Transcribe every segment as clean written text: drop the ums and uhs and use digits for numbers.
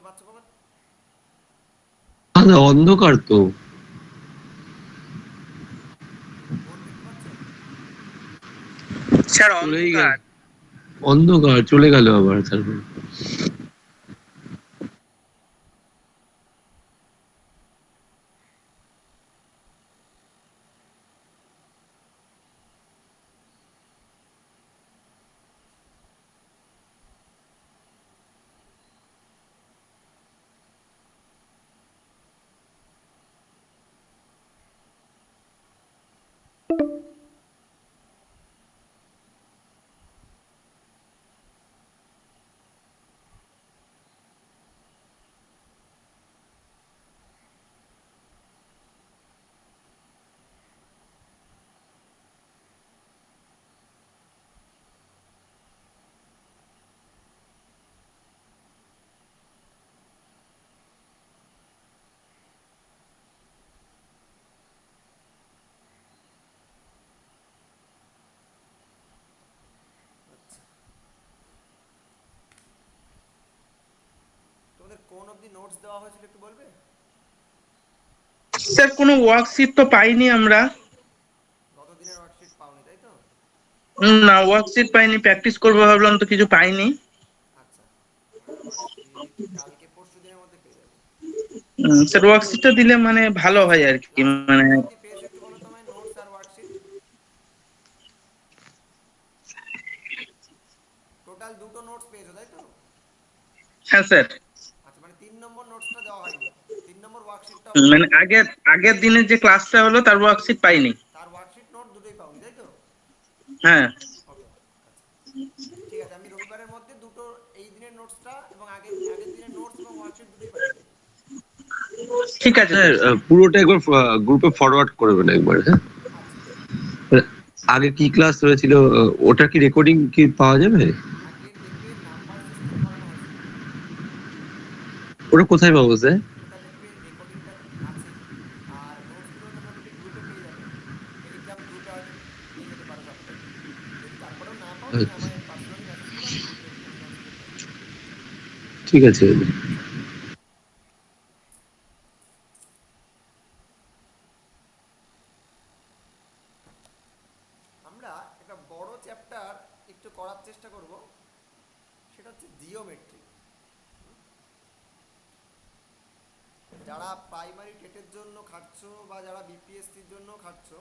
পাচ্ছ খবর? না, অন্ধকার তো। বোর্ড দেখতে পাচ্ছ? স্যার চলেই গেল, অন্ধকার। অন্ধকার চলে গেল আবার তারপর। আচ্ছা, তোমাদের কোন অবধি নোটস দেওয়া হয়েছিল একটু বলবে? স্যার কোনো ওয়ার্কশিট তো পাইনি আমরা। গত দিনের ওয়ার্কশিট পাওনি তাই তো? না, ওয়ার্কশিট পাইনি, প্র্যাকটিস করবো ভাবলাম তো কিছু পাইনি। আচ্ছা, ওয়ার্কশিট কালকে পরশু দিনের মধ্যে পেয়ে যাবে। স্যার ওয়ার্কশিটটা দিলে মানে ভালো লাস্ট হয় আর কি, লাস্ট মানে কোনটা অবধি পেয়েছো একটু বলো তো আমায়, নোটস আর ওয়ার্কশিট? টোটাল দুটো নোটস পেয়েছো তাই তো? হ্যাঁ স্যার। আচ্ছা, মানে 3 নম্বর নোটসটা দেওয়া হয়নি, 3 নম্বর ওয়ার্কশিটটাও পাওনি। মানে আগের দিনের যে ক্লাসটা হলো তার ওয়ার্কশিট পাইনি। তার ওয়ার্কশিট নোট দুটোই পাওনি তাই তো? হ্যাঁ ওকে, আচ্ছা ঠিক আছে, আমি রবিবারের মধ্যে দুটো, এই দিনের নোটসটা এবং আগের আগের দিনের নোটস এবং ওয়ার্কশিট দুটোই পাঠিয়ে দেবো। ঠিক আছে স্যার, পুরোটা একবার গ্রুপে ফরওয়ার্ড করবেন একবার, হ্যাঁ? আচ্ছা, আগে কি ক্লাস হয়েছিল, ওটা কি রেকর্ডিং কি পাওয়া যাবে? আগের দেখবে নাম্বার সিস্টেম করানো হয়েছিল। ওটা কোথায় পাবো স্যার? ওটা দেখবে রেকর্ডিংটা আছেই, আর নোটসগুলো তোমরা দেখবে গ্রুপে পেয়ে যাবে, টেলিগ্রাম গ্রুপে হয়তো পেয়ে যেতে পারো সবটাই। যদি তারপরেও না পাও তুমি আচ্ছা, আমায় পার্সোনালি মেসেজ করো, আমি গ্রুপে অধিকাংশ পেয়ে যাবো। ঠিক আছে। আচ্ছা, আমরা একটা বড় চ্যাপ্টার একটু করার চেষ্টা করব, সেটা হচ্ছে জিওমেট্রি। যারা প্রাইমারি টেটের জন্য খাটছো বা যারা বিপিএসসির জন্য খাটছো,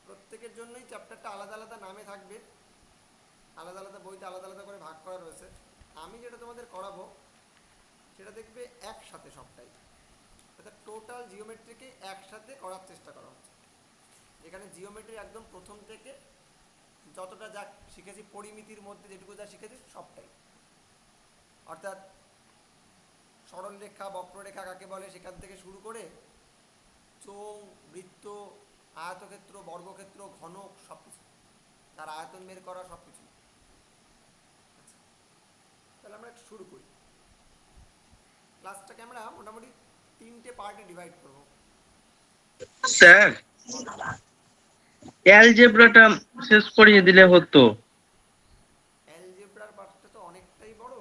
প্রত্যেকের জন্যই চ্যাপ্টারটা আলাদা আলাদা নামে থাকবে, আলাদা আলাদা বইতে আলাদা আলাদা করে ভাগ করা রয়েছে। আমি যেটা তোমাদের করাবো সেটা দেখবে একসাথে সবটাই, অর্থাৎ টোটাল জিওমেট্রিকে একসাথে করার চেষ্টা করা হচ্ছে। এখানে জিওমেট্রি একদম প্রথম থেকে যতটা যা শিখেছি, পরিমিতির মধ্যে যেটুকু যা শিখেছি সবটাই, অর্থাৎ সরল রেখা বক্ররেখা কাকে বলে সেখান থেকে শুরু করে চোঙ, বৃত্ত, আয়তক্ষেত্র, বর্গক্ষেত্র, ঘনক, সব কিছু, তার আয়তন বের করা, সব কিছু। আচ্ছা, তাহলে আমরা একটু শুরু করি। ক্লাসটাকে আমরা মোটামুটি 3টে পার্টে ডিভাইড করব। স্যার, বলো। অ্যালজেব্রাটা শেষ করিয়ে দিলে হতো। অ্যালজেব্রার পার্টটা তো অনেকটাই বড়।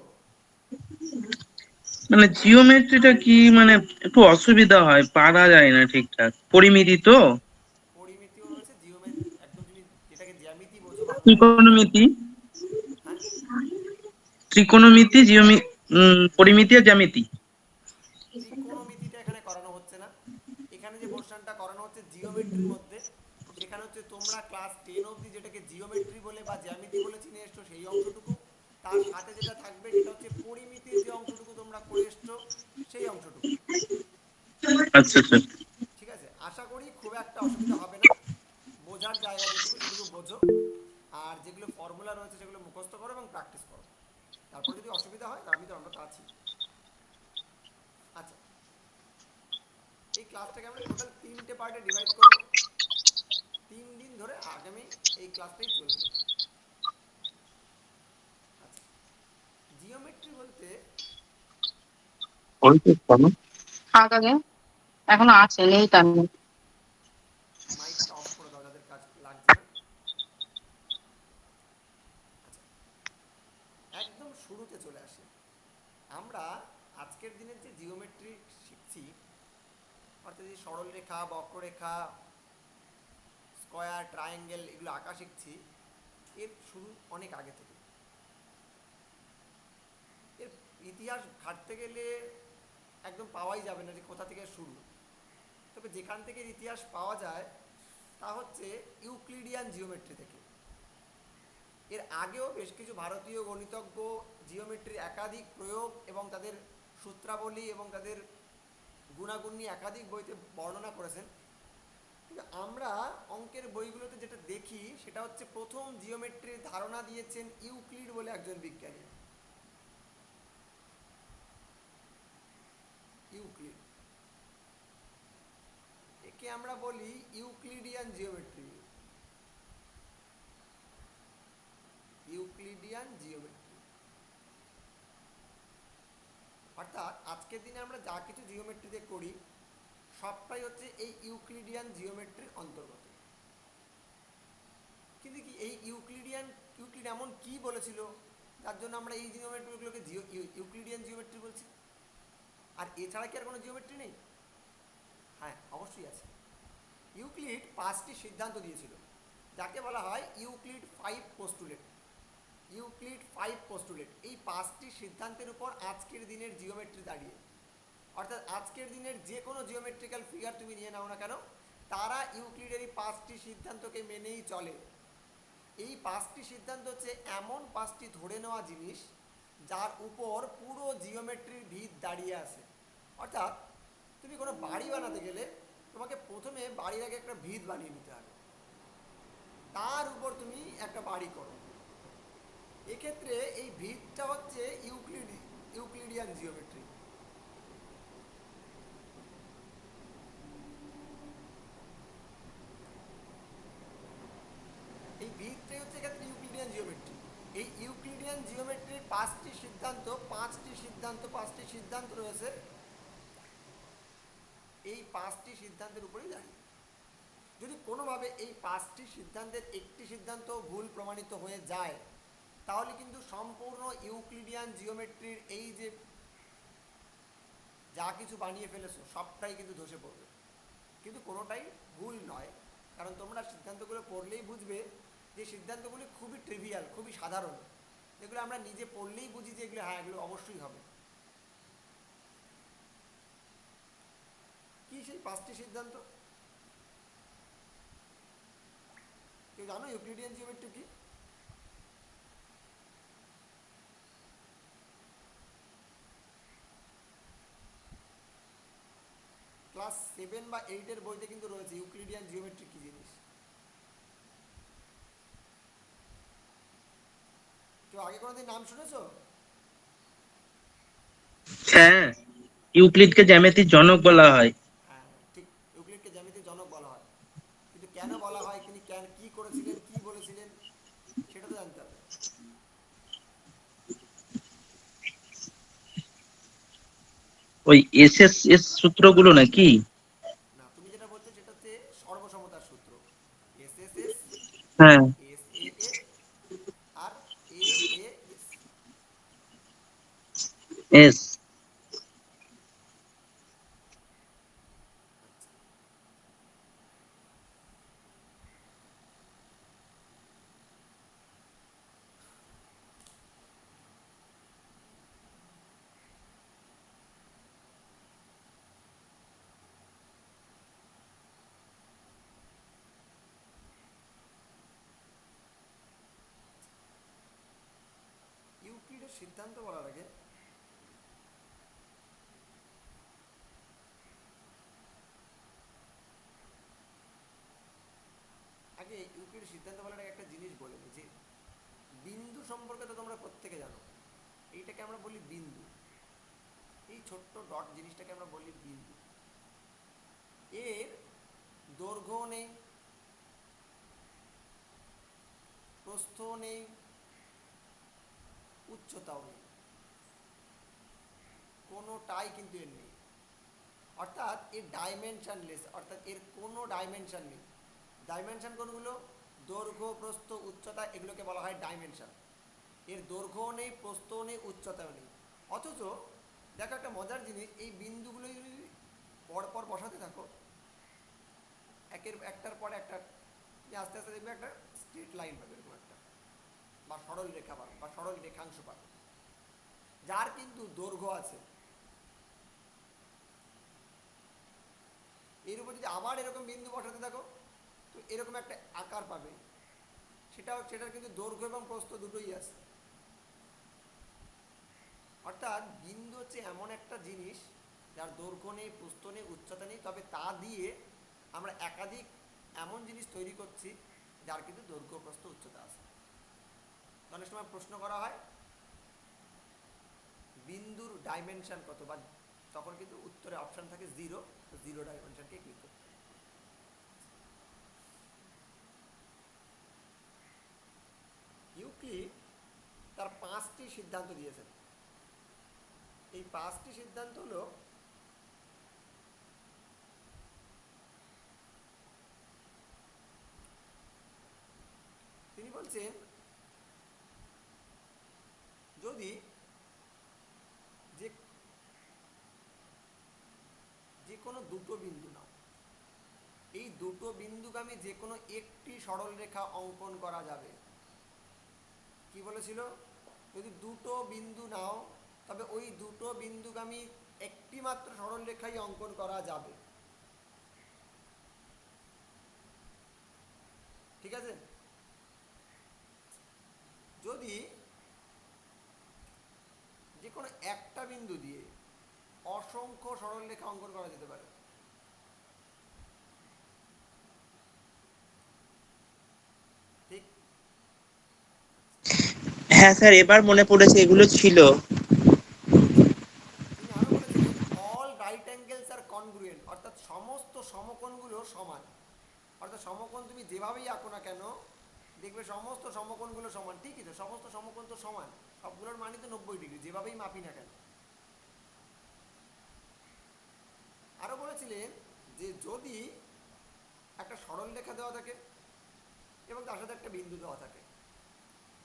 মানে জিওমেট্রিটা কি মানে একটু অসুবিধা হয়, পারা যায় না ঠিকঠাক, পরিমিতি তো। পরিমিতিও রয়েছে, জিওমেট্রি একদম, তুমি যেটাকে জ্যামিতি বোঝো বাংলায় সেটা। ত্রিকোণমিতি, হ্যাঁ, ত্রিকোণমিতি, পরিমিতি আর জ্যামিতি। ত্রিকোণমিতিটা এখানে করানো হচ্ছে না। এখানে যে পোর্শনটা করানো হচ্ছে জিওমেট্রির মধ্যে, সেখানে হচ্ছে তোমরা ক্লাস 10 অবধি যেটাকে জিওমেট্রি বলে বা জ্যামিতি বলে চিনে এসছো সেই অংশটুকু, তার সাথে যেটা থাকবে সেটা হচ্ছে পরিমিতির যে অংশটুকু তোমরা করে এসছো সেই অংশটুকু। আচ্ছা আচ্ছা। ঠিক আছে, আশা করি খুব একটা অসুবিধা হবে না, বোঝার জায়গা যেটুকু সেটুকু বোঝো, আর যেগুলো ফর্মুলা রয়েছে সেগুলো মুখস্থ করো এবং প্র্যাকটিস করো। তারপর যদি অসুবিধা হয় আমরা তো আছি। আচ্ছা, এই ক্লাসটাকে আমরা টোটাল 3টে পার্টে ডিভাইড করব। 3 দিন ধরে আগামী এই ক্লাসটাই চলবে। আচ্ছা, জিওমেট্রি বলতে এখনো আছে, নেই তার নেই। মাইকটা অফ করে দাও যাদের কাজ লাগছে না। আচ্ছা, একদম শুরুতে চলে আসি। আমরা আজকের দিনের যে জিওমেট্রি শিখছি, অর্থাৎ যে সরলরেখা, বক্ররেখা, স্কয়ার, ট্রায়াঙ্গেল এগুলো আঁকা শিখছি, এর শুরু অনেক আগে থেকে। এর ইতিহাস ঘাঁটতে গেলে একদম পাওয়াই যাবে না যে কোথা থেকে শুরু। তবে যেখান থেকে এর ইতিহাস পাওয়া যায় তা হচ্ছে ইউক্লিডিয়ান জিওমেট্রি থেকে। এর আগেও বেশ কিছু ভারতীয় গণিতজ্ঞ জিওমেট্রির একাধিক প্রয়োগ এবং তাদের সূত্রাবলী এবং তাদের গুণাগুণ নিয়ে একাধিক বইতে বর্ণনা করেছেন। কিন্তু আমরা অঙ্কের বইগুলোতে যেটা দেখি সেটা হচ্ছে প্রথম জিওমেট্রির ধারণা দিয়েছেন ইউক্লিড বলে একজন বিজ্ঞানী। ইউক্লিড, একে আমরা বলি ইউক্লিডিয়ান জিওমেট্রি। ইউক্লিডিয়ান জিওমেট্রি অর্থাৎ আজকের দিনে আমরা যা কিছু জিওমেট্রিতে করি সবটাই হচ্ছে এই ইউক্লিডিয়ান জিওমেট্রির অন্তর্গত। কিন্তু কি এই ইউক্লিড এমন কি বলেছিল যার জন্য আমরা এই জিওমেট্রিগুলোকে ইউক্লিডিয়ান জিওমেট্রি বলছি? আর এছাড়া কি আর কোনো জিওমেট্রি নেই? হ্যাঁ, অবশ্যই আছে। ইউক্লিড 5টি সিদ্ধান্ত দিয়েছিল যাকে বলা হয় ইউক্লিড 5 পোস্টুলেট। ইউক্লিড 5 পোস্টুলেট, এই 5টি সিদ্ধান্তের উপর আজকের দিনের জিওমেট্রি দাঁড়িয়ে। অর্থাৎ আজকের দিনের যে কোনো জিওমেট্রিক্যাল ফিগার তুমি নিয়ে নাও না কেন, তারা ইউক্লিডের এই 5টি সিদ্ধান্তকে মেনেই চলে। এই 5টি সিদ্ধান্ত হচ্ছে এমন 5টি ধরে নেওয়া জিনিস যার উপর পুরো জিওমেট্রির ভিত দাঁড়িয়ে আছে। অর্থাৎ তুমি কোনো বাড়ি বানাতে গেলে তোমাকে প্রথমে বাড়ির আগে একটা ভিত বানিয়ে নিতে হবে, তার উপর তুমি একটা বাড়ি করো। এক্ষেত্রে এই ভিতটা হচ্ছে ইউক্লিডিয়ান জিওমেট্রি। এই ভিতটাই হচ্ছে এক্ষেত্রে ইউক্লিডিয়ান জিওমেট্রি। এই ইউক্লিডিয়ান জিওমেট্রির 5টি সিদ্ধান্ত রয়েছে, এই 5টি সিদ্ধান্তের উপরেই দাঁড়িয়ে। যদি কোনোভাবে এই 5টি সিদ্ধান্তের একটি সিদ্ধান্ত ভুল প্রমাণিত হয়ে যায় তাহলে কিন্তু সম্পূর্ণ ইউক্লিডিয়ান জিওমেট্রির এই যে যা কিছু বানিয়ে ফেলেছো সবটাই কিন্তু ধসে পড়বে। কিন্তু কোনোটাই ভুল নয়, কারণ তোমরা সিদ্ধান্তগুলো পড়লেই বুঝবে যে সিদ্ধান্তগুলি খুবই ট্রিভিয়াল, খুবই সাধারণ, যেগুলো আমরা নিজে পড়লেই বুঝি যে এগুলো হ্যাঁ এগুলো অবশ্যই হবে। কি সেই 5টি সিদ্ধান্ত? কেউ জানো ইউক্লিডিয়ান জিওমেট্রি কি? ক্লাস 7 বা 8 বইতে কিন্তু রয়েছে ইউক্লিডিয়ান জিওমেট্রি কি জিনিস। কেউ আগে কোনোদিন নাম শুনেছো? হ্যাঁ, ইউক্লিডকে জ্যামিতির জনক বলা হয়। হ্যাঁ ঠিক, ইউক্লিডকে জ্যামিতির জনক বলা হয়। কিন্তু কেন বলা হয়, তিনি কি করেছিলেন, কি বলেছিলেন সেটা তো জানতে হবে। ওই এস সূত্রগুলো নাকি? না, তুমি যেটা বলছো সেটা হচ্ছে সর্বসমতার সূত্র। এস এস এস, হ্যাঁ, এস এ এ, আর এ এ এস। এস। ইউক্লিডের সিদ্ধান্ত বলার আগে ইউক্লিডের সিদ্ধান্ত বলার আগে একটা জিনিস বলে নিই যে বিন্দু সম্পর্কে তো তোমরা প্রত্যেকে জানো। এইটাকে আমরা বলি বিন্দু। এই ছোট্ট ডট জিনিসটাকে আমরা বলি বিন্দু। এর দৈর্ঘ্য নেই, প্রস্থ নেই, উচ্চতাও নেই, কোনোটাই কিন্তু এর নেই। অর্থাৎ এর ডাইমেনশনলেস, অর্থাৎ এর কোনো ডাইমেনশন নেই। ডাইমেনশন কোনগুলো? দৈর্ঘ্য, প্রস্থ, উচ্চতা, এগুলোকে বলা হয় ডাইমেনশন। এর দৈর্ঘ্যও নেই, প্রস্থও নেই, উচ্চতাও নেই। অথচ দেখো একটা মজার জিনিস, এই বিন্দুগুলো যদি পরপর বসাতে থাকো একটার পর একটা, তুমি আস্তে আস্তে দেখবে একটা স্ট্রেট লাইন পাবে, এরকম একটা, বা সরল রেখা পাবে বা সরল রেখাংশ পাবে, যার কিন্তু দৈর্ঘ্য আছে। এর উপর যদি আবার এরকম বিন্দু বসাতে থাকো তো এরকম একটা আকার পাবে, সেটার কিন্তু দৈর্ঘ্য এবং প্রস্থ দুটোই আছে। অর্থাৎ বিন্দু হচ্ছে এমন একটা জিনিস যার দৈর্ঘ্য নেই, প্রস্থ নেই, উচ্চতা নেই, তবে তা দিয়ে আমরা একাধিক এমন জিনিস তৈরি করছি যার কিন্তু দৈর্ঘ্য, প্রস্থ, উচ্চতা আছে। অনেক সময় প্রশ্ন করা হয় বিন্দুর ডাইমেনশন কত, বা তখন কিন্তু উত্তরে অপশন থাকে 0, তো 0 ডাইমেনশনকে ক্লিক করতে হবে। ইউক্লিড তার 5টি সিদ্ধান্ত দিয়েছেন। এই 5টি সিদ্ধান্ত হলো, তিনি বলছেন যদি যে কোনো দুটো বিন্দু নাও, এই দুটো বিন্দুগামী যে কোনো একটি সরল রেখা অঙ্কন করা যাবে। কি বলেছিল? যদি দুটো বিন্দু নাও তবে ওই দুটো বিন্দুগামী একটি মাত্র সরল রেখাই অঙ্কন করা যাবে। ঠিক আছে? যদি যে কোনো একটা বিন্দু দিয়ে অসংখ্য সরল রেখা অঙ্কন করা যেতে পারে। ঠিক? হ্যাঁ স্যার, এবার মনে পড়েছে এগুলো ছিল। তিনি আরো বলেছিলেন অল রাইট অ্যাঙ্গেলস আর কনগ্রুয়েন্ট, অর্থাৎ সমস্ত সমকোণগুলো সমান। অর্থাৎ সমকোণ তুমি যেভাবেই আঁকো না কেন দেখবে সমস্ত সমকোণগুলো সমান। ঠিকই তো, সমস্ত সমকোণ তো সমান, সবগুলোর মানই তো 90 ডিগ্রি, যেভাবেই মাপি না কেন। আরো বলেছিলেন যে যদি একটা সরল রেখা দেওয়া থাকে এবং তার সাথে একটা বিন্দু দেওয়া থাকে,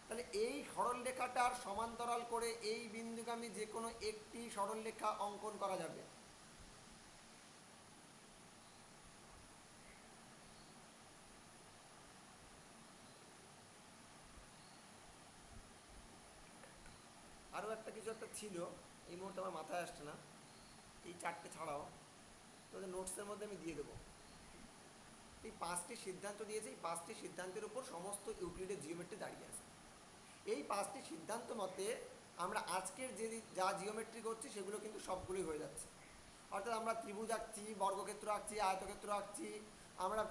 তাহলে এই সরল রেখাটার সমান্তরাল করে এই বিন্দুগামী যে কোনো একটি সরল রেখা অঙ্কন করা যাবে। আরও একটা কিছু একটা ছিল, এই মুহূর্তে আমার মাথায় আসছে না। এই 4টে ছাড়াও তোদের নোটসের মধ্যে আমি দিয়ে দেবো। এই 5টি সিদ্ধান্ত দিয়েছে, এই 5টি সিদ্ধান্তের উপর সমস্ত ইউক্লিডের জিওমেট্রি দাঁড়িয়ে আছে। এই 5টি সিদ্ধান্ত মতে আমরা আজকের যা জিওমেট্রি করছি সেগুলো কিন্তু সবগুলোই হয়ে যাচ্ছে। অর্থাৎ আমরা ত্রিভুজ আঁকছি, বর্গক্ষেত্র আঁকছি, আয়তক্ষেত্র আঁকছি, আমরা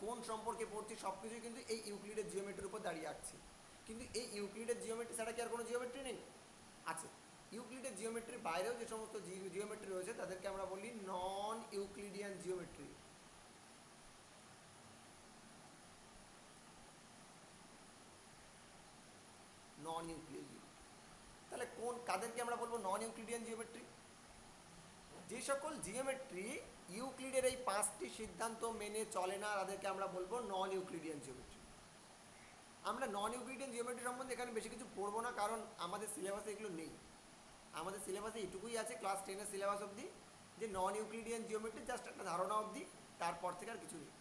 কোন সম্পর্কে পড়ছি, সব কিছুই কিন্তু এই ইউক্লিডের জিওমেট্রির উপর দাঁড়িয়ে আঁকছি। কিন্তু এই ইউক্লিডের জিওমেট্রি ছাড়া কি আর কোনো জিওমেট্রি নেই? আছে। ইউক্লিডের জিওমেট্রির বাইরেও যে সমস্ত জিওমেট্রি রয়েছে তাদেরকে আমরা বলি নন ইউক্লিডিয়ান জিওমেট্রি। নন ইউক্লিডিয়ান, তাহলে কাদেরকে আমরা বলবো নন ইউক্লিডিয়ান জিওমেট্রি? যে সকল জিওমেট্রি ইউক্লিডের এই 5টি সিদ্ধান্ত মেনে চলে না তাদেরকে আমরা বলবো নন ইউক্লিডিয়ান জিওমেট্রি। আমরা নন ইউক্লিডিয়ান জিওমেট্রি সম্বন্ধে এখানে বেশি কিছু পড়বো না, কারণ আমাদের সিলেবাসে এগুলো নেই। আমাদের সিলেবাসে এটুকুই আছে, ক্লাস 10-এর সিলেবাস অবধি, যে নন ইউক্লিডিয়ান জিওমেট্রি জাস্ট একটা ধারণা অবধি, তারপর থেকে আর কিছু নেই।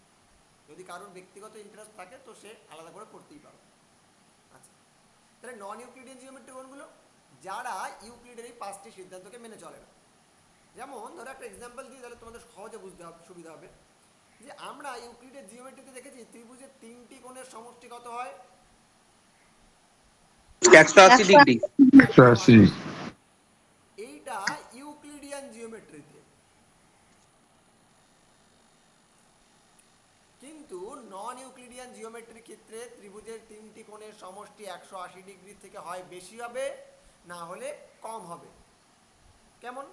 যদি কারোর ব্যক্তিগত ইন্টারেস্ট থাকে তো সে আলাদা করে পড়তেই পারো। আচ্ছা, তাহলে নন ইউক্লিডিয়ান জিওমেট্রি কোনগুলো? যারা ইউক্লিডের এই 5টি সিদ্ধান্তকে মেনে চলে না। যেমন ধরো একটা এক্সাম্পল দিই, তাহলে তোমাদের সহজে বুঝতে সুবিধা হবে। যে আমরা ইউক্লিডের জিওমেট্রিতে দেখেছি ত্রিভুজের 3টি কোণের সমষ্টি কত হয়? 180 ডিগ্রি। 180। এইটা ইউক্লিডিয়ান জিওমেট্রিতে। কিন্তু নন ইউক্লিডিয়ান জিওমেট্রির ক্ষেত্রে ত্রিভুজের 3টি কোণের সমষ্টি 180 ডিগ্রি থেকে হয় বেশি হবে, না হলে কম হবে। কেমন?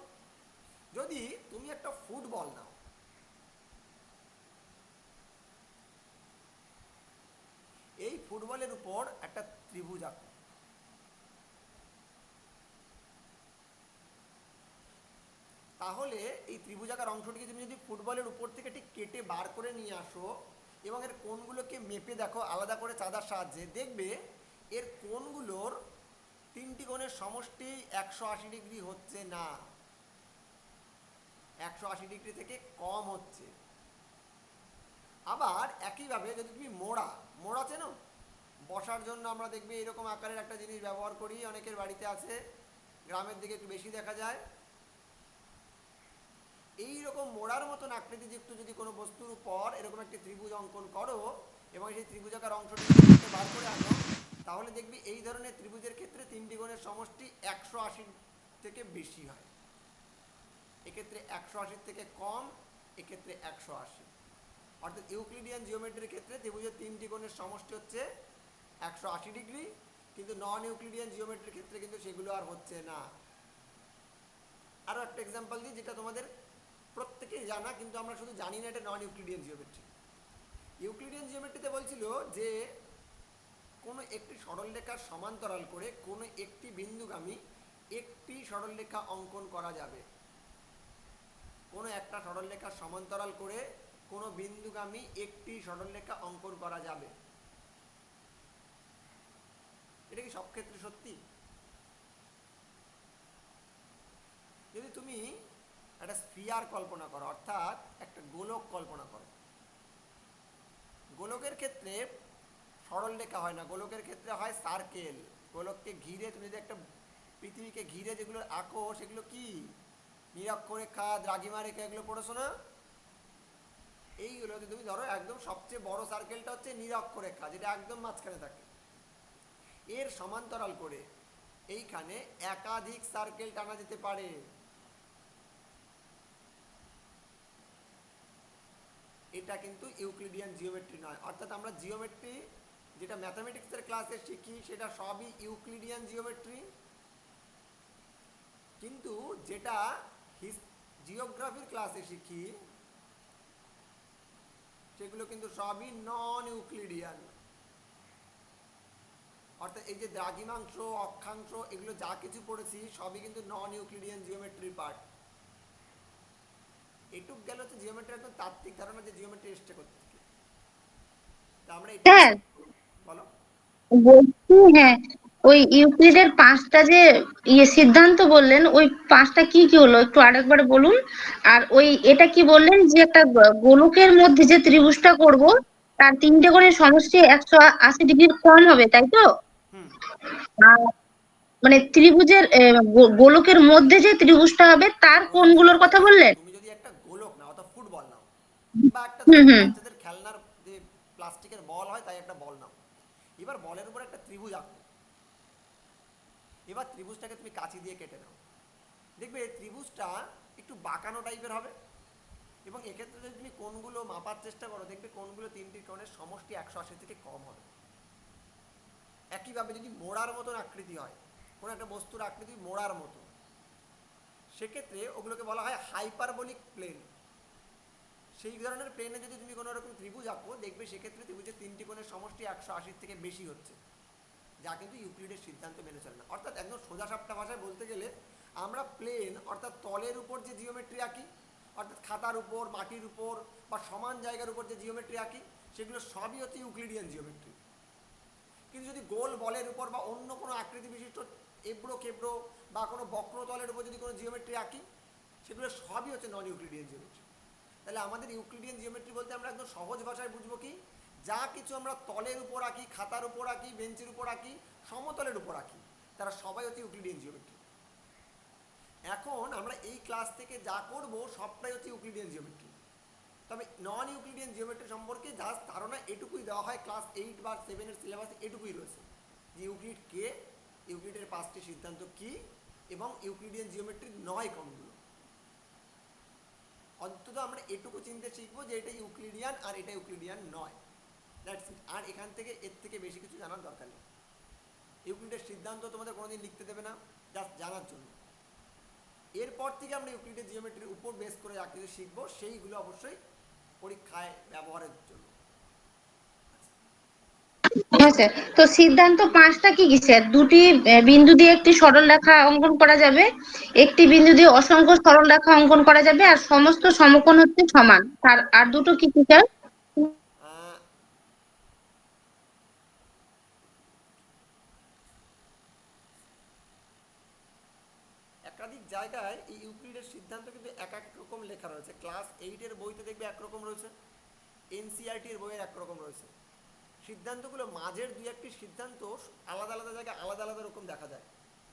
যদি তুমি একটা ফুটবল নাও, এই ফুটবলের উপর একটা ত্রিভুজ আঁকো, তাহলে এই ত্রিভুজাকার অংশটিকে তুমি যদি ফুটবলের উপর থেকে ঠিক কেটে বার করে নিয়ে আসো এবং এর কোণগুলোকে মেপে দেখো আলাদা করে চাঁদার সাহায্যে, দেখবে এর কোণগুলোর তিনটি কোণের সমষ্টি 180 ডিগ্রি হচ্ছে না, 180 ডিগ্রি থেকে কম হচ্ছে। আবার একইভাবে যদি তুমি মোড়া চেনো, বসার জন্য আমরা দেখবে এরকম আকারের একটা জিনিস ব্যবহার করি, অনেকের বাড়িতে আছে, গ্রামের দিকে একটু বেশি দেখা যায়। এই রকম মোড়ার মতন আকৃতিযুক্ত যদি কোনো বস্তুর উপর এরকম একটি ত্রিভুজ অঙ্কন করো এবং সেই ত্রিভুজাকার অংশটি বার করে আনো, তাহলে দেখবি এই ধরনের ত্রিভুজের ক্ষেত্রে তিনটি কোণের সমষ্টি 180 থেকে বেশি হয়। এক্ষেত্রে 180 থেকে কম, এক্ষেত্রে 180। অর্থাৎ ইউক্লিডিয়ান জিওমেট্রির ক্ষেত্রে ত্রিভুজের তিনটি কোণের সমষ্টি হচ্ছে 180 ডিগ্রি, কিন্তু নন ইউক্লিডিয়ান জিওমেট্রির ক্ষেত্রে কিন্তু সেগুলো আর হচ্ছে না। আরও একটা এক্সাম্পল দিই, যেটা তোমাদের প্রত্যেকেই জানা, কিন্তু আমরা শুধু জানি না এটা নন ইউক্লিডিয়ান জিওমেট্রি। ইউক্লিডিয়ান জিওমেট্রিতে বলছিল যে কোনো একটি সরলরেখার সমান্তরাল করে কোনো একটি বিন্দুগামী একটি সরলরেখা অঙ্কন করা যাবে। কোনো একটা সরলরেখার সমান্তরাল করে কোনো বিন্দুগামী একটি সরলরেখা অঙ্কন করা যাবে। এটা কি সব ক্ষেত্রে সত্যি? যদি তুমি একটা স্ফিয়ার কল্পনা করো, অর্থাৎ একটা গোলক কল্পনা করো, গোলকের ক্ষেত্রে সরলরেখা হয় না, গোলকের ক্ষেত্রে হয় সার্কেল। গোলককে ঘিরে তুমি যদি একটা পৃথিবীকে ঘিরে যেগুলো আঁকো সেগুলো কি নিরক্ষরেখা, দ্রাঘিমা রেখা, এগুলো পড়েছো না? এইগুলোতে তুমি ধরো একদম সবচেয়ে বড় সার্কেলটা হচ্ছে নিরক্ষরেখা, যেটা একদম মাঝখানে থাকে। এর সমান্তরাল করে এইখানে একাধিক সার্কেল টানা যেতে পারে। এটা কিন্তু ইউক্লিডিয়ান জিওমেট্রি নয়। অর্থাৎ আমরা জিওমেট্রি যেটা ম্যাথামেটিক্সের ক্লাসে শিখি সেটা সবই ইউক্লিডিয়ান জিওমেট্রি, কিন্তু যেটা জিওগ্রাফির ক্লাসে শিখি সেগুলো কিন্তু সবই নন ইউক্লিডিয়ান। অর্থাৎ এই যে দ্রাঘিমাংশ, অক্ষাংশ, এগুলো যা কিছু পড়েছি সবই কিন্তু নন ইউক্লিডিয়ান জিওমেট্রির পার্ট। এটুক গেল হচ্ছে জিওমেট্রির একদম তাত্ত্বিক ধারণা যে জিওমেট্রি এসছে করতে থেকে। তা আমরা স্যার বলো। বলছি, হ্যাঁ, ওই ইউক্লিডের 5টা যে সিদ্ধান্ত বললেন, ওই 5টা কি কি হলো একটু আরেকবার বলুন। আর ওই এটা কি বললেন যে একটা গোলকের মধ্যে যে ত্রিভুজটা করব তার 3টে কোণের সমষ্টি 180 ডিগ্রির কম হবে, তাই তো? হুম। আর মানে ত্রিভুজের গোলকের মধ্যে যে ত্রিভুজটা হবে তার কোণগুলোর কথা বললেন? তুমি যদি একটা গোলক নাও, অর্থাৎ ফুটবল নাও, বা একটা হুম হুম বাচ্চাদের খেলনার যে প্লাস্টিকের বল হয় তাই একটা বল নাও, এবার বলের উপর একটা ত্রিভুজ আঁকো। এবার ত্রিভুজটাকে তুমি কাঁচি দিয়ে কেটে নাও, দেখবে ত্রিভুজটা একটু বাঁকানো টাইপের হবে। এবং এক্ষেত্রে যদি তুমি কোণগুলো মাপার চেষ্টা করো, দেখবে কোণগুলো তিনটি কোণের সমষ্টি 180 থেকে কম হবে। একইভাবে যদি মোড়ার মতন আকৃতি হয়, কোনো একটা বস্তুর আকৃতি মোড়ার মতো, সেক্ষেত্রে ওগুলোকে বলা হয় হাইপারবোলিক প্লেন। সেই ধরনের প্লেনে যদি তুমি কোনো রকম ত্রিভুজ আঁকো, দেখবে সেক্ষেত্রে ত্রিভুজের তিনটি কোণের সমষ্টি 180 থেকে বেশি হচ্ছে, যা কিন্তু ইউক্লিডের সিদ্ধান্ত মেনে চলে না। অর্থাৎ একদম সোজাসাপটা ভাষায় বলতে গেলে আমরা প্লেন অর্থাৎ তলের উপর যে জিওমেট্রি আঁকি, অর্থাৎ খাতার উপর, মাটির উপর বা সমান জায়গার উপর যে জিওমেট্রি আঁকি, সেগুলো সবই হচ্ছে ইউক্লিডিয়ান জিওমেট্রি। কিন্তু যদি গোল বলের উপর বা অন্য কোনো আকৃতি বিশিষ্ট এবড়ো খেবড়ো বা কোনো বক্রতলের উপর যদি কোনো জিওমেট্রি আঁকি, সেগুলো সবই হচ্ছে নন ইউক্লিডিয়ান জিওমেট্রি। তাহলে আমাদের ইউক্লিডিয়ান জিওমেট্রি বলতে আমরা একদম সহজ ভাষায় বুঝবো কি, যা কিছু আমরা তলের উপর আঁকি, খাতার উপর আঁকি, বেঞ্চের উপর আঁকি, সমতলের উপর আঁকি, তারা সবাই হচ্ছে ইউক্লিডিয়ান জিওমেট্রি। এখন আমরা এই ক্লাস থেকে যা করব সবটাই হচ্ছে ইউক্লিডিয়ান জিওমেট্রি। তবে নন ইউক্লিডিয়ান জিওমেট্রি সম্পর্কে যা ধারণা এটুকুই দেওয়া হয় ক্লাস 8 বা 7 এর সিলেবাসে, এটুকুই রয়েছে যে ইউক্লিড কে, ইউক্লিডের 5টি সিদ্ধান্ত কি, এবং ইউক্লিডিয়ান জিওমেট্রির 9 কোণগুলো। অন্তত আমরা এটুকু চিনতে শিখবো যে এটা ইউক্লিডিয়ান আর এটা ইউক্লিডিয়ান নয়, দ্যাটস ইট। আর এখান থেকে এর থেকে বেশি কিছু জানার দরকার নেই। ইউক্লিডের সিদ্ধান্ত তোমাদের কোনোদিন লিখতে দেবে না, জাস্ট জানার জন্য। এরপর থেকে আমরা ইউক্লিডের জিওমেট্রির উপর বেস করে যা কিছু শিখবো সেইগুলো অবশ্যই পরীক্ষায় ব্যবহারের জন্য। হ্যাঁ স্যার, তো সিদ্ধান্ত 5টা কি কি স্যার? দুটি বিন্দু দিয়ে একটি সরলরেখা অঙ্কন করা যাবে, একটি বিন্দু দিয়ে অসংখ্য সরলরেখা অঙ্কন করা যাবে, আর সমস্ত সমকোণ হচ্ছে সমান। আর দুটো কি কি স্যার? একাধিক জায়গায় এই ইউক্লিডের সিদ্ধান্ত কিন্তু এক এক রকম লেখা রয়েছে। ক্লাস 8-এর বইতে দেখবে একরকম রয়েছে, এনসিইআরটির বইয়ের একরকম রয়েছে। সিদ্ধান্তগুলো মাঝের দুই একটি সিদ্ধান্ত আলাদা আলাদা জায়গায় আলাদা আলাদা রকম দেখা যায়।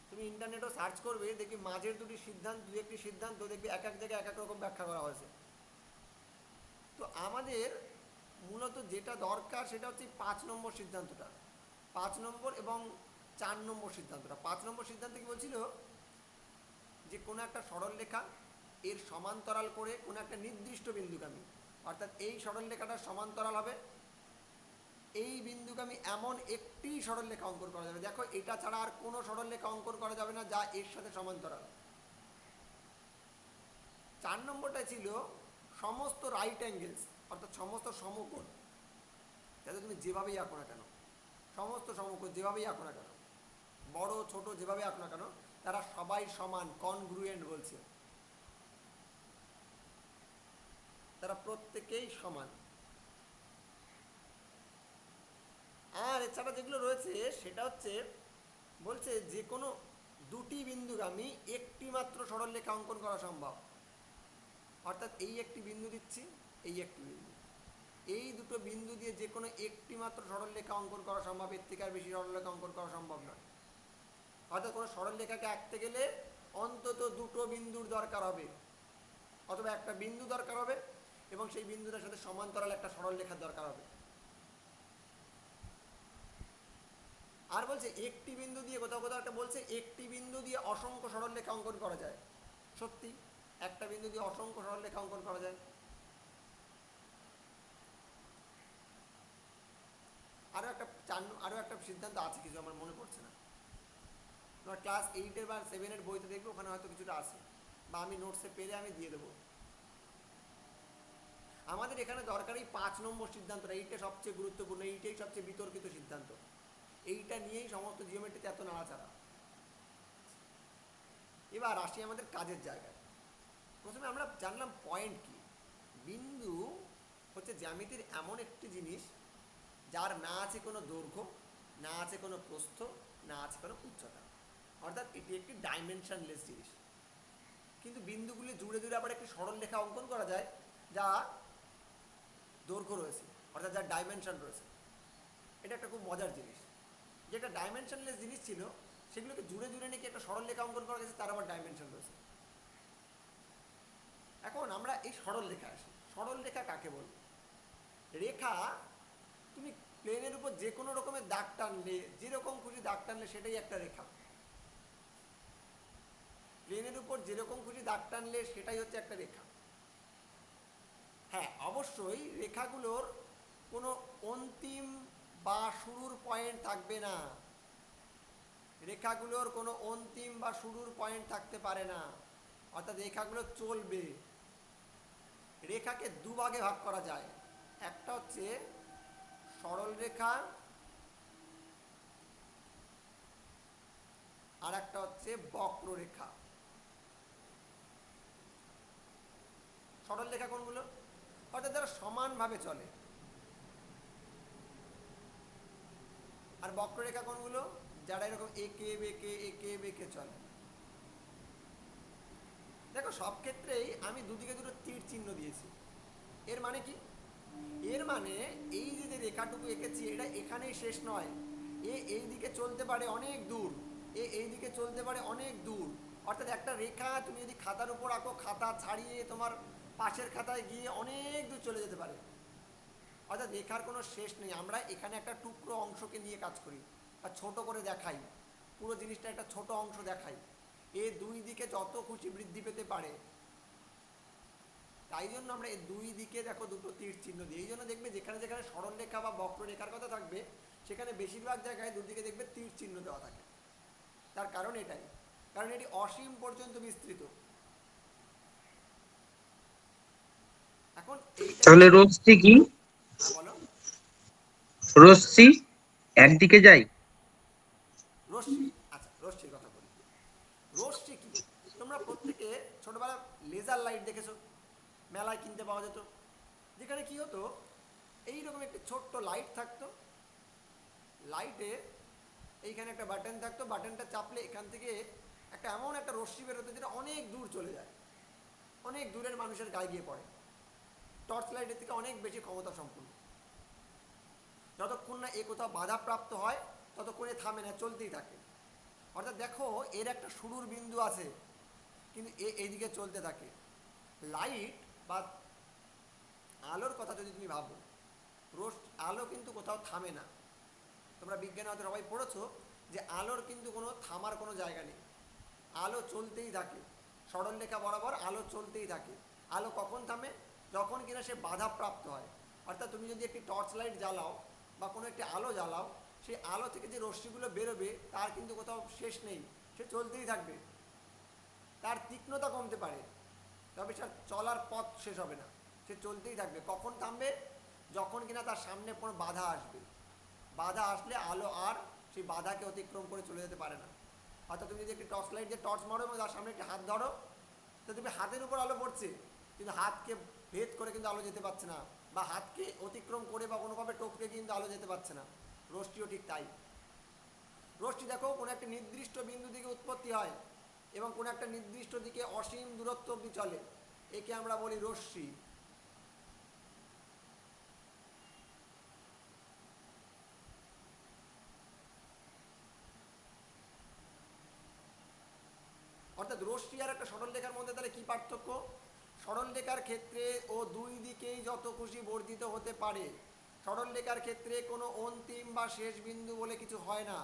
তুমি ইন্টারনেটও সার্চ করবে, দেখবি মাঝের দুই একটি সিদ্ধান্ত দেখবি এক এক জায়গায় এক এক রকম ব্যাখ্যা করা হয়েছে। তো আমাদের মূলত যেটা দরকার সেটা হচ্ছে 5 নম্বর সিদ্ধান্তটা, 5 নম্বর এবং 4 নম্বর সিদ্ধান্তটা। 5 নম্বর সিদ্ধান্ত কি বলছিল, যে কোনো একটা সরলরেখা এর সমান্তরাল করে কোনো একটা নির্দিষ্ট বিন্দুগামী, অর্থাৎ এই সরলরেখাটার সমান্তরাল হবে এই বিন্দুগামী এমন একটি সরলরেখা অঙ্কন করা যাবে। দেখো এটা ছাড়া আর কোনো সরলরেখা অঙ্কন করা যাবে না যা এর সাথে সমান্তরাল। 4 নম্বরটা ছিল সমস্ত রাইট অ্যাঙ্গেলস, অর্থাৎ সমস্ত সমকোণ, যাতে তুমি যেভাবেই আঁকো না কেন, সমস্ত সমকোণ যেভাবেই আঁকো না কেন, বড় ছোট যেভাবে আঁকো না কেন, তারা সবাই সমান, কনগ্রুয়েন্ট বলছে, তারা প্রত্যেকেই সমান। আর এছাড়া যেগুলো রয়েছে সেটা হচ্ছে বলছে যে কোনো দুটি বিন্দুগামী একটি মাত্র সরলরেখা অঙ্কন করা সম্ভব। অর্থাৎ এই একটি বিন্দু দিচ্ছি, এই একটি বিন্দু, এই দুটো বিন্দু দিয়ে যে কোনো একটি মাত্র সরলরেখা অঙ্কন করা সম্ভব, এর থেকে আর বেশি সরলরেখা অঙ্কন করা সম্ভব নয়। অর্থাৎ কোনো সরলরেখাকে আঁকতে গেলে অন্তত দুটো বিন্দুর দরকার হবে, অথবা একটা বিন্দু দরকার হবে এবং সেই বিন্দুটার সাথে সমান্তরাল একটা সরলরেখার দরকার হবে। আর বলছে একটি বিন্দু দিয়ে, কোথাও কোথাও একটা বলছে একটি বিন্দু দিয়ে অসংখ্য সরলরেখা অঙ্কন করা যায়। সত্যি, একটা বিন্দু দিয়ে অসংখ্য সরলরেখা অঙ্কন করা যায়। আরো একটা সিদ্ধান্ত আছে, কিছু আমার মনে পড়ছে না, তোমার ক্লাস 8-এর বা 7-এর বইতে দেখবে, ওখানে হয়তো কিছুটা আছে, বা আমি নোটসে পেলে আমি দিয়ে দেবো। আমাদের এখানে দরকার এই 5 নম্বর সিদ্ধান্তটা, এইটা সবচেয়ে গুরুত্বপূর্ণ, এইটাই সবচেয়ে বিতর্কিত সিদ্ধান্ত, এইটা নিয়েই সমস্ত জিওমেট্রিতে এত নাড়াচাড়া। এবার আসি আমাদের কাজের জায়গায়। প্রথমে আমরা জানলাম পয়েন্ট কি। বিন্দু হচ্ছে জ্যামিতির এমন একটি জিনিস যার না আছে কোনো দৈর্ঘ্য, না আছে কোনো প্রস্থ, না আছে কোনো উচ্চতা, অর্থাৎ এটি একটি ডাইমেনশনলেস জিনিস। কিন্তু বিন্দুগুলি জুড়ে জুড়ে আবার একটি সরলরেখা অঙ্কন করা যায় যা দৈর্ঘ্য রয়েছে, অর্থাৎ যার ডাইমেনশন রয়েছে। এটা একটা খুব মজার জিনিস, যে একটা ডাইমেনশনলেস জিনিস ছিল সেগুলোকে জুড়ে জুড়ে নাকি একটা সরলরেখা অঙ্কন করা গেছে, তার আবার ডাইমেনশন রয়েছে। এখন আমরা এই সরলরেখা আসি। সরলরেখা কাকে বলবো? রেখা, তুমি প্লেনের উপর যে কোনো রকমের দাগ টানলে, যেরকম খুশি দাগ টানলে সেটাই একটা রেখা। প্লেনের উপর যেরকম খুশি দাগ টানলে সেটাই হচ্ছে একটা রেখা। হ্যাঁ, অবশ্যই রেখাগুলোর কোনো অন্তিম বা শুরুর পয়েন্ট থাকবে না, রেখাগুলোর কোনো অন্তিম বা শুরুর পয়েন্ট থাকতে পারে না, অর্থাৎ রেখাগুলো চলবে। রেখাকে দুভাগে ভাগ করা যায়, একটা হচ্ছে সরল রেখা, আর একটা হচ্ছে বক্ররেখা। সরল রেখা কোনগুলো? অর্থাৎ যারা সমানভাবে চলে। আর বক্ররেখা কোনগুলো? যারা এরকম একে বেঁকে চলে। দেখো, সব ক্ষেত্রেই আমি দুদিকে দুটো তীর চিহ্ন দিয়েছি। এর মানে কি? এর মানে এই যে রেখাটুকু এঁকেছি এটা এখানেই শেষ নয়, এই দিকে চলতে পারে অনেক দূর, এই দিকে চলতে পারে অনেক দূর। অর্থাৎ একটা রেখা তুমি যদি খাতার উপর আঁকো, খাতা ছাড়িয়ে তোমার পাশের খাতায় গিয়ে অনেক দূর চলে যেতে পারে। অর্থাৎ রেখার কোনো শেষ নেই। আমরা এখানে একটা টুকরো অংশকে নিয়ে কাজ করি বা ছোট করে দেখাই, পুরো জিনিসটা একটা ছোট অংশ দেখাই, এ দুই দিকে যত খুশি বৃদ্ধি পেতে পারে। তাই জন্য আমরা এই দুই দিকে দেখো দুটো তীর চিহ্ন দিই। এই জন্য দেখবে যেখানে যেখানে সরলরেখা বা বক্ররেখার কথা থাকবে সেখানে বেশিরভাগ জায়গায় দুদিকে দেখবে তীর চিহ্ন দেওয়া থাকে। তার কারণ এটাই, কারণ এটি অসীম পর্যন্ত বিস্তৃত। এখন তাহলে রশ্মি কি? বলো। রশ্মি একদিকে যায়। রশ্মি, আচ্ছা রশ্মির কথা বলি। রশ্মি কি? তোমরা প্রত্যেকে ছোটবেলা লেজার লাইট দেখেছো, মেলায় কিনতে পাওয়া যেত, যেখানে কি হতো, এইরকম একটি ছোট্ট লাইট থাকতো, লাইটে এইখানে একটা বাটন থাকতো, বাটনটা চাপলে এখান থেকে একটা এমন একটা রশ্মি বেরোতো যেটা অনেক দূর চলে যায়, অনেক দূরের মানুষের গায়ে গিয়ে পড়ে। টর্চ লাইটের থেকে অনেক বেশি ক্ষমতা সম্পূর্ণ। যতক্ষণ না এ কোথাও বাধাপ্রাপ্ত হয় ততক্ষণে থামে না, চলতেই থাকে। অর্থাৎ দেখো এর একটা শুরুর বিন্দু আছে, কিন্তু এইদিকে চলতে থাকে। লাইট বা আলোর কথা যদি তুমি ভাবো, আলো কিন্তু কোথাও থামে না। তোমরা বিজ্ঞানে হয়তো সবাই পড়েছো যে আলোর কিন্তু কোনো থামার কোনো জায়গা নেই, আলো চলতেই থাকে। সরলরেখা বরাবর আলো চলতেই থাকে। আলো কখন থামে? যখন কিনা সে বাধাপ্রাপ্ত হয়। অর্থাৎ তুমি যদি একটি টর্চ লাইট জ্বালাও বা কোনো একটি আলো জ্বালাও, সেই আলো থেকে যে রশ্মিগুলো বেরোবে তার কিন্তু কোথাও শেষ নেই, সে চলতেই থাকবে। তার তীক্ষ্ণতা কমতে পারে, তবে তার চলার পথ শেষ হবে না, সে চলতেই থাকবে। কখন থামবে? যখন কিনা তার সামনে কোনো বাধা আসবে। বাধা আসলে আলো আর সেই বাধাকে অতিক্রম করে চলে যেতে পারে না। অর্থাৎ তুমি যদি একটি টর্চ লাইট দিয়ে টর্চ মারো এবং তার সামনে একটি হাত ধরো, তো তুমি হাতের উপর আলো পড়ছে, কিন্তু হাতকে ভেদ করে কিন্তু আলো যেতে পারছে না, বা হাতকে অতিক্রম করে বা কোনোভাবে টপকে কিন্তু আলো যেতে পারছে না। রশ্মিও ঠিক তাই। রশ্মি দেখো কোনো একটা নির্দিষ্ট বিন্দু থেকে উৎপত্তি হয় এবং কোনো একটা নির্দিষ্ট দিকে অসীম দূরত্ব অবধি চলে, একে আমরা বলি রশ্মি। অর্থাৎ রশ্মি আর একটা সরলরেখার মধ্যে তাহলে কি পার্থক্য? সরলরেখার ক্ষেত্রে ও দুই দিকেই যত খুশি বর্ধিত হতে পারে। সরলরেখার ক্ষেত্রে কোনো অন্তিম বা শেষ বিন্দু বলে কিছু হয় না,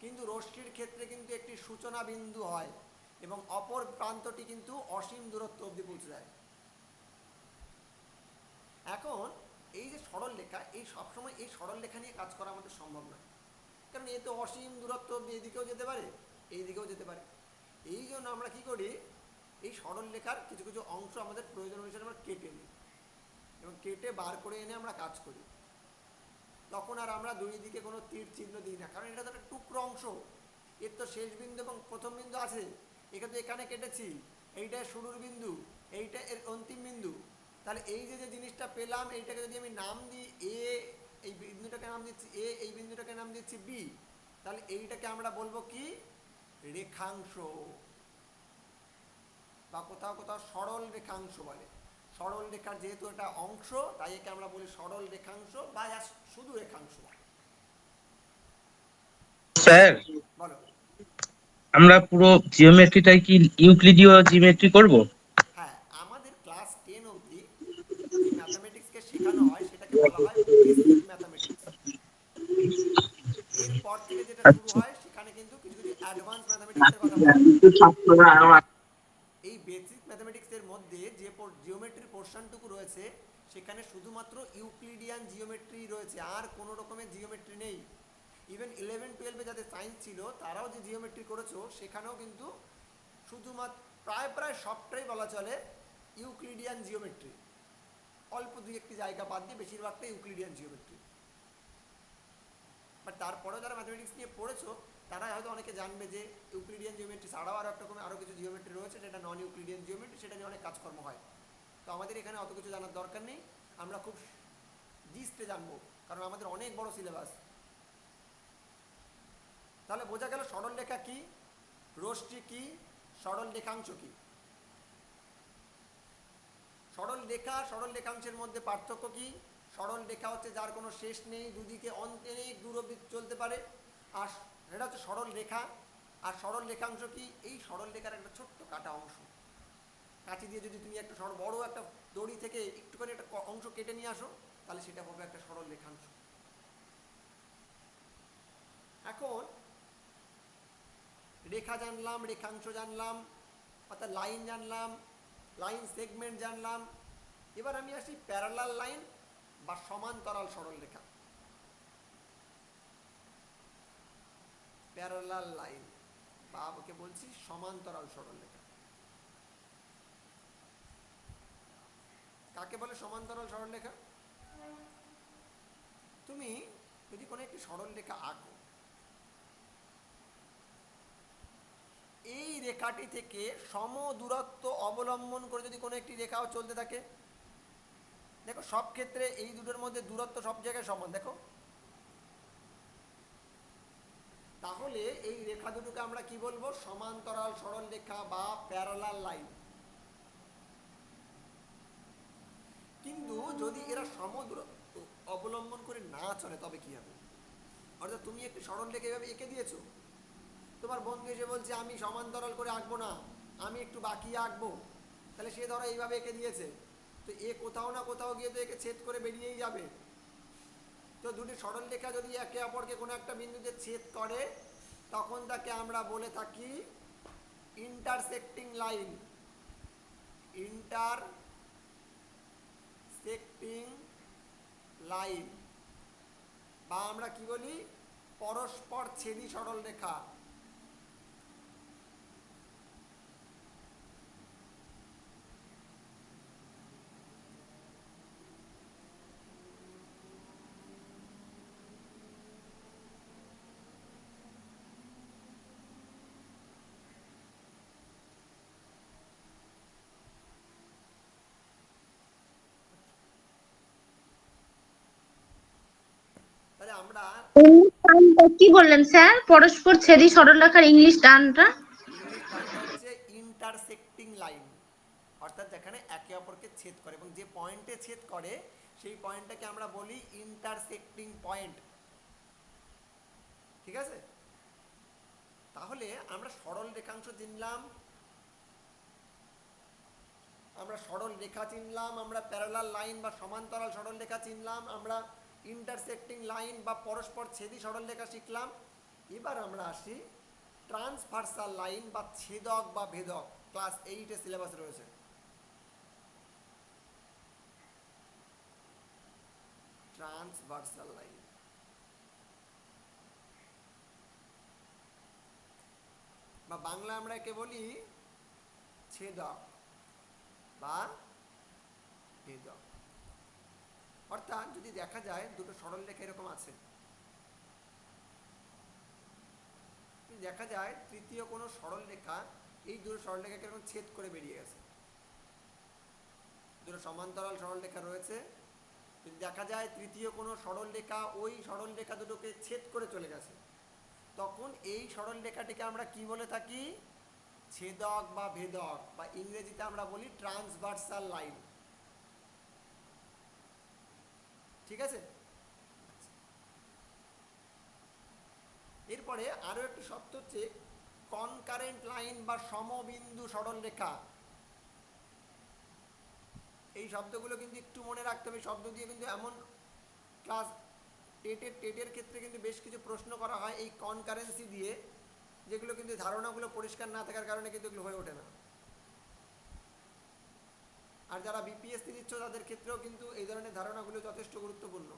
কিন্তু রশ্মির ক্ষেত্রে কিন্তু একটি সূচনা বিন্দু হয় এবং অপর প্রান্তটি কিন্তু অসীম দূরত্ব অবধি পৌঁছে যায়। এখন এই যে সরলরেখা, এই সবসময় এই সরলরেখা নিয়ে কাজ করা আমাদের সম্ভব নয়, কারণ এ তো অসীম দূরত্ব অবধি এদিকেও যেতে পারে, এই দিকেও যেতে পারে। এই জন্য আমরা কি করি, এই সরলরেখার কিছু কিছু অংশ আমাদের প্রয়োজন অনুসারে আমরা কেটে নিই এবং কেটে বার করে এনে আমরা কাজ করি। তখন আর আমরা দুই দিকে কোনো তীর চিহ্ন দিই না, কারণ এটা তো একটা টুকরো অংশ, এর তো শেষ বিন্দু এবং প্রথম বিন্দু আছে। এখানে তো এখানে কেটেছি, এইটা শুরুর বিন্দু, এইটা এর অন্তিম বিন্দু। তাহলে এই যে যে জিনিসটা পেলাম, এইটাকে যদি আমি নাম দিই এ, এই বিন্দুটাকে নাম দিচ্ছি এ, এই বিন্দুটাকে নাম দিচ্ছি বি, তাহলে এইটাকে আমরা বলবো কি? রেখাংশ, বা কোথাও কোথাও সরল রেখাংশ বলে। সরল রেখার যেহেতু এটা অংশ, তাই একে আমরা বলি সরল রেখাংশ বা শুধু রেখাংশ। স্যার, বলো। আমরা পুরো জিওমেট্রিটাই কি ইউক্লিডীয় জিওমেট্রি করব? হ্যাঁ, আমাদের ক্লাস 10 অবধি যে ম্যাথামেটিক্সকে শেখানো হয় সেটাকে বলা হয় বেসিক ম্যাথামেটিক্স। এরপর থেকে যেটা শুরু হয় সেখানে কিন্তু কিছু কিছু অ্যাডভান্স ম্যাথামেটিক্সের কথা বলা হয়। এই বেসিক ম্যাথামেটিক্সের মধ্যে যে জিওমেট্রির পোর্শনটুকু রয়েছে সেখানে শুধুমাত্র ইউক্লিডিয়ান জিওমেট্রি রয়েছে, আর কোনো রকমের জিওমেট্রি নেই। ইভেন 11-12 যাদের সায়েন্স ছিল তারাও যে জিওমেট্রি করেছো সেখানেও কিন্তু শুধুমাত্র প্রায় সবটাই বলা চলে ইউক্লিডিয়ান জিওমেট্রি, অল্প দুই একটি জায়গা বাদ দিয়ে বেশিরভাগটা ইউক্লিডিয়ান জিওমেট্রি। বাট তারপরেও যারা ম্যাথামেটিক্স নিয়ে পড়েছো তারা হয়তো অনেকে জানবে যে ইউক্লিডিয়ান জিওমেট্রি ছাড়াও আরও একটা রকমের আরও কিছু জিওমেট্রি রয়েছে যেটা নন ইউক্লিডিয়ান জিওমেট্রি, সেটা নিয়ে অনেক কাজকর্ম হয়। তো আমাদের এখানে অত কিছু জানার দরকার নেই, আমরা খুব জিস্টে জানবো, কারণ আমাদের অনেক বড় সিলেবাস। তাহলে বোঝা গেল সরল রেখা কি, রশ্মি কি, সরল রেখাংশ কি। সরল রেখা সরল রেখাংশের মধ্যে পার্থক্য কি? সরল রেখা হচ্ছে যার কোনো শেষ নেই, দুদিকে অনেক দূর অবধি চলতে পারে, আর এটা হচ্ছে সরল রেখা। আর সরল রেখাংশ কি? এই সরল রেখার একটা ছোট্ট কাটা অংশ, কাঁচি দিয়ে যদি তুমি একটা বড় একটা দড়ি থেকে একটুখানি একটা অংশ কেটে নিয়ে আসো, তাহলে সেটা হবে একটা সরল রেখাংশ। এখন রেখা জানলাম, রেখাংশ জানলাম, অর্থাৎ লাইন জানলাম, লাইন সেগমেন্ট জানলাম। এবার আমি আসি প্যারালাল লাইন বা সমান্তরাল সরল রেখা। প্যারালাল লাইন বা ওকে বলছি সমান্তরাল সরল রেখা। কাকে বলে সমান্তরাল সরল রেখা? তুমি যদি কোনো একটি সরল রেখা আঁকো, এই রেখাটি থেকে সম দূরত্ব অবলম্বন করে যদি কোনো একটি রেখাও চলতে থাকে, দেখো সব ক্ষেত্রে এই দুটোর মধ্যে দূরত্ব সব জায়গায় সমান, দেখো, তাহলে তাহলে এই রেখা দুটোকে আমরা কি বলবো? সমান্তরাল সরল রেখা বা প্যারালাল লাইন। কিন্তু যদি এরা সমদূরত্ব অবলম্বন করে না চলে তবে কি হবে? অর্থাৎ তুমি একটি সরল রেখা এভাবে এঁকে দিয়েছো, তোমার বন্ধু এসে বলছে আমি সমান্তরাল করে আঁকবো না, আমি একটু বাকি আঁকবো, তাহলে সে ধরো এইভাবে এঁকে দিয়েছে, তো এ কোথাও না কোথাও গিয়ে তো একে ছেদ করে বেরিয়েই যাবে। তো দুটি সরল রেখা যদি একে অপরকে কোনো একটা বিন্দুতে ছেদ করে তখন তাকে আমরা বলে থাকি ইন্টারসেক্টিং লাইন। ইন্টারসেক্টিং লাইন বা আমরা কি বলি? পরস্পর ছেদি সরল রেখা। তাহলে আমরা ইংলিশ টার্মটা কি বললেন স্যার? পরস্পর ছেদি সরলরেখার ইংলিশ টার্মটা? ইংলিশ টার্মটা হচ্ছে ইন্টারসেক্টিং লাইন, অর্থাৎ যেখানে একে অপরকে ছেদ করে এবং যে পয়েন্টে ছেদ করে সেই পয়েন্টটাকে আমরা বলি ইন্টারসেক্টিং পয়েন্ট। ঠিক আছে? তাহলে আমরা সরল রেখাংশ চিনলাম, আমরা সরল রেখা চিনলাম, আমরা প্যারালাল লাইন বা সমান্তরাল সরল রেখা চিনলাম, আমরা ইন্টারসেক্টিং লাইন বা পরস্পর ছেদি সরল রেখা শিখলাম। এবার আমরা আসি ট্রান্সভার্সাল লাইন বা ছেদক বা ভেদক, ক্লাস 8 এর সিলেবাস রয়েছে। ট্রান্সভার্সাল লাইন বা বাংলা আমরা একে বলি ছেদক বা ভেদক। অর্থাৎ যদি দেখা যায় দুটো সরল রেখা এরকম আছে, দেখা যায় তৃতীয় কোনো সরল রেখা এই দুটো সরল রেখাকে এরকম ছেদ করে বেরিয়ে গেছে, দুটো সমান্তরাল সরল রেখা রয়েছে, যদি দেখা যায় তৃতীয় কোনো সরল রেখা ওই সরল রেখা দুটোকে ছেদ করে চলে গেছে, তখন এই সরল রেখাটিকে আমরা কি বলে থাকি? ছেদক বা ভেদক, বা ইংরেজিতে আমরা বলি ট্রান্সভার্সাল লাইন। ঠিক আছে? এরপরে আরো একটি শব্দ হচ্ছে কনকারেন্ট লাইন বা সমবিন্দু সরল রেখা। এই শব্দগুলো কিন্তু একটু মনে রাখতে হবে, শব্দ দিয়ে কিন্তু এমন ক্লাস টেটের ক্ষেত্রে কিন্তু বেশ কিছু প্রশ্ন করা হয় এই কনকারেন্সি দিয়ে, যেগুলো কিন্তু ধারণাগুলো পরিষ্কার না থাকার কারণে কিন্তু এগুলো হয়ে ওঠে না। আর যারা বিপিএসসি দিচ্ছ তাদের ক্ষেত্রেও কিন্তু এই ধরনের ধারণাগুলো যথেষ্ট গুরুত্বপূর্ণ।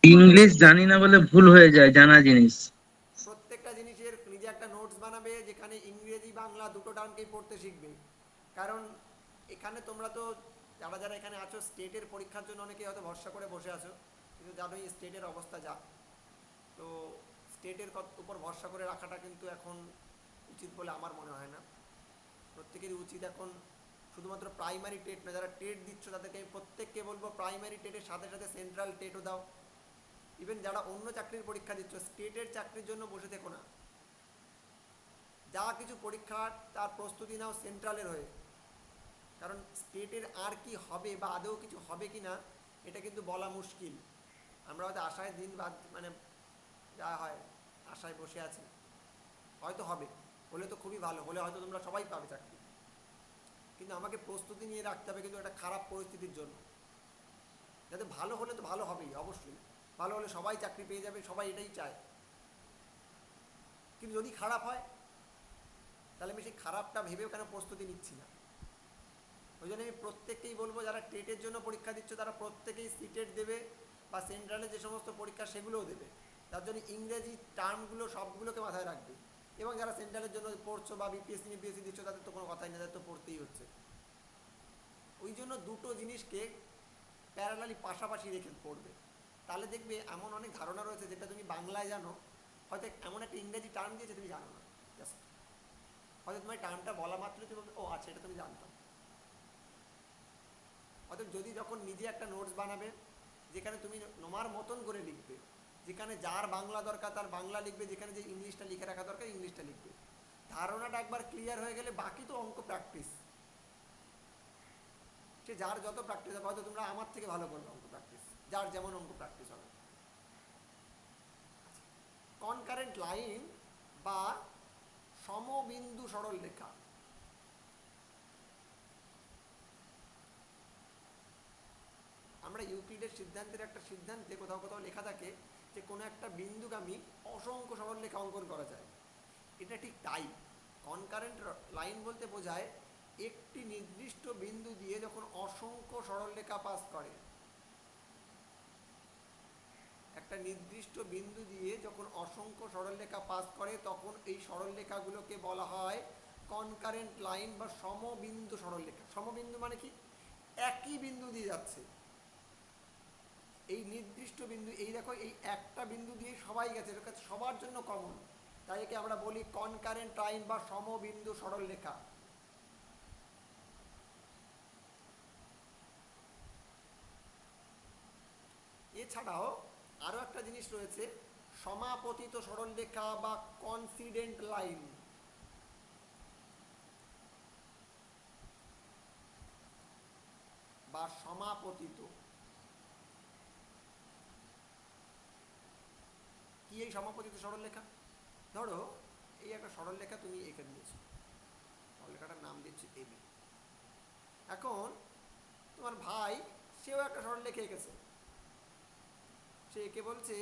ইংলিশ জানি না বলে ভুল হয়ে যায় জানা জিনিস। প্রত্যেকটা জিনিসের নিজে একটা নোটস বানাবে যেখানে ইংরেজি বাংলা দুটো টার্মকেই পড়তে শিখবে, কারণ এখানে তোমরা তো যারা যারা এখানে আছো স্টেটের পরীক্ষার জন্য অনেকে হয়তো ভরসা করে বসে আছো, কিন্তু জানোই স্টেটের অবস্থা যা, তো স্টেটের উপর ভরসা করে রাখাটা কিন্তু এখন উচিত বলে আমার মনে হয় না। প্রত্যেকেরই উচিত এখন শুধুমাত্র প্রাইমারি টেট না, যারা টেট দিচ্ছ তাদেরকে আমি প্রত্যেককে বলবো প্রাইমারি টেটের সাথে সাথে সেন্ট্রাল টেটও দাও। ইভেন যারা অন্য চাকরির পরীক্ষা দিচ্ছ স্টেটের চাকরির জন্য বসে থেকো না, যা কিছু পরীক্ষার তার প্রস্তুতি নাও সেন্ট্রালের হয়ে, কারণ স্টেটের আর কি হবে বা আদৌ কিছু হবে কি না এটা কিন্তু বলা মুশকিল। আমরা হয়তো আশায় দিন বাদ মানে যা হয় আশায় বসে আছি, হয়তো হবে, হলে তো খুবই ভালো, হলে হয়তো তোমরা সবাই পাবে চাকরি, কিন্তু আমাকে প্রস্তুতি নিয়ে রাখতে হবে কিন্তু একটা খারাপ পরিস্থিতির জন্য। যাতে ভালো হলে তো ভালো হবেই, অবশ্যই ভালো হলে সবাই চাকরি পেয়ে যাবে, সবাই এটাই চায়, কিন্তু যদি খারাপ হয় তাহলে আমি সেই খারাপটা ভেবেও কেন প্রস্তুতি নিচ্ছি না। ওই জন্য আমি প্রত্যেককেই বলবো যারা টেটের জন্য পরীক্ষা দিচ্ছ তারা প্রত্যেকেই সিটেট দেবে বা সেন্ট্রালে যে সমস্ত পরীক্ষা সেগুলোও দেবে, তার জন্য ইংরেজি টার্মগুলো সবগুলোকে মাথায় রাখবে। এবং যারা সেন্ট্রালের জন্য পড়ছো বা বিপিএসসি ইউপিএসসি দিচ্ছ তাদের তো কোনো কথাই নেই, তাদের তো পড়তেই হচ্ছে। ওই জন্য দুটো জিনিসকে প্যারালালি পাশাপাশি রেখে পড়বে, তাহলে দেখবে এমন অনেক ধারণা রয়েছে যেটা তুমি বাংলায় জানো, হয়তো এমন একটা ইংরেজি টার্ম দিয়েছে তুমি জানো না, জাস্ট হয়তো তোমার টার্মটা বলা মাত্র তুমি ও আচ্ছা এটা তুমি জানতাম। অর্থাৎ যদি যখন নিজে একটা নোটস বানাবে যেখানে তুমি তোমার মতন করে লিখবে, যেখানে যার বাংলা দরকার তার বাংলা লিখবে, যেখানে যে ইংলিশটা লিখে রাখা দরকার ইংলিশটা লিখবে। ধারণাটা একবার ক্লিয়ার হয়ে গেলে বাকি তো অঙ্ক প্র্যাকটিস, সে যার যত প্র্যাকটিস হবে, হয়তো তোমরা আমার থেকে ভালো করবে অঙ্ক প্র্যাকটিস, যার যেমন অঙ্ক প্র্যাকটিস হবে। কনকারেন্ট লাইন বা সমবিন্দু সরল রেখা, আমরা ইউক্লিডের সিদ্ধান্তের একটা সিদ্ধান্তে কোথাও কোথাও লেখা থাকে যে কোনো একটা বিন্দুগামী অসংখ্য সরল রেখা অঙ্কন করা যায়। এটা ঠিক তাই। কনকারেন্ট লাইন বলতে বোঝায় একটি নির্দিষ্ট বিন্দু দিয়ে যখন অসংখ্য সরলরেখা পাস করে, একটা নির্দিষ্ট বিন্দু দিয়ে যখন অসংখ্য সরলরেখা পাস করে তখন এই সরলরেখাগুলোকে বলা হয় কনকারেন্ট লাইন বা সমবিন্দু সরলরেখা। সমবিন্দু মানে কি? একই বিন্দু দিয়ে যাচ্ছে, এই নির্দিষ্ট বিন্দু, এই দেখো এই একটা বিন্দু দিয়ে সবাই গেছে, এটা সবার জন্য কমন, তাই একে আমরা বলি কনকারেন্ট লাইন বা সমবিন্দু সরলরেখা। এছাড়াও আরো একটা জিনিস রয়েছে, সমাপতিত সরলরেখা বা কনসিডেন্ট লাইন। বা সমাপতিত কি? এই সমাপতিত সরলরেখা, ধরো এই একটা সরলরেখা তুমি এঁকে দিয়েছো, সরলরেখাটার নাম দিচ্ছি এবি। এখন তোমার ভাই সেও একটা সরলরেখা এঁকেছে, সে এঁকে বলছে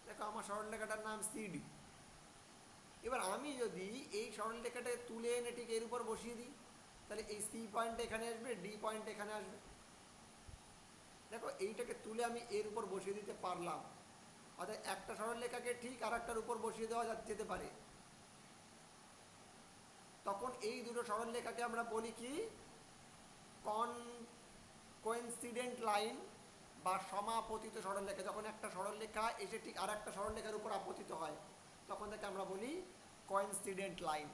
দেখো আমার সরলরেখাটার নাম সিডি। এবার আমি যদি এই সরলরেখাটা তুলে এনে ঠিক এর উপর বসিয়ে দিই, তাহলে এই সি পয়েন্ট এখানে আসবে, ডি পয়েন্ট এখানে আসবে। দেখো এইটাকে তুলে আমি এর উপর বসিয়ে দিতে পারলাম, অর্থাৎ একটা সরলরেখাকে ঠিক আর একটার উপর বসিয়ে দেওয়া যেতে পারে। তখন এই দুটো সরলরেখাকে আমরা বলি কি? কোইন্সিডেন্ট লাইন বা সমাপতিত সরলরেখা। যখন একটা সরলরেখা এসে ঠিক আর একটা সরলরেখার উপর আপতিত হয় তখন তাকে আমরা বলি কোইন্সিডেন্ট লাইন।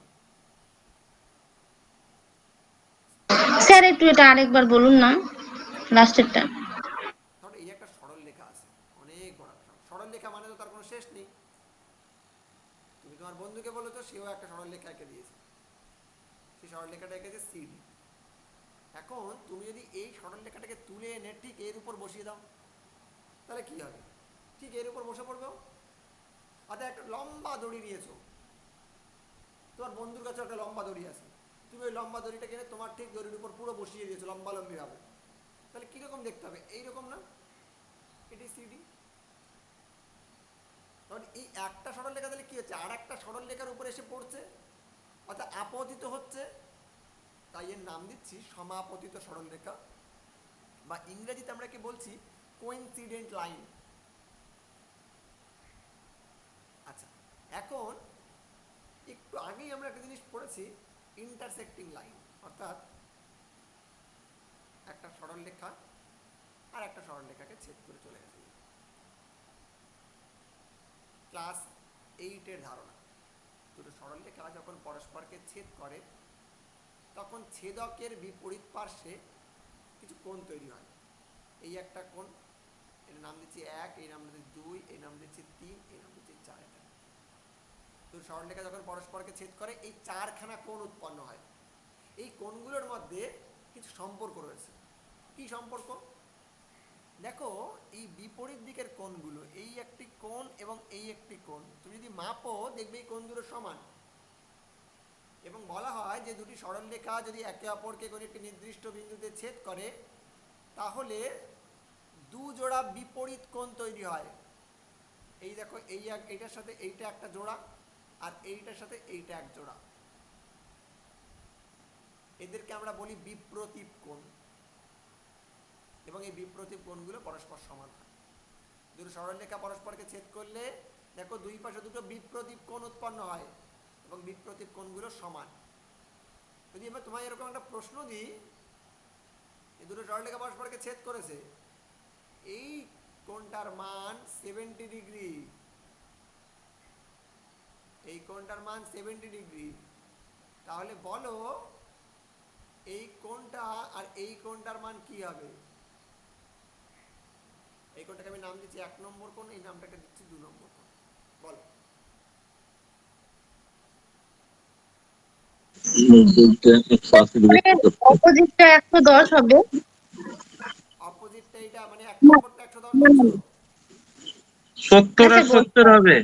স্যার একটু এটা আরেকবার বলুন না, লাস্টেরটা। ধরো এই একটা সরলরেখা আছে, অনেক বড় সরলরেখা, মানে তো তার কোনো শেষ নেই। তুমি তোমার বন্ধুকে বলো তো, সেও একটা সরলরেখা এঁকে দিয়েছে, সেই সরলরেখাটা এঁকেছে সিডি। এখন তুমি যদি এই সরলরেখাটাকে তুলে এনে ঠিক এর উপর বসিয়ে দাও, তাহলে কি হবে? ঠিক এর উপর বসে পড়বে। অর্থাৎ একটা লম্বা দড়ি নিয়েছো, তোমার বন্ধুর কাছে একটা লম্বা দড়ি আছে, তুমি ওই লম্বা দড়িটা কিনে তোমার ঠিক দড়ির উপর পুরো বসিয়ে দিয়েছো লম্বালম্বি ভাবে, তাহলে কিরকম দেখতে হবে? এইরকম না? এটি সিডি। তখন এই একটা সরলরেখা তাহলে কি হচ্ছে? আর একটা সরলরেখার উপর এসে পড়ছে, অর্থাৎ আপতিত হচ্ছে, তাই এর নাম দিচ্ছি সমাপতিত সরলরেখা, বা ইংরেজিতে আমরা কি বলছি? Coincident line. আচ্ছা, এখন একটু আগেই আমরা একটা জিনিস পড়েছি, ইন্টারসেক্টিং লাইন, অর্থাৎ একটা সরলরেখা আর একটা সরলরেখাকে ছেদ করে চলে গেছে। ক্লাস 8-এর ধারণা, দুটো সরলরেখা যখন পরস্পরকে ছেদ করে তখন ছেদকের বিপরীত পার্শ্বে কিছু কোণ তৈরি হয়। এই একটা কোণ, এর নাম দিচ্ছি 1, এই নাম দিচ্ছি 2, এই নাম দিচ্ছি 3, এই নাম দিচ্ছি 4। এটা দুটো সরলরেখা যখন পরস্পরকে ছেদ করে এই 4খানা কোণ উৎপন্ন হয়। এই কোণগুলোর মধ্যে কিছু সম্পর্ক রয়েছে। কি সম্পর্ক? দেখো এই বিপরীত দিকের কোণগুলো, এই একটি কোণ এবং এই একটি কোণ, তুমি যদি মাপো দেখবে এই কোণ দুটো সমান। এবং বলা হয় যে দুটি সরলরেখা যদি একে অপরকে কোনো একটি নির্দিষ্ট বিন্দুতে ছেদ করে তাহলে দু জোড়া বিপরীত কোণ তৈরি হয়। এই দেখো এইটার সাথে এইটা একটা জোড়া, আর এইটার সাথে এইটা এক জোড়া, এদেরকে আমরা বলি বিপ্রতীপ কোণ। এবং এই বিপ্রতীপ কোণগুলো পরস্পর সমান হয়। দুটো সরলরেখা পরস্পরকে ছেদ করলে দেখো দুই পাশে দুটো বিপ্রতীপ কোণ উৎপন্ন হয় এবং বিপ্রতীপ কোণগুলো সমান। যদি আমরা তোমায় এরকম একটা প্রশ্ন দিই, এই দুটো সরলরেখা পরস্পরকে ছেদ করেছে, এই কোণটার মান 70 ডিগ্রি, এই কোণটার মান 70 ডিগ্রি, তাহলে বলো এই কোণটা আর এই কোণটার মান কি হবে? এই কোণটাকে আমি নাম দিচ্ছি 1 নম্বর কোণ, এই নামটাকে দিচ্ছি 2 নম্বর কোণ। বলো। অপোজিটটা 110 হবে। অপোজিটটা এইটা মানে 1 নম্বরটা 110 বলছো? 70 আর আচ্ছা 70 হবে।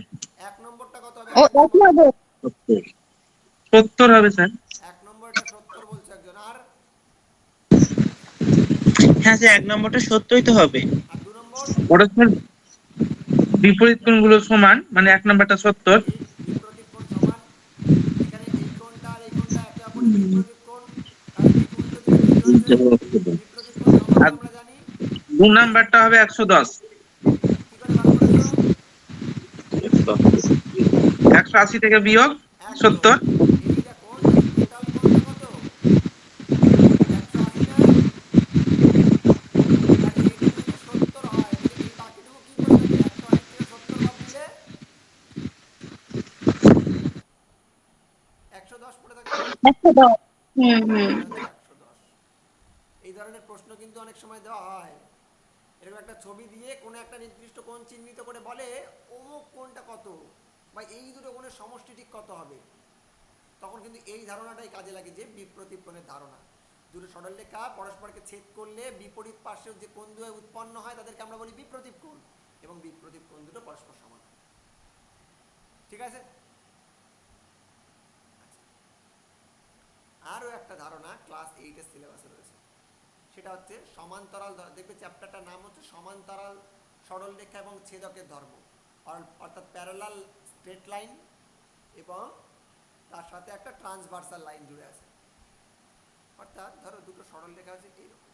1 নম্বরটা কত হবে? ও 1 নম্বর, হবে। 70 হবে স্যার। 1 নম্বরটা 70 বলছে একজন, আর হ্যাঁ স্যার 1 নম্বরটা 70ই তো হবে। 2 নম্বর? ওটা স্যার বিপরীত কোণগুলো সমান, মানে 1 নাম্বারটা 70। ঠিক, বিপরীত কোণ সমান। এখানে এই কোণটা আর এই কোণটা একে অপরের বিপরীত কোণ, কারণ ঠিক উল্টো দিকে তৈরি হয়েছে। বিপরীত কোণ সমান আর হয় আমরা জানি। 2 নাম্বারটা হবে 110। কি করে বার করেছো? 180 থেকে বিয়োগ একদম। 70। এই দেখো, তাহলে টোটাল কোণটা কত? 180 না? আর এইটুকু যদি 70 হয়, তাহলে এই বাকিটুকু কি পড়ে থাকে? 180 থেকে 70 বাদ দিলে 110 পড়ে থাকে। 110। হুম। এটা হচ্ছে 110। এই ধরনের প্রশ্ন কিন্তু অনেক সময় দেওয়া হয়। এরকম একটা ছবি দিয়ে কোনো একটা নির্দিষ্ট কোণ চিহ্নিত করে বলে অমুক কোণটা কত, বা এই দুটো কোণের সমষ্টি ঠিক কত হবে। তখন কিন্তু এই ধারণাটাই কাজে লাগে, যে বিপ্রতীপ কোণের ধারণা। দুটো সরলরেখা পরস্পরকে ছেদ করলে বিপরীত পার্শ্বের যে কোণ দুটো উৎপন্ন হয় তাদেরকে আমরা বলি বিপ্রতীপ কোণ, এবং বিপ্রতীপ কোণ দুটো পরস্পর সমান। ঠিক আছে? আরও একটা ধারণা ক্লাস 8-এর সিলেবাসে রয়েছে, সেটা হচ্ছে সমান্তরাল। দেখবে চ্যাপ্টারটার নাম হচ্ছে সমান্তরাল সরলরেখা এবং ছেদকের ধর্ম, অর্থাৎ প্যারালাল স্ট্রেট লাইন এবং তার সাথে একটা ট্রান্সভার্সাল লাইন জুড়ে আছে। অর্থাৎ ধরো দুটো সরলরেখা আছে এইরকম,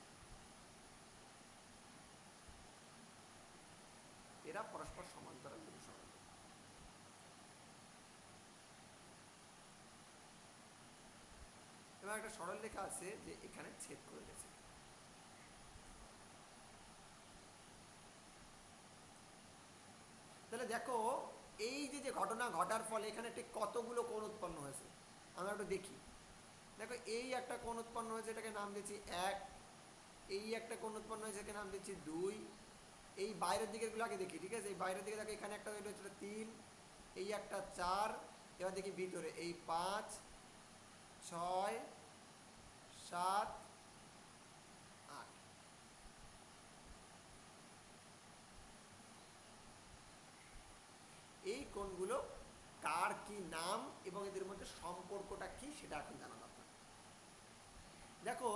এরা পরস্পর সমান্তরাল দুটো সরলরেখা। এবং একটা সরলরেখা আছে যে এখানে ছেদ করে গেছে। তাহলে দেখো, এই যে ঘটনা ঘটার ফলে এখানে ঠিক কতগুলো কোণ উৎপন্ন হয়েছে আমরা একটু দেখি। দেখো, এই একটা কোণ উৎপন্ন হয়েছে, এটাকে নাম দিচ্ছি 1। এই একটা কোণ উৎপন্ন হয়েছে, এটাকে নাম দিচ্ছি 2। এই বাইরের দিকের গুলো আগে দেখি, ঠিক আছে? এই বাইরের দিকে দেখো, এখানে একটা তৈরি হচ্ছে 3, এই একটা 4। এবার দেখি ভিতরে, এই 5, 6, 7, 8। এই কোণগুলো কার কি নাম এবং এদের মধ্যে সম্পর্কটা কি সেটা এখন জানা দরকার। দেখো,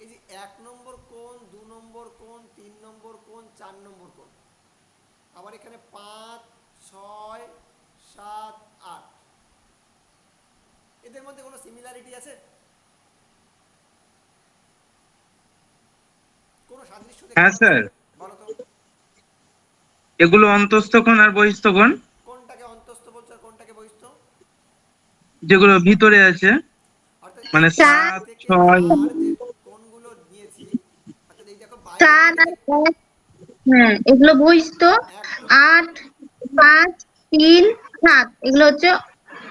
এই যে 1 নম্বর কোণ, 2 নম্বর কোণ, 3 নম্বর কোণ, 4 নম্বর কোণ, আবার এখানে 5, 6, 7, 8, এদের মধ্যে কোনো সিমিলারিটি আছে? কোনো সাদৃশ্য দেখতে হ্যাঁ পাচ্ছ? স্যার, বলো তো। এগুলো অন্তস্থ কোণ আর বহিস্থ কোণ। কোনটাকে অন্তস্থ বলছো আর কোনটাকে বহিস্থ? যেগুলো ভিতরে আছে, অর্থাৎ এই মানে 4 1 7, থেকে 6। 4 যে কোণগুলো নিয়েছি, অর্থাৎ এই দেখো বাইরের 4 দিকে আর যে 1, হ্যাঁ এগুলো বহিস্থ। একদম 8, 5, 3, 7 এগুলো হচ্ছে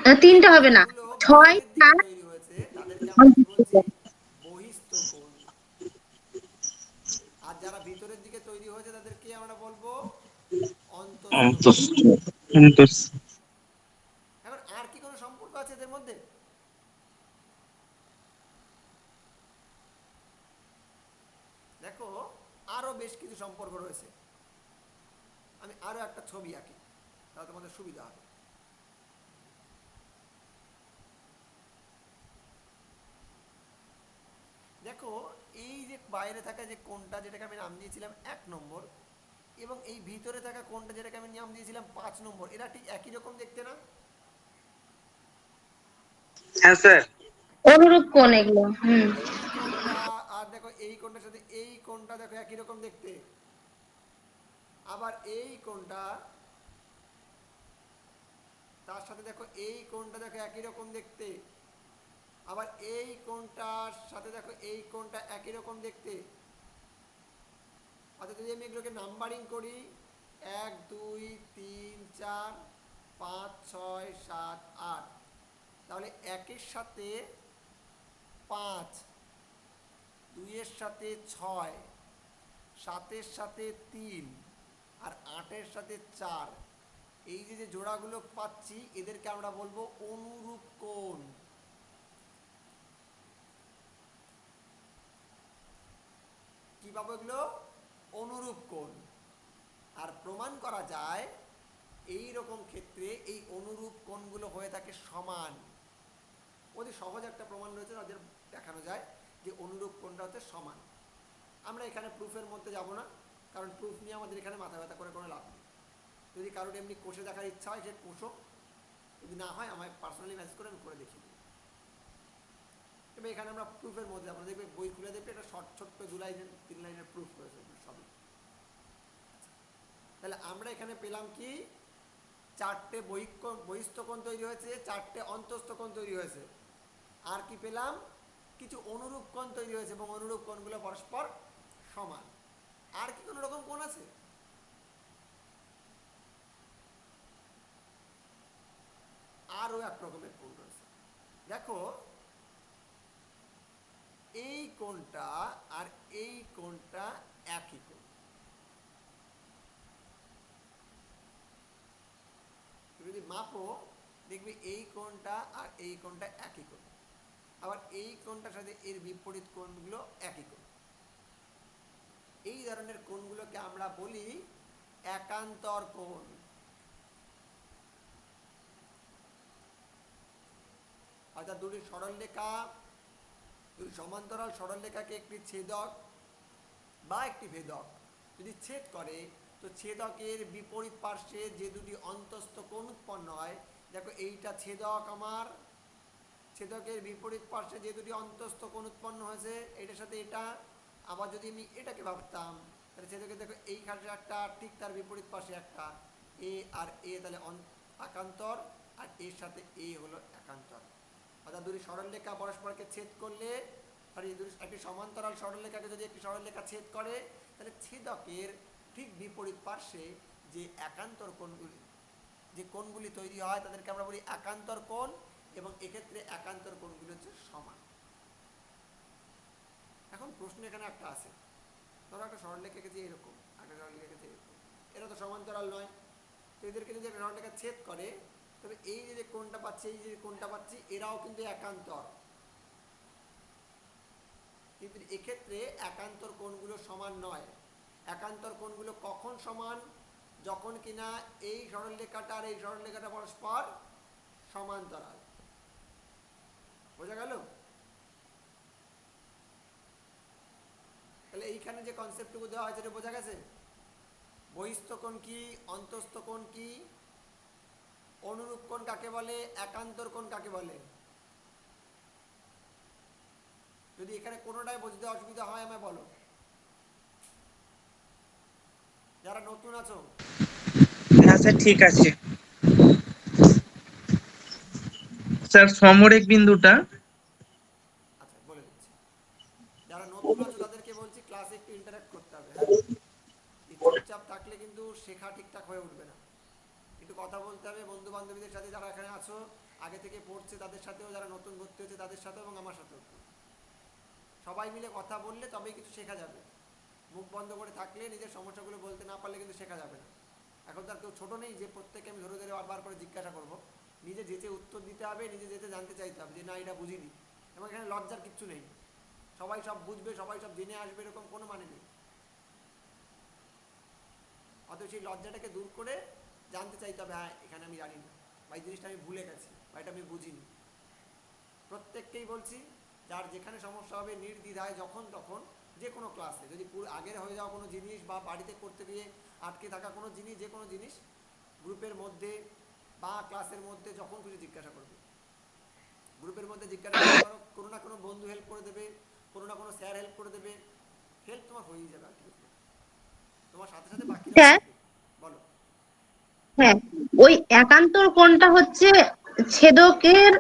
যে তিনটা হবে না, কোণগুলো 6, বাইরের দিকে 7 তৈরি হয়েছে তাদেরকে আমরা কি বলছি? বহিস্থ কোণ। আর যারা ভিতরের দিকে তৈরি হয়েছে তাদেরকে আমরা বলবো অন্তস্থ কোণ। এখন আর কি কোনো সম্পর্ক আছে এদের মধ্যে? দেখো, আরো বেশ কিছু সম্পর্ক রয়েছে। আমি আরো একটা ছবি আঁকি, তাহলে তোমাদের সুবিধা হবে। দেখো, এই যে বাইরে থাকা যে কোণটা, যেটাকে আমি নাম দিয়েছিলাম 1 নম্বর, এবং এই ভিতরে থাকা কোণটা যেটাকে আমি নাম দিয়েছিলাম 5 নম্বর, এরা ঠিক একই রকম দেখতে না? হ্যাঁ স্যার। অনুরূপ কোণ এগুলো। এই কোণটা আর দেখো এই কোণটার সাথে এই কোণটা দেখো একই রকম দেখতে। আবার এই কোণটা তার সাথে দেখো এই কোণটা দেখো একই রকম দেখতে। আবার এই কোণটার সাথে দেখো এই কোণটা একই রকম দেখতে। অর্থাৎ যদি আমি এগুলোকে নাম্বারিং করি, 1, 2, 3, 4, 5, 6, 7, 8, তাহলে 1-এর সাথে 5, 2-এর সাথে 6, 7-এর সাথে 3, আর 8-এর সাথে 4, এই যে যে জোড়াগুলো পাচ্ছি এদেরকে আমরা বলবো অনুরূপ কোণ। কি পাবো এগুলো? অনুরূপ কোণ। আর প্রমাণ করা যায় এই রকম ক্ষেত্রে এই অনুরূপ কোণগুলো হয়ে থাকে সমান। অতি সহজ একটা প্রমাণ রয়েছে, তাদের দেখানো যায় যে অনুরূপ কোণটা হচ্ছে সমান। আমরা এখানে প্রুফের মধ্যে যাব না, কারণ প্রুফ নিয়ে আমাদের এখানে মাথা ব্যথা করে কোনো লাভ নেই। যদি কারোর এমনি কোষে দেখার ইচ্ছা হয় সে কোষও, যদি না হয় আমায় পার্সোনালি মেসেজ করে আমি করে দেখিয়ে দিই। তবে এখানে আমরা প্রুফের মধ্যে যাবো না, দেখবে বই খুলে দেখবে একটা ছোট্ট 2 লাইনের 3 লাইনের প্রুফ রয়েছে সবই। তাহলে আমরা এখানে পেলাম কি 4টে বহিস্থ কোণ তৈরি হয়েছে, 4টে অন্তস্থ কোণ তৈরি হয়েছে। আর কি পেলাম? কিছু অনুরূপ কোণ তৈরি হয়েছে এবং অনুরূপ কোণগুলো পরস্পর সমান। আর কি কোনো রকম কোণ আছে? আরও এক রকমের কোণ রয়েছে। দেখো এই কোণটা আর এই কোণটা একই কোণ। যদি মাপো দেখবি এই কোণটা আর এই কোণটা একই কোণ, আবার এই কোণটার সাথে এর বিপরীত কোণগুলো একই কোণ। এই ধরনের কোণগুলোকে আমরা বলি একান্তর কোণ। অর্থাৎ দুটি সরলরেখা, দুটি সমান্তরাল সরলরেখাকে একটি ছেদক বা একটি ভেদক যদি ছেদ করে, তো ছেদকের বিপরীত পার্শ্বে যে দুটি অন্তস্থ কোণ উৎপন্ন হয়, দেখো এইটা ছেদক, আমার ছেদকের বিপরীত পার্শ্বে যে দুটি অন্তস্থ কোণ উৎপন্ন হয়েছে এটার সাথে এটা, আবার যদি আমি এটাকে ভাবতাম তাহলে ছেদকের দেখো এইখানে একটা, ঠিক তার বিপরীত পাশে একটা, এ আর এ তাহলে একান্তর, আর এর সাথে এ হলো একান্তর। অর্থাৎ দুটি সরলরেখা পরস্পরকে ছেদ করলে, একটি সমান্তরাল সরলরেখাকে যদি একটি সরলরেখা ছেদ করে, তাহলে ছেদকের ঠিক বিপরীত পার্শ্বে যে একান্তর কোণগুলি, যে কোণগুলি তৈরি হয় তাদেরকে আমরা বলি একান্তর কোণ, এবং এক্ষেত্রে একান্তর কোণগুলি হচ্ছে সমান। এখন প্রশ্ন এখানে একটা আছে, ধরো একটা সরলরেখা এঁকেছে এরকম, একটা সরলরেখা এঁকেছে এরকম, এরা তো সমান্তরাল নয়, তো এদেরকে যদি একটা সরলরেখা ছেদ করে, তবে এই যে কোণটা পাচ্ছি, এই যে কোণটা পাচ্ছি, এরাও কিন্তু একান্তর। কিন্তু এক্ষেত্রে একান্তর কোণগুলো সমান নয়। একান্তর কোণগুলো কখন সমান? যখন কিনা এই সরলরেখাটা আর এই সরলরেখাটা পরস্পর সমান্তরাল। বোঝা গেল? তাহলে এইখানে যে কনসেপ্টটুকু দেওয়া হয়েছে এটা বোঝা গেছে? বহিস্থ কোণ কি, অন্তস্থ কোণ কি, অনুরূপ কোণ কাকে বলে, একান্তর কোণ কাকে বলে? যদি এখানে কোনোটাই বুঝতে অসুবিধা হয় আমায় বলো, যারা নতুন আছো। না স্যার, ঠিক আছে স্যার। সমরেখ বিন্দুটা আচ্ছা বলে দিচ্ছি, যারা নতুন আছো তাদেরকে বলছি ক্লাসে একটু ইন্টারঅ্যাক্ট করতে হবে, হ্যাঁ? এই চুপচাপ থাকলে কিন্তু শেখা ঠিকঠাক হয়ে উঠবে না। একটু কথা বলতে হবে বন্ধু বান্ধবীদের সাথে, যারা এখানে আছো আগে থেকে পড়ছে তাদের সাথেও, যারা নতুন ভর্তি হচ্ছে তাদের সাথেও, এবং আমার সাথেও। সবাই মিলে কথা বললে তবেই কিছু শেখা যাবে। মুখ বন্ধ করে থাকলে, নিজের সমস্যাগুলো বলতে না পারলে কিন্তু শেখা যাবে না। এখন তার কেউ ছোটো নেই যে প্রত্যেককে আমি ধরে ধরে বারবার করে জিজ্ঞাসা করবো। নিজে যেতে উত্তর দিতে হবে, নিজে যেতে জানতে চাইতে হবে যে না এটা বুঝিনি। এবং এখানে লজ্জার কিচ্ছু নেই, সবাই সব বুঝবে, সবাই সব জেনে আসবে, এরকম কোনো মানে নেই। অতএব সেই লজ্জাটাকে দূর করে জানতে চাইতে হবে, হ্যাঁ এখানে আমি জানি না, বা এই জিনিসটা আমি ভুলে গেছি, বা এটা আমি বুঝিনি। প্রত্যেককেই বলছি, যার যেখানে সমস্যা হবে নির্দ্বিধায় যখন তখন যে কোনো ক্লাসে, যদি আগের হয়ে যাওয়া কোনো জিনিস বা বাড়িতে করতে গিয়ে আটকে থাকা কোনো জিনিস, যে কোনো জিনিস গ্রুপের মধ্যে বা ক্লাসের মধ্যে যখন কিছু জিজ্ঞাসা করবে, গ্রুপের মধ্যে জিজ্ঞাসা করো, কোনো না কোনো বন্ধু হেল্প করে দেবে, কোনো না কোনো স্যার হেল্প করে দেবে, হেল্প তোমার হয়েই যাবে। তোমার সাথে সাথে বাকি বলো। হ্যাঁ, ওই একান্তর কোণটা হচ্ছে ছেদকের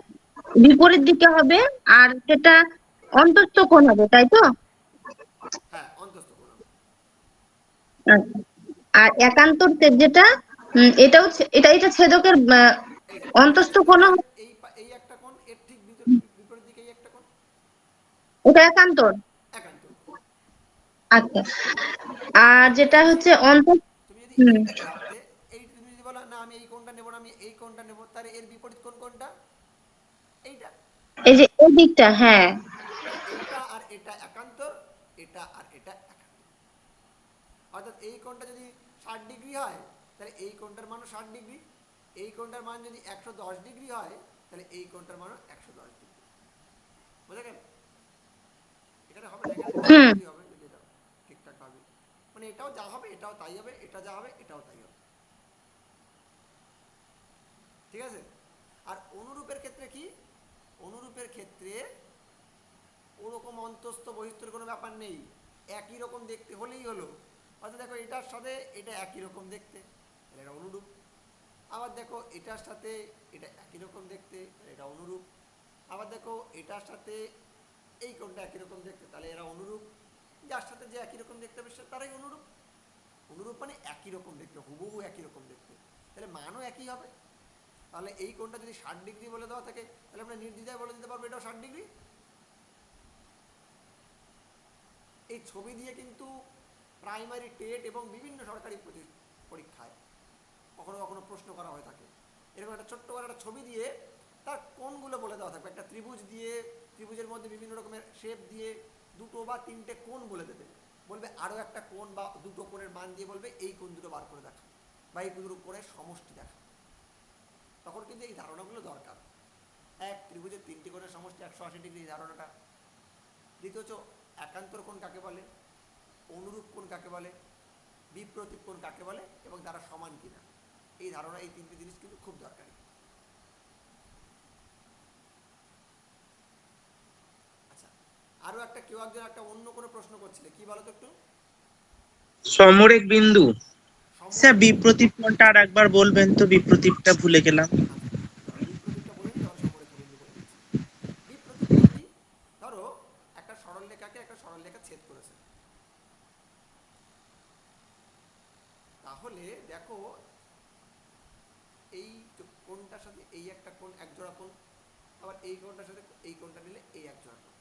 বিপরীত দিকে হবে, আর সেটা অন্তস্থ কোণ হবে, তাই তো? হ্যাঁ, অন্তস্থ কোণ হবে। আর একান্তর যেটা, এটা ছেদকের অন্তস্থ কোণ, এই এই একটা কোণ, এর ঠিক বিপরীত দিকে এই একটা কোণ, ওটা একান্তর। একান্তর। আচ্ছা, আর যেটা হচ্ছে তুমি যদি আমি এই কোণটা নেব, তাহলে এর বিপরীত কোণ কোনটা? এইটা। এই যে এই দিকটা, হ্যাঁ। তাহলে এইটা আর এটা একান্তর, এটা আর এটা একান্তর। অর্থাৎ এই কোণটা যদি 60 ডিগ্রি হয় তাহলে এই কোণটার মানও 60 ডিগ্রি, এই কোণটার মান যদি 110 ডিগ্রি হয় তাহলে এই কোণটার মানও 110 ডিগ্রি। বুঝা গেল? এখানে হবে না, এখানে ডিগ্রি হবে যদি এটা ঠিকঠাক ভাবে, মানে এটাও যা হবে এটাও তাই হবে, এটা যা হবে এটাও তাই হবে। ঠিক আছে? আর অনুরূপের ক্ষেত্রে কি? অনুরূপের ক্ষেত্রে ওরকম অন্তস্থ বহিস্থর কোনো ব্যাপার নেই, একই রকম দেখতে হলেই হলো। অর্থাৎ দেখো এটার সাথে এটা একই রকম দেখতে, তাহলে এটা অনুরূপ। আবার দেখো এটার সাথে এটা একই রকম দেখতে, এটা অনুরূপ। আবার দেখো এটার সাথে এই কোণটা একই রকম দেখতে, তাহলে এরা অনুরূপ। যার সাথে যে একই রকম দেখতে হবে তারাই অনুরূপ। অনুরূপ মানে একই রকম দেখতে, হুবহু একই রকম দেখতে, তাহলে মানও একই হবে। তাহলে এই কোণটা যদি 60 ডিগ্রি বলে দেওয়া থাকে তাহলে আমরা নির্দ্বিধায় বলে দিতে পারবো এটাও 60 ডিগ্রি। এই ছবি দিয়ে কিন্তু প্রাইমারি, টেট এবং বিভিন্ন সরকারি পরীক্ষায় কখনো কখনো প্রশ্ন করা হয়ে থাকে। এরকম একটা ছোট্ট করে একটা ছবি দিয়ে তার কোণগুলো বলে দেওয়া থাকবে, একটা ত্রিভুজ দিয়ে, ত্রিভুজের মধ্যে বিভিন্ন রকমের শেপ দিয়ে দুটো বা তিনটে কোণ বলে দেবে, বলবে আরও একটা কোণ বা দুটো কোণের মান দিয়ে বলবে এই কোণ দুটো বার করে দেখা বা এই দুটো কোণের সমষ্টি দেখা। তখন কিন্তু এই ধারণাগুলো দরকার। এক ত্রিভুজের তিনটি কোণের সমষ্টি 180 ডিগ্রি, এই ধারণাটা। দ্বিতীয়ত একান্তর কোণ কাকে বলে, অনুরূপ কোণ কাকে বলে, বিপ্রতীপ কোণ কাকে বলে এবং তারা সমান কিনা, এই ধারণা, এই তিনটি জিনিস কিন্তু খুব দরকারি। আচ্ছা, আরো একটা কেউ একজন একটা অন্য কোনো প্রশ্ন করছিলে, কি বলো তো একটু? সমরেখ বিন্দু। স্যার বিপ্রতীপ কোণটা আর একবার বলবেন তো, বিপ্রতীপটা ভুলে গেলাম। আচ্ছা, বিপ্রতীপটা বলে নি, তখন সমরেখ বিন্দু বলে দিচ্ছি। বিপ্রতীপ কোণ কি? ধরো একটা সরলরেখাকে একটা সরলরেখা ছেদ করেছে, তাহলে দেখো এই কোণটার সাথে এই একটা কোণ এক জোড়া কোণ, আবার এই কোণটার সাথে এই কোণটা নিলে এই এক জোড়া কোণ।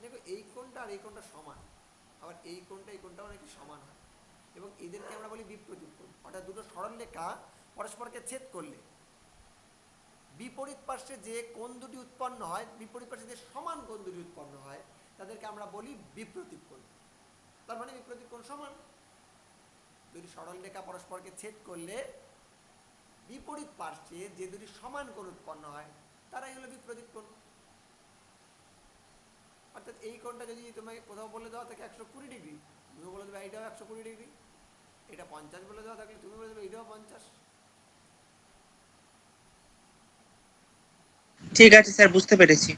দেখো এই কোণটা আর এই কোণটা সমান, আবার এই কোণটা এই কোণটাও নাকি সমান হয়, এবং এদেরকে আমরা বলি বিপ্রতীপ কোণ। অর্থাৎ দুটো সরলরেখা পরস্পরকে ছেদ করলে বিপরীত পার্শ্বে যে কোণ দুটি উৎপন্ন হয়, বিপরীত পার্শ্বে যে সমান কোণ দুটি উৎপন্ন হয় তাদেরকে আমরা বলি বিপ্রতীপ কোণ। তার মানে বিপ্রতীপ কোণ সমান। দুটি সরলরেখা পরস্পরকে ছেদ করলে বিপরীত পার্শ্বে যে দুটি সমান কোণ উৎপন্ন হয় তারাই হলো বিপ্রতীপ কোণ। অর্থাৎ এই কোণটা যদি তোমাকে কোথাও বলে দেওয়া থাকে 120 ডিগ্রি, তুমিও বলে দেবে এইটাও 120 ডিগ্রি, এটা 50 বলে দেওয়া থাকলে তুমি বলে দেবে এইটাও 50। ঠিক আছে স্যার, বুঝতে পেরেছি।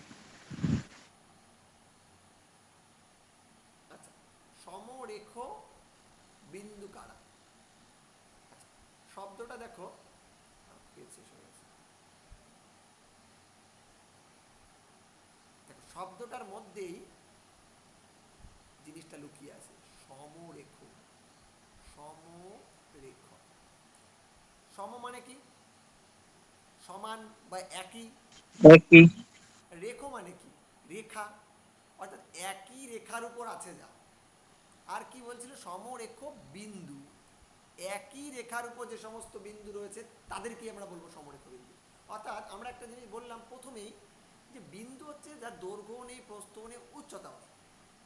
আচ্ছা, সমরেখ বিন্দু কারা? আচ্ছা, শব্দটা দেখো, দেখো শব্দটার মধ্যেই জিনিসটা লুকিয়ে আছে। সমরেখ, সমরেখ, সম মানে কি? সমান বা একই। একই। রেখ মানে কি? রেখা, অর্থাৎ একই রেখার উপর আছে যা। আর কি বলছিল? সমরেখ বিন্দু, একই রেখার উপর যে সমস্ত বিন্দু রয়েছে তাদেরকে আমরা বলবো সমরেখ বিন্দু। অর্থাৎ আমরা একটা জিনিস বললাম প্রথমেই যে বিন্দু হচ্ছে যার দৈর্ঘ্য নেই, প্রস্থ নেই, উচ্চতাও নেই,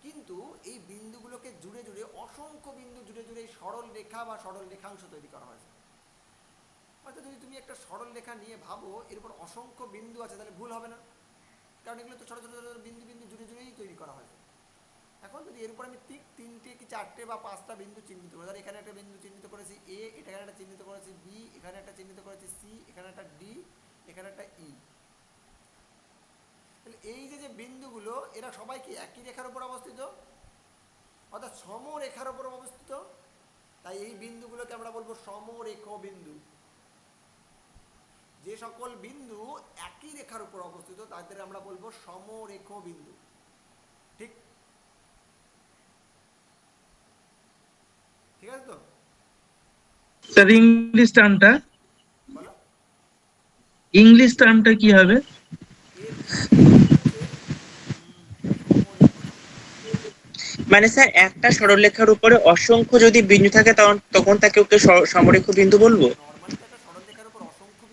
কিন্তু এই বিন্দুগুলোকে জুড়ে জুড়ে, অসংখ্য বিন্দু জুড়ে জুড়ে সরল রেখা বা সরল রেখাংশ তৈরি করা হয়েছে। অর্থাৎ যদি তুমি একটা সরল রেখা নিয়ে ভাবো এর উপর অসংখ্য বিন্দু আছে তাহলে ভুল হবে না, কারণ এগুলো তো ছোটো ছোটো ছোটো বিন্দু বিন্দু জুড়ে জুড়েই তৈরি করা হয়েছে। এখন যদি এর উপর আমি ঠিক 3টে কি 4টে বা 5টা বিন্দু চিহ্নিত করি, ধর এখানে একটা বিন্দু চিহ্নিত করেছি এ, এখানে একটা চিহ্নিত করেছি বি, এখানে একটা চিহ্নিত করেছি সি, এখানে একটা ডি, এখানে একটা ই, তাহলে এই যে যে বিন্দুগুলো এরা সবাই কি একই রেখার উপর অবস্থিত, অর্থাৎ সমরেখার উপর অবস্থিত, তাই এই বিন্দুগুলোকে আমরা বলবো সমরেখ বিন্দু। যে সকল বিন্দু একই রেখার উপর অবস্থিত তাদের আমরা বলবো সমরেখ বিন্দু। ঠিক ঠিক আছে তো? স্যার ইংলিশ টার্মটা, বলো। ইংলিশ টার্মটা কি হবে? এর হচ্ছে সমরেখ নাম। মানে স্যার একটা সরলরেখার উপরে অসংখ্য যদি বিন্দু থাকে তখন তখন তাকে ওকে সমরেখ বিন্দু বলবো। নর্মালি তো একটা সরলরেখার উপর অসংখ্য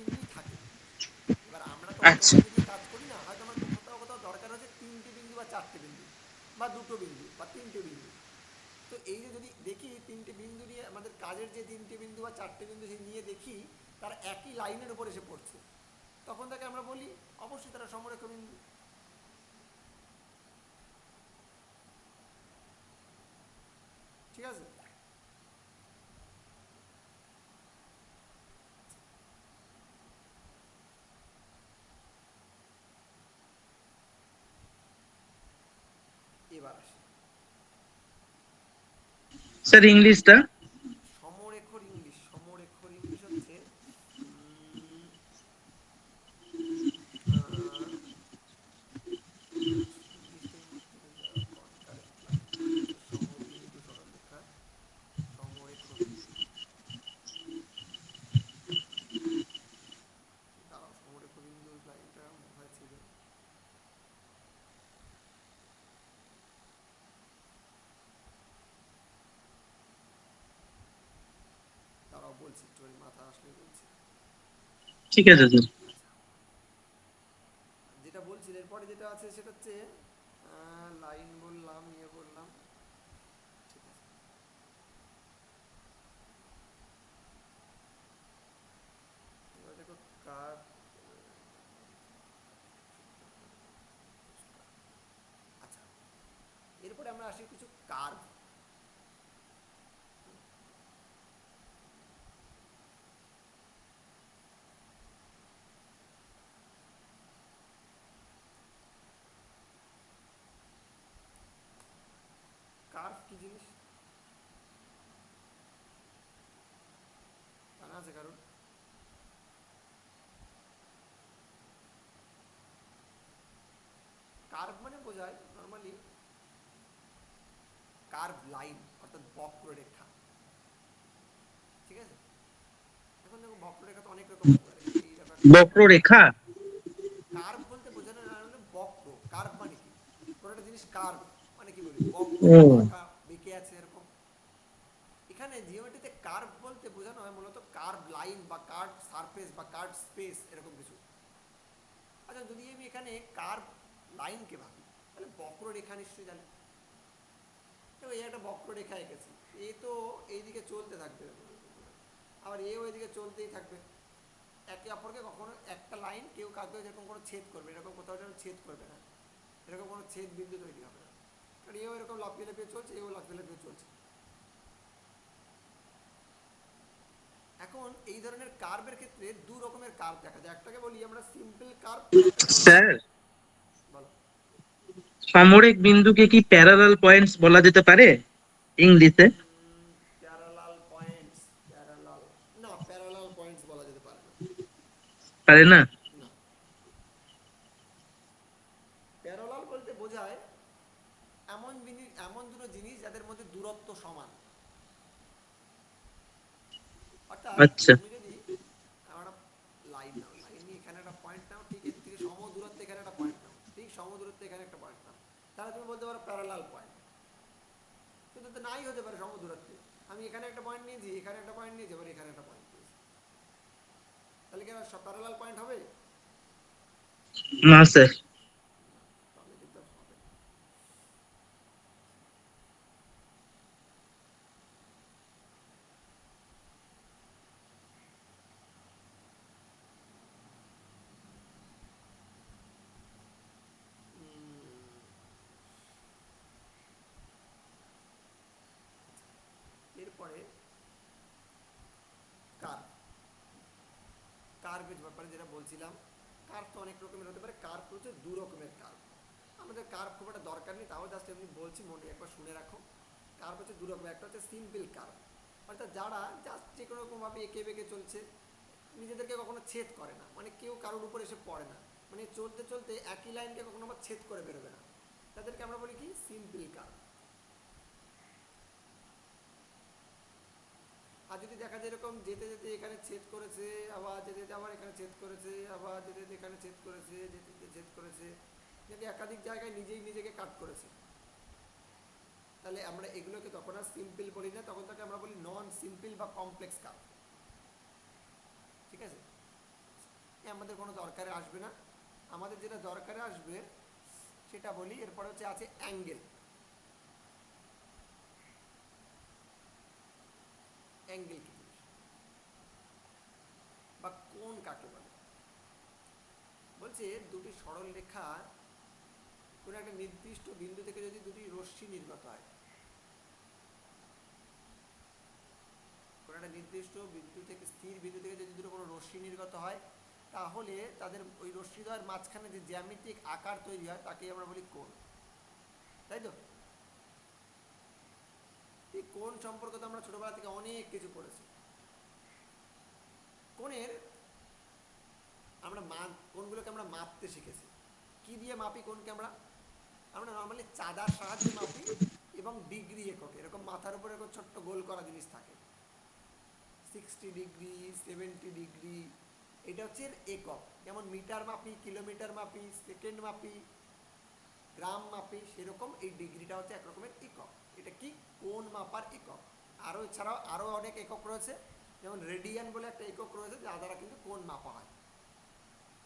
আচ্ছা। যখন যদি কাজ করি না, হয়তো আমার কোথাও কোথাও দরকার হচ্ছে 3টে বিন্দু বা 4টে বিন্দু বা 2টো বিন্দু বা 3টে বিন্দু। তো এই যে যদি দেখি 3টে বিন্দু নিয়ে আমাদের কাজের যে 3টে বিন্দু বা 4টে বিন্দু সেই নিয়ে দেখি তারা একই লাইনের উপর এসে পড়ছে, তখন তাকে আমরা বলি অবশ্যই তারা সমরেখ বিন্দু। ঠিক আছে? এবার আসি স্যার ইংলিশটা। সমরেখর ইংলিশ। সমরেখর ইংলিশ হচ্ছে উম, আহ, ইংলিশটা এই মুহূর্তে কারেক্ট লাইন হচ্ছে সমবিন্দু সরলরেখা সমরেখ বিন্দু। দাঁড়াও, সমরেখ বিন্দুর লাইনটা কোথায় ছিল? দাঁড়াও বলছি, একটু মাথা আসলে বলছি। ঠিক আছে স্যার। আচ্ছা, যেটা বলছি এরপরে যেটা আছে সেটা হচ্ছে লাইন বললাম, ইয়ে বললাম, ঠিক আছে। এবার দেখো কার, আচ্ছা এরপরে আমরা আসি কিছু কার্ভ। কার্ভ কি জিনিস জানা আছে কারণ? কার্ভ মানে বোঝায় নর্মালি কার্ভ লাইন, অর্থাৎ বক্ররেখা। ঠিক আছে? এখন দেখো বক্ররেখা তো অনেক রকম হতে পারে, এইরকম একটা বক্ররেখা। কার্ভ বলতে বোঝানো না হলে বক্র। কার্ভ মানে কি? কোনো একটা জিনিস কার্ভ মানে কি বলি, বক্র, ও বাঁকা, বেঁকে আছে এরকম। এখানে জিওমেট্রিতে কার্ভ বলতে বোঝানো হয় মূলত কার্ভ লাইন বা কার্ভ সারফেস বা কার্ভ স্পেস এরকম কিছু। আচ্ছা যদি আমি এখানে কার্ভ লাইনকে ভাবি তাহলে বক্ররেখা নিশ্চয়ই জানি। তো এই একটা বক্ররেখা এঁকেছি, এ তো এইদিকে চলতে থাকবে, আবার এও এইদিকে চলতেই থাকবে। একে অপরকে কখনো একটা লাইন কেউ কাউকে যেরকম কোনো ছেদ করবে, এরকম কোথাও যেন ছেদ করবে না, এরকম কোনো ছেদ বিন্দু তৈরি হবে না, কারণ এও এরকম লাফিয়ে লাফিয়ে চলছে, এও লাফিয়ে লাফিয়ে চলছে। এখন এই ধরনের কার্ভের ক্ষেত্রে দু রকমের কার্ভ দেখা যায়, একটাকে বলি আমরা সিম্পল কার্ভ, একটাকে বলি, স্যার, বলো। সমরেখ বিন্দুকে কি প্যারালাল পয়েন্টস বলা যেতে পারে ইংলিশে? প্যারালাল পয়েন্টস, প্যারালাল, না প্যারালাল পয়েন্টস বলা যেতে পারে না। পারে না? না, প্যারালাল বলতে বোঝায় এমন দুটো জিনিস যাদের মধ্যে দূরত্ব সমান। অর্থাৎ আচ্ছা তুমি যদি একটা লাইন নাও, লাইন নিয়ে এখানে একটা পয়েন্ট নাও, ঠিক এর থেকে সম দূরত্বে এখানে একটা পয়েন্ট নাও, ঠিক সম দূরত্বে এখানে একটা পয়েন্ট নাও, তাহলে তুমি বলতে পারো প্যারালাল পয়েন্ট। কিন্তু তো নাই হতে পারে সম দূরত্বে। আমি এখানে একটা পয়েন্ট নিয়েছি, এখানে একটা পয়েন্ট নিয়েছি, আবার এখানে একটা পয়েন্ট নিয়েছি, তাহলে কি প্যারালাল পয়েন্ট হবে? না স্যার। তাহলে কিন্তু হবে না। এরপরে কার্ভ। কার্ভের ব্যাপারে যেটা বলছিলাম, কার্ভ তো অনেক রকমের হতে পারে, কার্ভ হচ্ছে দু রকমের কার্ভ। আমাদের কার্ভ খুব একটা দরকার নেই, তাও জাস্ট এমনি বলছি, মনে একবার শুনে রাখো। কার্ভ হচ্ছে দু রকমের, একটা হচ্ছে সিম্পল কার্ভ, অর্থাৎ যারা জাস্ট যে কোনো রকমভাবে এঁকে বেঁকে চলছে, নিজেদেরকে কখনো ছেদ করে না, মানে কেউ কারোর উপর এসে পড়ে না, মানে চলতে চলতে একই লাইনকে কখনো আবার ছেদ করে বেরোবে না, তাদেরকে আমরা বলি কি সিম্পল কার্ভ। আর যদি দেখা যায় এরকম যেতে যেতে এখানে ছেদ করেছে, আবার যেতে যেতে আবার এখানে ছেদ করেছে, আবার যেতে যেতে এখানে ছেদ করেছে, যেতে যেতে ছেদ করেছে, যদি একাধিক জায়গায় নিজেই নিজেকে কাট করেছে, তাহলে আমরা এগুলোকে তখন আর সিম্পল বলি না, তখন তাকে আমরা বলি নন সিম্পল বা কমপ্লেক্স কার্ভ। ঠিক আছে? আমাদের কোনো দরকারে আসবে না, আমাদের যেটা দরকারে আসবে সেটা বলি। এরপরে হচ্ছে আছে অ্যাঙ্গেল। অ্যাঙ্গেল কি জিনিস বা কোণ কাকে বলে? বলছে দুটি সরল রেখা কোনো একটা নির্দিষ্ট বিন্দু থেকে যদি দুটি রশ্মি নির্গত হয়, কোনো একটা নির্দিষ্ট বিন্দু থেকে, স্থির বিন্দু থেকে যদি দুটো কোনো রশ্মি নির্গত হয়, তাহলে তাদের ওই রশ্মিদ্বয়ের মাঝখানে যে জ্যামিতিক আকার তৈরি হয় তাকেই আমরা বলি কোণ, তাই তো? এই কোণ সম্পর্কে তো আমরা ছোটবেলা থেকে অনেক কিছু পড়েছি। কোণের আমরা কোণগুলোকে আমরা মাপতে শিখেছি। কি দিয়ে মাপি কোণকে? আমরা নর্মালি চাঁদার সাহায্যে মাপি এবং ডিগ্রি এককে, এরকম মাথার উপরে এরকম ছোট্ট গোল করা জিনিস থাকে, 60 ডিগ্রি, 70 ডিগ্রি, এটা হচ্ছে একক। যেমন মিটার মাপি, কিলোমিটার মাপি, সেকেন্ড মাপি, গ্রাম মাপি, সেরকম এই ডিগ্রিটা হচ্ছে এক রকমের একক। এটা কি? কোণ মাপার একক। আরও এছাড়াও আরও অনেক একক রয়েছে, যেমন রেডিয়ান বলে একটা একক রয়েছে যা দ্বারা কিন্তু কোণ মাপা হয়।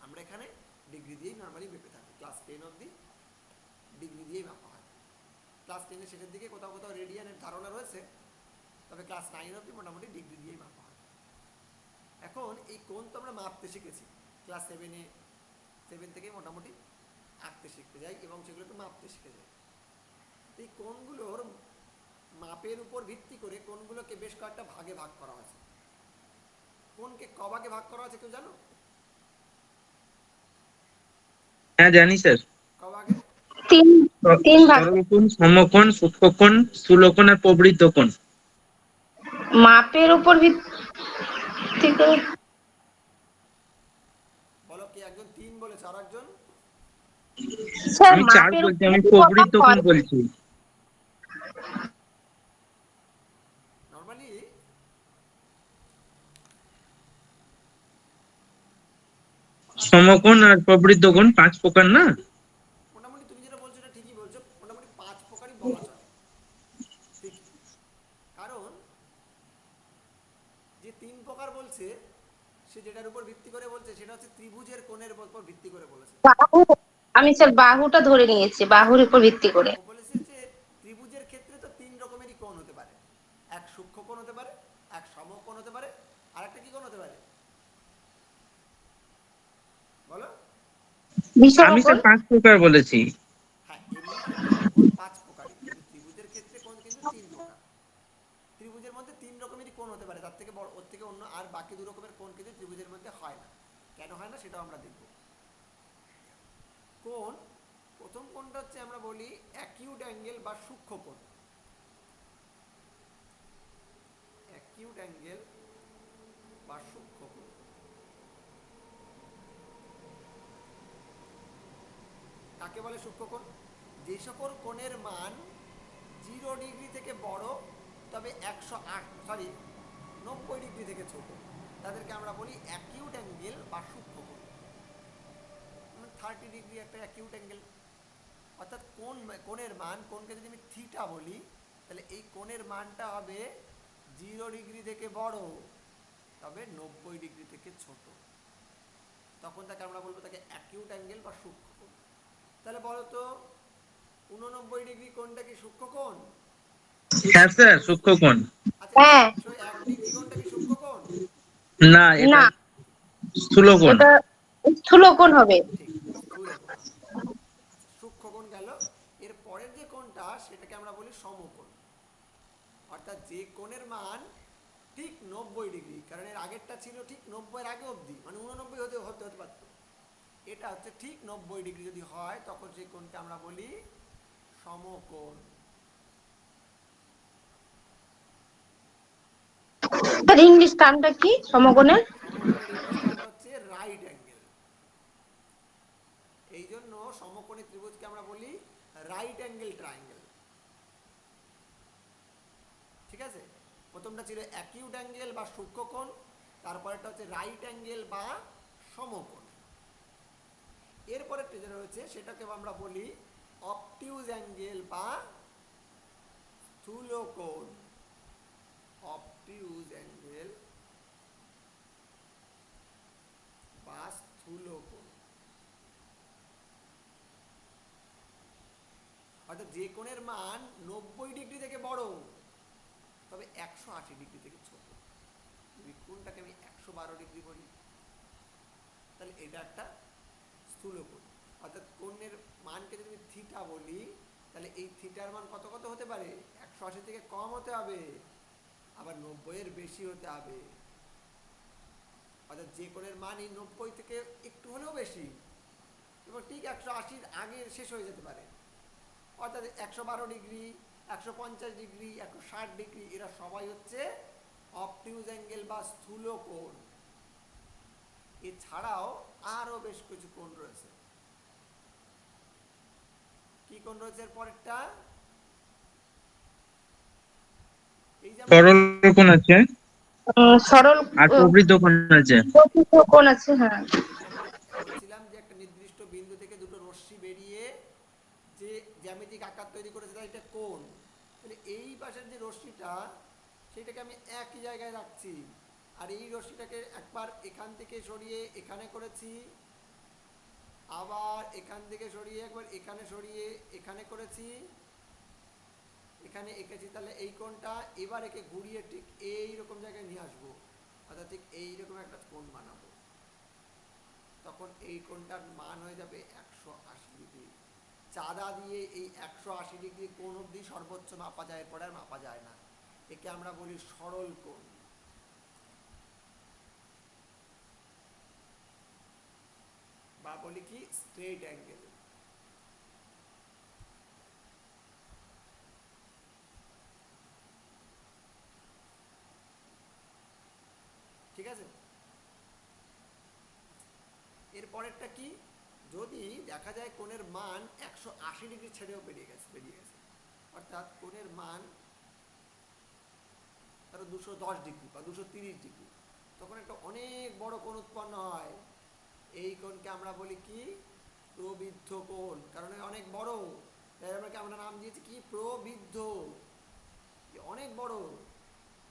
আমরা এখানে ডিগ্রি দিয়েই নর্মালি মেপে থাকি, ক্লাস 10 অবধি ডিগ্রি দিয়েই মাপা হয়। ক্লাস 10-এর শেষের দিকে কোথাও কোথাও রেডিয়ানের ধারণা রয়েছে, তবে ক্লাস 9 অবধি মোটামুটি ডিগ্রি দিয়েই মাপা হয়। এখন এই কোণ তো আমরা মাপতে শিখেছি ক্লাস 7 থেকেই মোটামুটি আঁকতে শিখতে যাই এবং সেগুলোকে মাপতে শিখে যাই। এই কোণগুলোর মাপের উপর ভিত্তি করে কোণগুলোকে বেশ কয়েকটা ভাগে ভাগ করা হয়েছে। কোণকে ক ভাগে ভাগ করা হয়েছে কেউ জানো? হ্যাঁ জানি স্যার। ক ভাগে? তিন তিন ভাগ। সরল কোণ, সমকোণ, সূক্ষ্মকোণ, স্থূলকোণ আর প্রবৃদ্ধ কোণ। মাপের উপর ভিত্তি করে। বলো, কে একজন 3 বলেছে আর একজন? স্যার আমি 4 মাপের বলছি, উপর আমি ভিত্তি প্রবৃদ্ধ করা কোণ হয়। বলছি। নর্মালি সমকোণ আর প্রবৃদ্ধ কোণ 5 প্রকার না? মোটামুটি তুমি যেটা বলছো এটা ঠিকই বলছো, মোটামুটি 5 প্রকারই বলা চলে। ঠিক, কারণ যে 3 প্রকার বলছে সে যেটার উপর ভিত্তি করে বলছে সেটা হচ্ছে ত্রিভুজের কোণের উপর ভিত্তি করে বলেছে। বাহু, আমি স্যার বাহুটা ধরে নিয়েছি, বাহুর উপর ভিত্তি করে। ও বলেছে যে ত্রিভুজের ক্ষেত্রে তো 3 রকমেরই কোণ হতে পারে, এক সূক্ষ্ম কোণ হতে পারে, এক সমকোণ হতে পারে, আর একটা কি কোণ হতে পারে বলো? আমি বিষমকোণ। স্যার 5 প্রকার বলেছি। হ্যাঁ, এমনি কিন্তু কোণ 5 প্রকারই, কিন্তু ত্রিভুজের ক্ষেত্রে কোণ কিন্তু 3 প্রকার। ত্রিভুজের মধ্যে 3 রকমেরই কোণ হতে পারে, তার থেকে বড়, ওর থেকে অন্য আর বাকি 2 রকমের কোণ কিন্তু ত্রিভুজের মধ্যে হয় না। কেন হয় না সেটাও আমরা দেখব। কোণ, প্রথম কোণটা হচ্ছে আমরা বলি অ্যাকিউট অ্যাঙ্গেল বা সূক্ষ্ম কোণ। অ্যাকিউট অ্যাঙ্গেল বা সূক্ষ্ম কোণ। কাকে বলে সূক্ষ্ম কোণ? যে সকল কোণের মান 0 ডিগ্রি থেকে বড় তবে 90 ডিগ্রি থেকে ছোট, তাদেরকে আমরা বলি অ্যাকিউট অ্যাঙ্গেল বা সূক্ষ্ম কোণ। 30 ডিগ্রি একটা অ্যাকিউট অ্যাঙ্গেল, অর্থাৎ কোণের মান, কোণকে যদি আমি থিটা বলি তাহলে এই কোণের মানটা হবে 0 ডিগ্রি থেকে বড় তবে 90 ডিগ্রি থেকে ছোট, তখন তাকে আমরা বলবো তাকে অ্যাকিউট অ্যাঙ্গেল বা সূক্ষ্ম কোণ। তাহলে বলো তো 89 ডিগ্রি কোণটা কি সূক্ষ্ম কোণ? হ্যাঁ স্যার, সূক্ষ্মকোণ। আচ্ছা, হ্যাঁ। 101 ডিগ্রি কোণটা কি সূক্ষ্ম কোণ? না, এটা না, স্থূলকোণ। ওটা স্থূলকোণ হবে। ঠিক, স্থূল কোণ হবে। আচ্ছা, সূক্ষ্ম কোণ গেল। এর পরের যে কোণটা সেটাকে আমরা বলি সমকোণ, অর্থাৎ যে কোণের মান ঠিক 90 ডিগ্রি, কারণ এর আগেরটা ছিল ঠিক 90 এর আগে অবধি, মানে 89 হতে পারত, এটা হচ্ছে ঠিক 90 ডিগ্রি যদি হয় তখন সেই কোণকে আমরা বলি সমকোণ। স্যার ইংলিশ টার্মটা কি সমকোণের? সমকোণের ইংলিশ টার্মটা হচ্ছে রাইট অ্যাঙ্গেল। এই জন্য সমকোণী ত্রিভুজকে আমরা বলি রাইট অ্যাঙ্গেল ট্রায়াঙ্গেল। ঠিক আছে, প্রথমটা ছিল অ্যাকিউট অ্যাঙ্গেল বা সূক্ষ্মকোণ, তারপরেরটা হচ্ছে রাইট অ্যাঙ্গেল বা সমকোণ। এরপরেরটা যেটা রয়েছে সেটাকে আমরা বলি অবটিউজ অ্যাঙ্গেল বা স্থূলকোণ। অবটিউজ অ্যাঙ্গেল বা স্থূলকোণ। যে কোণের মান 90 ডিগ্রি থেকে বড় তবে 180 ডিগ্রি থেকে ছোট। যদি কোণটাকে আমি 112 ডিগ্রি বলি তাহলে এটা একটা স্থূল কোণ। অর্থাৎ কোণের মানকে যদি আমি থিটা বলি তাহলে এই থিটার মান কত কত হতে পারে, 180 থেকে কম হতে হবে, আবার 90 এর বেশি হতে হবে। অর্থাৎ যে কোণের মান এই 90 থেকে একটু হলেও বেশি এবং ঠিক 180 আগে শেষ হয়ে যেতে পারে। অর্থাৎ 112 ডিগ্রি, 150 ডিগ্রি, 160 ডিগ্রি এরা সবাই হচ্ছে অবটিউজ অ্যাঙ্গেল বা স্থূল কোণ। এছাড়াও আরো বেশ কিছু কোণ রয়েছে। কি কোণ রয়েছে এর পরেরটা? এই যে সরল কোণ আছে সরল আর প্রবৃদ্ধ কোণ আছে। কোণ আছে, হ্যাঁ। বলছিলাম যে একটা নির্দিষ্ট বিন্দু থেকে দুটো রশ্মি বেরিয়ে যে জ্যামিতিক আকার তৈরি করেছে তাই এটা কোণ। তাহলে এই পাশের যে রশ্মিটা সেটাকে আমি একই জায়গায় রাখছি, আর এই রশ্মিটাকে একবার এখান থেকে সরিয়ে এখানে করেছি, আবার এখান থেকে সরিয়ে একবার এখানে সরিয়ে এখানে করেছি, এখানে এঁকেছি। তাহলে এই কোণটা এবার একে ঘুরিয়ে ঠিক এইরকম জায়গায় নিয়ে আসবো, অর্থাৎ ঠিক এইরকম একটা কোণ বানাবো। তখন এই কোণটার মান হয়ে যাবে 180 ডিগ্রি। চাঁদা দিয়ে এই 180 ডিগ্রি কোণ অবধি সর্বোচ্চ মাপা যায়, এরপরে আর মাপা যায় না। একে আমরা বলি সরল কোণ বা বলি কি স্ট্রেট অ্যাঙ্গেল। ঠিক আছে, এর পরেরটা কি? যদি দেখা যায় কোণের মান 180 ডিগ্রি ছেড়েও বেরিয়ে গেছে, অর্থাৎ কোণের মান ধরো 210 ডিগ্রি বা 230 ডিগ্রি, তখন একটা অনেক বড় কোণ উৎপন্ন হয়। এই কোণকে আমরা বলি কি প্রবৃদ্ধ কোণ, কারণ অনেক বড়, তাই আমরা নাম দিয়েছি কি প্রবৃদ্ধ। অনেক বড়,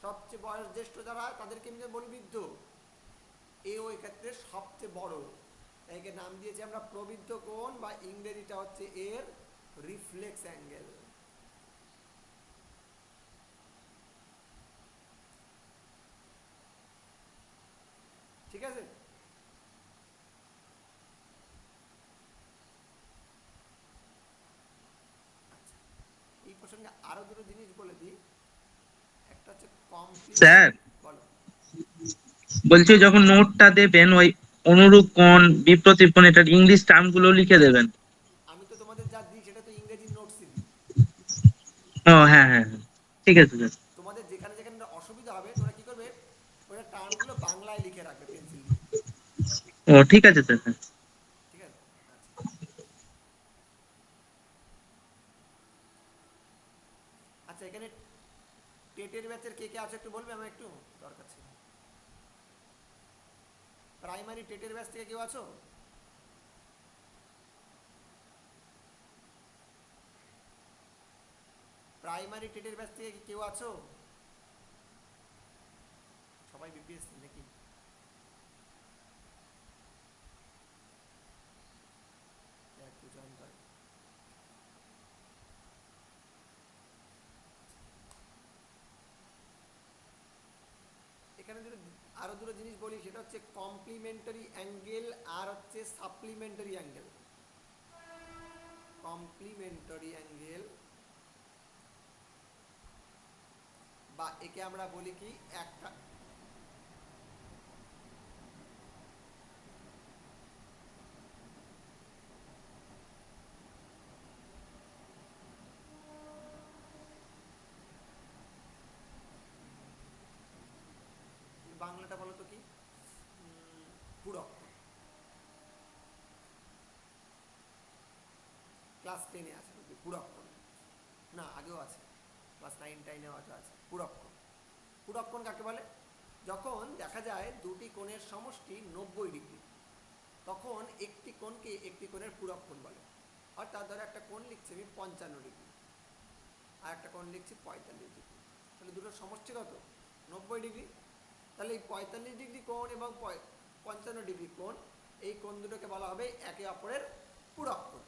সবচেয়ে বয়স জ্যেষ্ঠ যারা তাদেরকে আমরা বলি বৃদ্ধ, ওই ক্ষেত্রে সবচেয়ে বড়, তাই একে নাম দিয়েছি আমরা প্রবৃদ্ধ কোণ, বা ইংরেজিটা হচ্ছে এর রিফ্লেক্স অ্যাঙ্গেল। ঠিক আছে, এই প্রসঙ্গে আরো দুটো জিনিস বলে দিই। একটা হচ্ছে স্যার বলো। বলছি যখন নোটটা দেবেন ওই অনুরূপ কোণ, বিপ্রতীপ কোণ, এটার ইংলিশ টার্ম গুলো লিখে দেবেন। আমি তো তোমাদের যা দিই সেটা তো ইংরেজি নোটসই দিই। ও হ্যাঁ হ্যাঁ হ্যাঁ, ঠিক আছে স্যার। তোমাদের যেখানে যেখানে অসুবিধা হবে তোমরা কি করবে, ওটা টার্মগুলো বাংলায় লিখে রাখবে পেন্সিল দিয়ে। ও ঠিক আছে স্যার। ঠিক আছে, আচ্ছা এখানে টেটের ব্যাচের কে কে আছে একটু বলবে, আমার একটু দরকার ছিল। প্রাইমারি টেটের ব্যাচ থেকে কেউ আছো? প্রাইমারি টেটের ব্যাচ থেকে কি কেউ আছো? সবাই বিপিএসসি নাকি? একটু জয়েন করে। এখানে আরো দুটো জিনিস বলি, সেটা হচ্ছে কমপ্লিমেন্টারি অ্যাঙ্গেল আর হচ্ছে সাপ্লিমেন্টারি অ্যাঙ্গেল। কমপ্লিমেন্টারি অ্যাঙ্গেল বা একে আমরা বলি কি একটা বাংলাটা বলো তো কি, পূরক। ক্লাস 10-এ আছে পূরক কোণ, না আগেও আছে, ক্লাস 9-10-এ হয়তো আছে পূরক কোণ। পূরক কোণ কাকে বলে? যখন দেখা যায় দুটি কোণের সমষ্টি 90 ডিগ্রি, তখন একটি কোণকে একটি কোণের পূরক কোণ বলে। অর্থাৎ ধরো একটা কোণ লিখছি আমি 55 ডিগ্রি, আর একটা কোণ লিখছি 45 ডিগ্রি, তাহলে দুটোর সমষ্টি কত? 90 ডিগ্রি। তাহলে এই 45 ডিগ্রি কোণ এবং 55 ডিগ্রি কোণ, এই কোণ দুটোকে বলা হবে একে অপরের পূরক কোণ।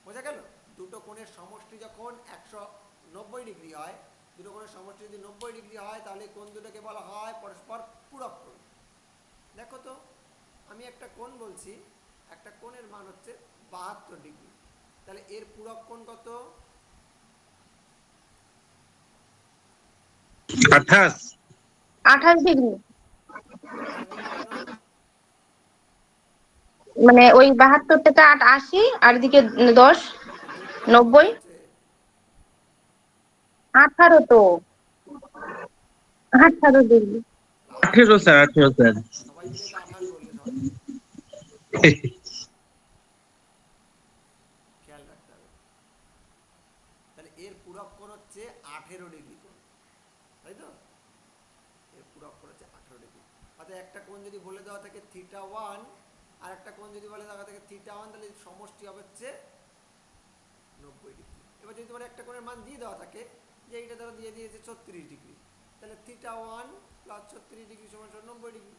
বোঝা গেল? দুটো কোণের সমষ্টি যখন 190 ডিগ্রি হয়, দুটো কোণের সমষ্টি যদি 90 ডিগ্রি হয়, তাহলে কোণ দুটোকে বলা হয় পরস্পর পূরক কোণ। দেখো তো, আমি একটা কোণ বলছি, একটা কোণের মান হচ্ছে 72 ডিগ্রি, তাহলে এর পূরক কোণ কত? 28। 28 ডিগ্রি। 28 কেন? মানে ওই 72 থেকে 8 80, আর এদিকে 10 দুটো 90, হচ্ছে 18 তো, 18 ডিগ্রি। 18 sir, 18 sir. সবাই মিলে তো 28 বললে সবাই, খেয়াল রাখতে হবে। তাহলে এর পূরক কোণ হচ্ছে 18 ডিগ্রি কোণ, তাই তো? এর পূরক কোণ হচ্ছে 18 ডিগ্রি। অর্থাৎ একটা কোণ যদি বলে দেওয়া থাকে θ1, আর একটা কোণ যদি বলে দেওয়া থাকে θ1, তাহলে সমষ্টি হবে হচ্ছে 90 ডিগ্রি। এবার যদি তোমার একটা কোণের মান দিয়ে দেওয়া থাকে, যে এইটা ধরো দিয়ে দিয়েছে 36 ডিগ্রি, তাহলে θ1 প্লাস 36 ডিগ্রি সমান 90 ডিগ্রি,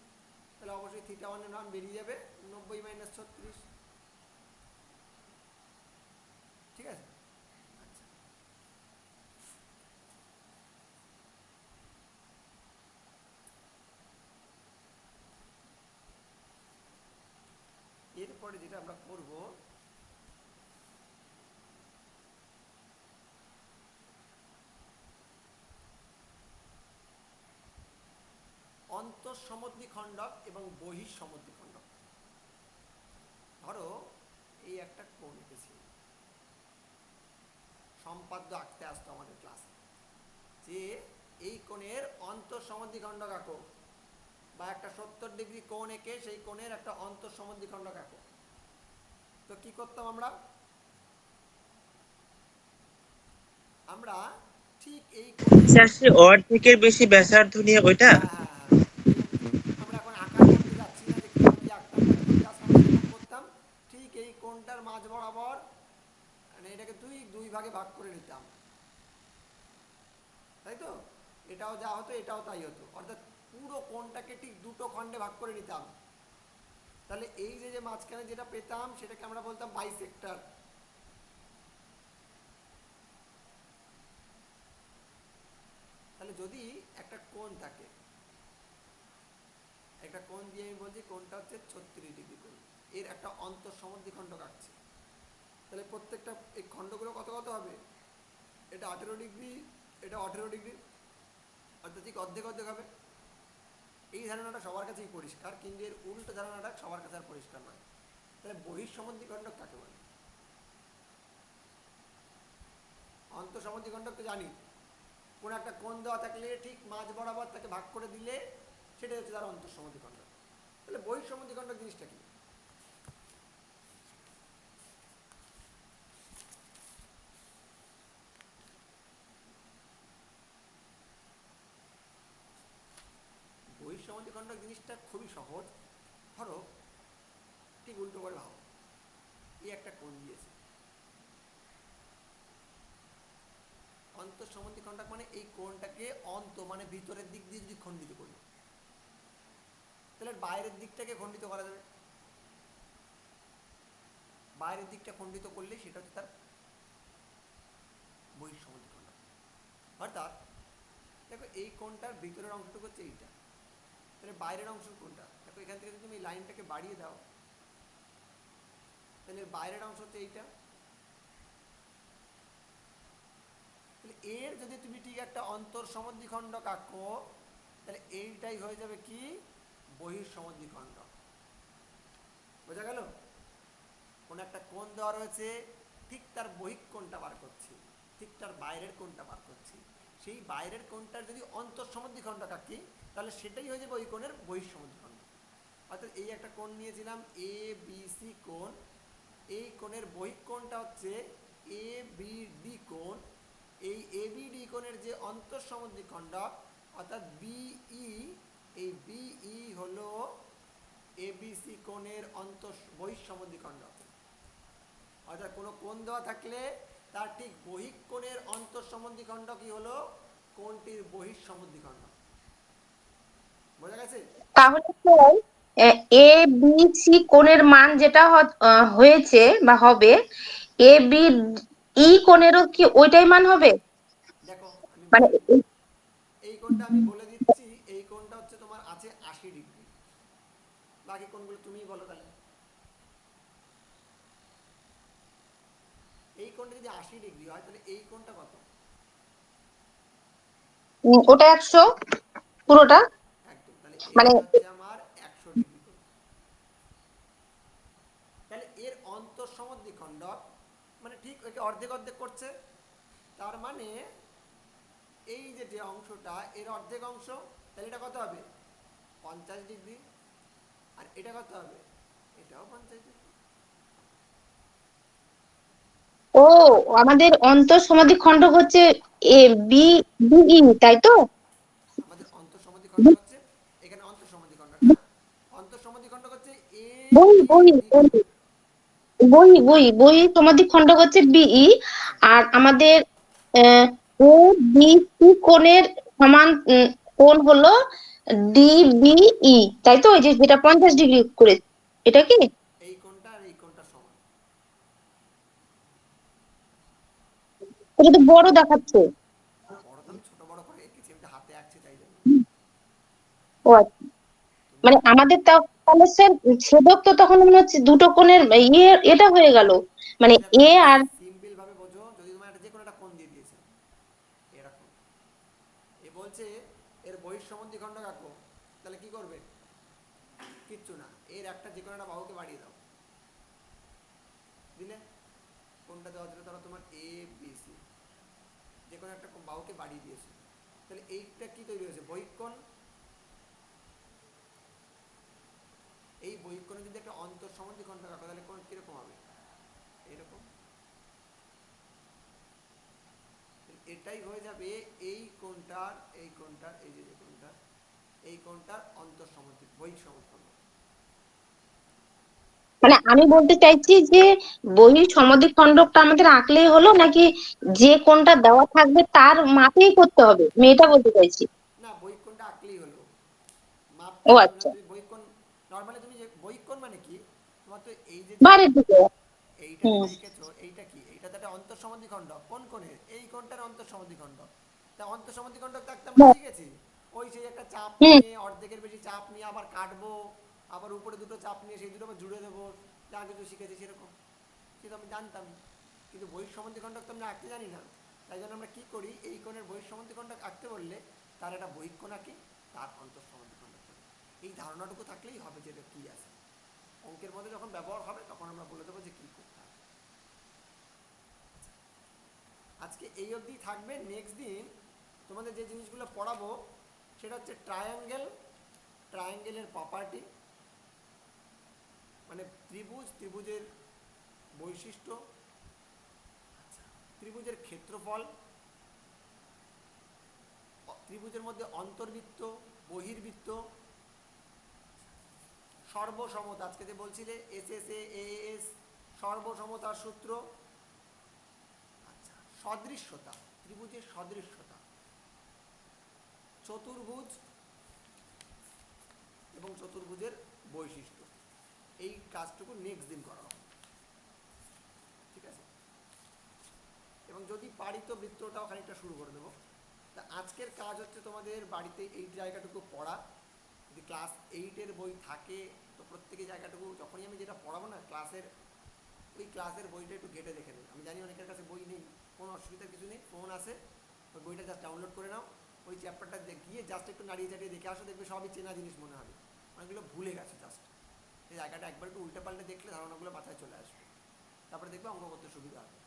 তাহলে অবশ্যই θ1 এর মান বেরিয়ে যাবে 90 মাইনাস 36। ঠিক আছে? আচ্ছা, এরপরে যেটা আমরা করব, অন্তঃসমদ্বিখণ্ডক এবং বহিঃসমদ্বিখণ্ডক। ধরো এই একটা কোণ এঁকেছি, সম্পাদ্য আঁকতে আসতো আমাদের ক্লাসে, যে এই কোণের অন্তঃসমদ্বিখণ্ডক আঁকো, বা একটা 70 ডিগ্রি কোণ এঁকে সেই কোণের একটা অন্তঃসমদ্বিখণ্ডক আঁকো। তো কি করতাম আমরা? আমরা ঠিক এই স্যার সে অর্ধেকের বেশি ব্যাসার্ধ নিয়ে ওইটা। আমরা এখন আঁকার করতে যাচ্ছি না, যে কিভাবে কি আঁকতাম না আঁকতাম, জাস্ট আমরা এরকম করতাম, ঠিক এই কোণটার মাঝ বরাবর, মানে এটাকে দুই ভাগে ভাগ করে নিতাম, তাই তো? এটাও যা হতো এটাও তাই হতো, অর্থাৎ পুরো কোণটাকে ঠিক দুটো খণ্ডে ভাগ করে নিতাম। তাহলে এই যে মাঝখানে যেটা পেতাম সেটাকে আমরা বলতাম বাইসেক্টর। তাহলে যদি একটা কোণ থাকে, একটা কোণ দিয়ে আমি বলছি কোণটা হচ্ছে 36 ডিগ্রি কোণ, এর একটা অন্তঃসমদ্বিখণ্ডক আঁকছি, তাহলে প্রত্যেকটা এই খণ্ডগুলো কত কত হবে? এটা 18 ডিগ্রি, এটা 18 ডিগ্রি, অর্থাৎ ঠিক অর্ধেক অর্ধেক হবে। এই ধারণাটা সবার কাছেই পরিষ্কার, কিন্তু এর উল্টো ধারণাটা সবার কাছে আর পরিষ্কার নয়। তাহলে বহিঃসমদ্বিখণ্ডক কাকে বলে? অন্তঃসমদ্বিখণ্ডক তো জানি, কোন একটা কোণ দেওয়া থাকলে ঠিক মাঝ বরাবর তাকে ভাগ করে দিলে সেটাই হচ্ছে তার অন্তঃসমদ্বিখণ্ডক। তাহলে বহিঃসমদ্বিখণ্ডক জিনিসটা কি? বহিঃসমদ্বিখণ্ডক জিনিসটা খুবই সহজ। ধরো ঠিক উল্টো করে ভাবো, এই একটা কোণ দিয়েছে, অন্তঃসমদ্বিখণ্ডক মানে এই কোণটাকে মানে ভিতরের দিক দিয়ে যদি খণ্ডিত করি, তাহলে বাইরের দিকটাকে খণ্ডিত করা যাবে। বাইরের দিকটা খণ্ডিত করলে সেটা হচ্ছে তার বহিঃসমদ্বিখণ্ডক। অর্থাৎ দেখো এই কোণটার ভিতরের অংশটুকু হচ্ছে এইটা, তাহলে বাইরের অংশ কোনটা? দেখো এখান থেকে যদি তুমি লাইনটাকে বাড়িয়ে দাও, তাহলে বাইরের অংশ হচ্ছে এইটা। তাহলে এর যদি তুমি ঠিক একটা অন্তঃসমদ্বিখণ্ডক আঁকো, তাহলে এইটাই হয়ে যাবে কি? বহিঃসমদ্বিখণ্ডক। বোঝা গেল? কোন একটা কোণ দেওয়া রয়েছে, ঠিক তার বহিঃ কোণটা বার করছি, ঠিক তার বাইরের কোণটা বার করছি, সেই বাইরের কোণটার যদি অন্তঃসমদ্বিখণ্ডক আঁকি, তাহলে সেটাই হয়ে যাবে ওই কোণের বহিঃসমদ্বিখণ্ডক। অর্থাৎ এই একটা কোণ নিয়েছিলাম এ বি সি কোণ, এই কোণের বহিঃ কোণটা হচ্ছে এ বি ডি কোণ, এই এ বি ডি কোণের যে অন্তঃসমদ্বিখণ্ডক অর্থাৎ বিই, এই বিই হলো এবিসি কোণের বহিঃসমদ্বিখণ্ডক। অর্থাৎ কোনো কোণ দেওয়া থাকলে তার ঠিক বহিঃ কোণের অন্তঃসমদ্বিখণ্ডকই হলো কোণটির বহিঃসমদ্বিখণ্ডক। বোঝা গেছে? তাহলে স্যার এ বি সি কোণের মান যেটা হয়েছে বা হবে, এ বি কোণেরও কি ওইটাই মান হবে? দেখো আমি মানে বলে দিই, এই কোণটা আমি বলে দিচ্ছি, এই কোণটা হচ্ছে তোমার আছে 80 ডিগ্রি। বাকি কোণগুলো তুমিই বলো তাহলে। এই কোণটা যদি 80 ডিগ্রি হয় তাহলে এই কোণটা কত? ওটা 100 পুরোটা। একদম, তাহলে মানে এটা হচ্ছে আমার 100 ডিগ্রি কোণ। তাহলে এর অন্তঃসমদ্বিখণ্ডক মানে ঠিক ওকে অর্ধেক অর্ধেক করছে, তার মানে এই যে অংশটা এর অর্ধেক অংশ, তাহলে এটা কত হবে? 50 ডিগ্রি। আর এটা কত হবে? এটাও 50 ডিগ্রি। ও, আমাদের অন্তঃসমদ্বিখণ্ডক হচ্ছে এ বি বিই, তাই তো? আমাদের অন্তঃসমদ্বিখণ্ডক হচ্ছে, এখানে অন্তঃসমদ্বিখণ্ডক না, অন্তঃসমদ্বিখণ্ডক হচ্ছে এ বই বি বই ডি কোণ। বই বই বই সমাধিখণ্ডক হচ্ছে বিই। একদম। আর আমাদের ও বি সি কোণের সমান কোণ হলো ডিবিই, তাই তো? ওই যে যেটা 50 ডিগ্রি করে, এটা কি? এই কোণটা আর এই কোণটা সমান। এটা তো বড় দেখাচ্ছে। বড় তো আমি ছোট বড় করে এঁকেছি, আমি তো হাতে আঁকছি তাই জন্য। ও আচ্ছা। তুমি মানে আমাদের তাহলে স্যার ছেদক তো তখন মনে হচ্ছে দুটো কোণের এটা হয়ে গেল, মানে তুমি দেখো এ একটা আর সিম্পল ভাবে বোঝো, যদি তোমার একটা যে কোনো একটা কোণ দিয়ে দিয়েছে এরকম, এ বলছে এর বহিঃসমদ্বিখণ্ডক আঁকো, তাহলে কি করবে? কিচ্ছু না, এর একটা যে কোনো একটা বাহুকে বাড়িয়ে দাও, দিলে কোনটা দেওয়া ছিল, ধরো তোমার এ বি সি, যে কোনো একটা বাহুকে বাড়িয়ে দিয়েছে, তাহলে এইটা কি তৈরি হয়েছে? বহিঃকোণ। এই বহিঃকোণে যদি একটা অন্তঃসমদ্বিখণ্ডক আঁকো তাহলে কোণ কিরকম হবে? এরকম। এটাই হয়ে যাবে এই কোণটার, এই কোণটার, এই যে কোণটার, এই কোণটার অন্তঃসমদ্বি বহিঃসমদ্বিখণ্ডক। মানে আমি বলতে চাইছি যে বহিঃসমদ্বিখণ্ডকটা আমাদের আঁকলেই হলো, নাকি যে কোণটা দেওয়া থাকবে তার মাপেই করতে হবে? আমি এটা বলতে চাইছি। না, বহিঃকোণটা আঁকলেই হলো, মাপ ও করতে হবে না। আচ্ছা, তুমি বহিঃকোণ নর্মালি তুমি যে বহিঃকোণ মানে কি, তোমার তো এই যে বাইরের দিকে। এইটা হুম। যেটা এঁকেছো এইটা কি? এইটা তো একটা অন্তঃসমদ্বিখণ্ডক। কোন কোণের? এই কোণটার অন্তঃসমদ্বিখণ্ডক। তা অন্তঃসমদ্বিখণ্ডক থাকতে আমরা বাহ, শিখেছি ওই সেই একটা চাপ হুম। নিয়ে, অর্ধেকের বেশি চাপ নিয়ে আবার কাটবো, আবার উপরে দুটো চাপ নিয়ে সেই দুটো আবার জুড়ে দেবো, যা কিছু শিখেছি সেরকম, সেটা আমি জানতাম। কিন্তু বহিঃসমদ্বিখণ্ডক তো আমরা আঁকতে জানি না, তাই জন্য আমরা কি করি, এই কোণের বহিঃসমদ্বিখণ্ডক আঁকতে বললে তার একটা বহিঃকোণ আঁকি, তার অন্তঃসমদ্বিখণ্ডক করি। এই ধারণাটুকু থাকলেই হবে যে এটা কী আছে। অঙ্কের মধ্যে যখন ব্যবহার হবে তখন আমরা বলে দেবো যে কী করতে হবে। আজকে এই অবধি থাকবে। নেক্সট দিন তোমাদের যে জিনিসগুলো পড়াবো সেটা হচ্ছে ট্রায়াঙ্গেল, ট্রায়াঙ্গেলের প্রপার্টি, মানে ত্রিভুজ, ত্রিভুজের বৈশিষ্ট্য, ত্রিভুজের ক্ষেত্রফল, ত্রিভুজের মধ্যে অন্তর্বৃত্ত, বহির্বৃত্ত, সর্বসমতা, আজকে যে বলছিলে এস এস এ এস, সর্বসমতার সূত্র, আচ্ছা, সদৃশ্যতা, ত্রিভুজের সদৃশ্যতা, চতুর্ভুজ এবং চতুর্ভুজের বৈশিষ্ট্য। এই কাজটুকু নেক্সট দিন করা হবে, ঠিক আছে? এবং যদি পারি তো বৃত্তটাও খানিকটা শুরু করে দেবো। তা আজকের কাজ হচ্ছে তোমাদের বাড়িতে এই জায়গাটুকু পড়া। যদি ক্লাস 8-এর বই থাকে তো প্রত্যেকে জায়গাটুকু, যখনই আমি যেটা পড়াবো না ক্লাসের, ওই ক্লাসের বইটা একটু ঘেটে দেখে নেবে। আমি জানি অনেকের কাছে বই নেই, কোনো অসুবিধার কিছু নেই, ফোন আছে, ওই বইটা জাস্ট ডাউনলোড করে নাও, ওই চ্যাপ্টারটা গিয়ে জাস্ট একটু নাড়িয়ে চাড়িয়ে দেখে আসো, দেখবে সবই চেনা জিনিস মনে হবে, অনেকগুলো ভুলে গেছে জাস্ট। এই জায়গাটা একবার একটু উল্টে পাল্টে দেখলে ধারণাগুলো মাথায় চলে আসবে, তারপরে দেখবে অঙ্ক করতে সুবিধা হবে।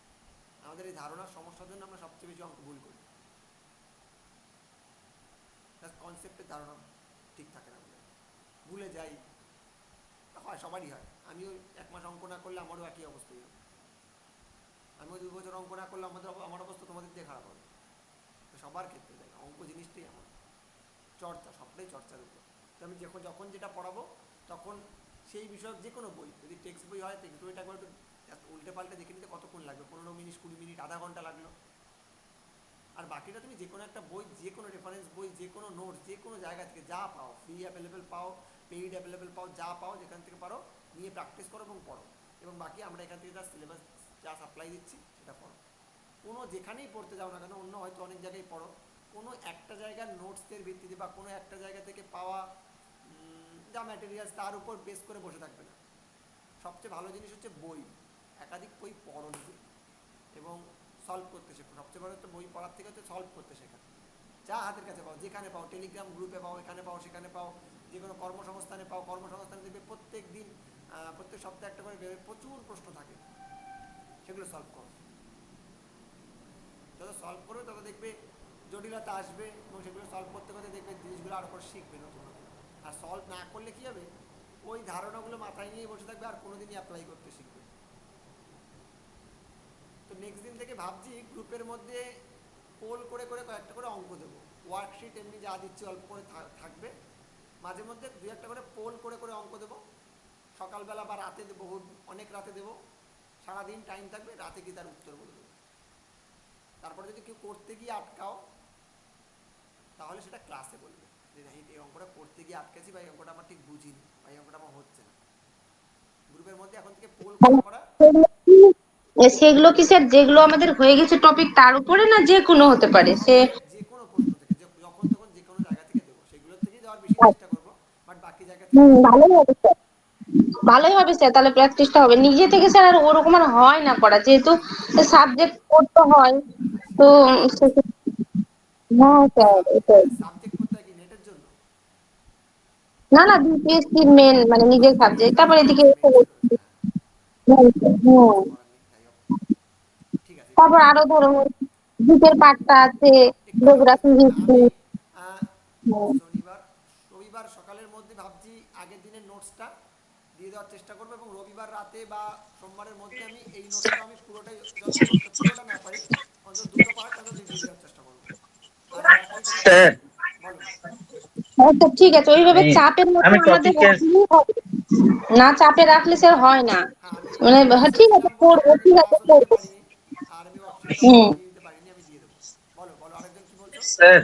আমাদের এই ধারণার সমস্যার জন্য আমরা সবচেয়ে বেশি অঙ্ক ভুল করি, কনসেপ্টের ধারণা ঠিক থাকে না, আমাদের ভুলে যাই, হয় সবারই হয়। আমিও 1 মাস অঙ্ক না করলে আমারও একই অবস্থাই হবে, আমিও 2 বছর অঙ্ক না করলে আমার অবস্থা তোমাদের দিয়ে খারাপ হবে। তো সবার ক্ষেত্রে দেয়, অঙ্ক জিনিসটাই এমন, চর্চা, সবটাই চর্চার উপর। তো আমি যখন যেটা পড়াবো তখন সেই বিষয়ক যে কোনো বই, যদি টেক্সট বই হয় টেক্সট বইটা একবার একটু উল্টে পাল্টে দেখে নিতে কতক্ষণ লাগবে, 15 মিনিট, 20 মিনিট, আধা ঘন্টা লাগলো। আর বাকিটা তুমি যে কোনো একটা বই, যে কোনো রেফারেন্স বই, যে কোনো নোটস, যে কোনো জায়গা থেকে যা পাও, ফ্রি অ্যাভেলেবেল পাও, পেইড অ্যাভেলেবেল পাও, যা পাও যেখান থেকে পারো নিয়ে প্র্যাকটিস করো এবং পড়ো। এবং বাকি আমরা এখান থেকে যা সিলেবাস যা সাপ্লাই দিচ্ছি সেটা পড়ো। কোনো যেখানেই পড়তে যাও না কেন, অন্য হয়তো অনেক জায়গায় পড়ো, কোনো একটা জায়গার নোটসের ভিত্তিতে বা কোনো একটা জায়গা থেকে পাওয়া যা ম্যাটেরিয়ালস তার উপর বেস করে বসে থাকবে না। সবচেয়ে ভালো জিনিস হচ্ছে বই, একাধিক বই পড়ো নিজে এবং সলভ করতে শেখো। সবচেয়ে বড় একটা বই পড়ার থেকে হচ্ছে সলভ করতে শেখা। যা হাতের কাছে পাও, যেখানে পাও, টেলিগ্রাম গ্রুপে পাও, এখানে পাও, সেখানে পাও, যে কোনো কর্মসংস্থানে পাও, কর্মসংস্থানে দেখবে প্রত্যেক দিন প্রত্যেক সপ্তাহে একটা করে প্রচুর প্রশ্ন থাকে, সেগুলো সলভ করো। যত সলভ করবে তত দেখবে জটিলতা আসবে এবং সেগুলো সলভ করতে করতে দেখবে জিনিসগুলো আরও করে শিখবে নতুন নতুন। আর সলভ না করলে কী হবে, ওই ধারণাগুলো মাথায় নিয়ে বসে থাকবে আর কোনোদিনই অ্যাপ্লাই করতে শিখবে। তো নেক্সট দিন থেকে ভাবছি গ্রুপের মধ্যে পোল করে করে কয়েকটা করে অঙ্ক দেবো। ওয়ার্কশিট এমনি যা দিচ্ছি অল্প করে থাকবে, মাঝে মধ্যে দু একটা করে পোল করে করে অঙ্ক দেবো। সকালবেলা বা রাতে দেবো, অনেক রাতে দেবো, সারাদিন টাইম থাকবে, রাতে গিয়ে তার উত্তর বলে দেবো। তারপরে যদি কেউ করতে গিয়ে আটকাও তাহলে সেটা ক্লাসে বলবে যে এই অঙ্কটা করতে গিয়ে আটকেছি বা এই অঙ্কটা আমার ঠিক বুঝিনি বা এই অঙ্কটা আমার হচ্ছে না। গ্রুপের মধ্যে এখন থেকে পোল করা। সেগুলো কি স্যার যেগুলো আমাদের হয়ে গেছে টপিক তার উপরে, না যে কোনো হতে পারে সে? যে কোনো প্রশ্ন থেকে, যখন তখন যে কোনো জায়গা থেকে দেবো, সেগুলোর থেকেই দেওয়ার বেশি চেষ্টা করবো, বাট বাকি জায়গা থেকে ভালোই হবে স্যার, ভালোই হবে স্যার, তাহলে প্র্যাকটিসটা হবে নিজে থেকে স্যার। আর ওরকম আর হয় না পড়া, যেহেতু সাবজেক্ট পড়তে হয় তো হ্যাঁ স্যার এটাই। সাবজেক্ট করতে হয় কি নেটের জন্য? না না, বিপিএসসি মেন মানে নিজের সাবজেক্ট, তারপর এদিকে মেন ছিল, হ্যাঁ কিছু করার নেই, যাই হোক ঠিক আছে। তারপর আরো ধরো জিকের পার্টটা আছে, একটু জিওগ্রাফি, হিস্ট্রি। আমি শনিবার রবিবার সকালের মধ্যে ভাবছি আগের দিনের নোটসটা দিয়ে দেওয়ার চেষ্টা করবো এবং রবিবার রাতে বা সোমবারের মধ্যে আমি এই নোটসটা আমি পুরোটাই, অন্তত পুরোটা না পারি অন্তত দুটো পার্ট আমি দিয়ে দেওয়ার চেষ্টা করবো। আর ওয়ার্কশিট আমি স্যার বলো। আচ্ছা ঠিক আছে, ওইভাবে চাপের মধ্যে আমি আমাদের টপিকের রাখলেই হবে। না চাপে রাখলে স্যার হয় না। হ্যাঁ আমি মানে হ্যাঁ, ঠিক আছে বসেছিলাম বলে পড়বো, তোমাকে ঠিক আছে ক্লাসও দিতে পড়বো। পারিনি আর আমি ওয়ার্কশিটটাও হুম। দিয়ে দিতে পারিনি, আমি দিয়ে দেবো। বলো বলো আরেকজন কি বলছো? স্যার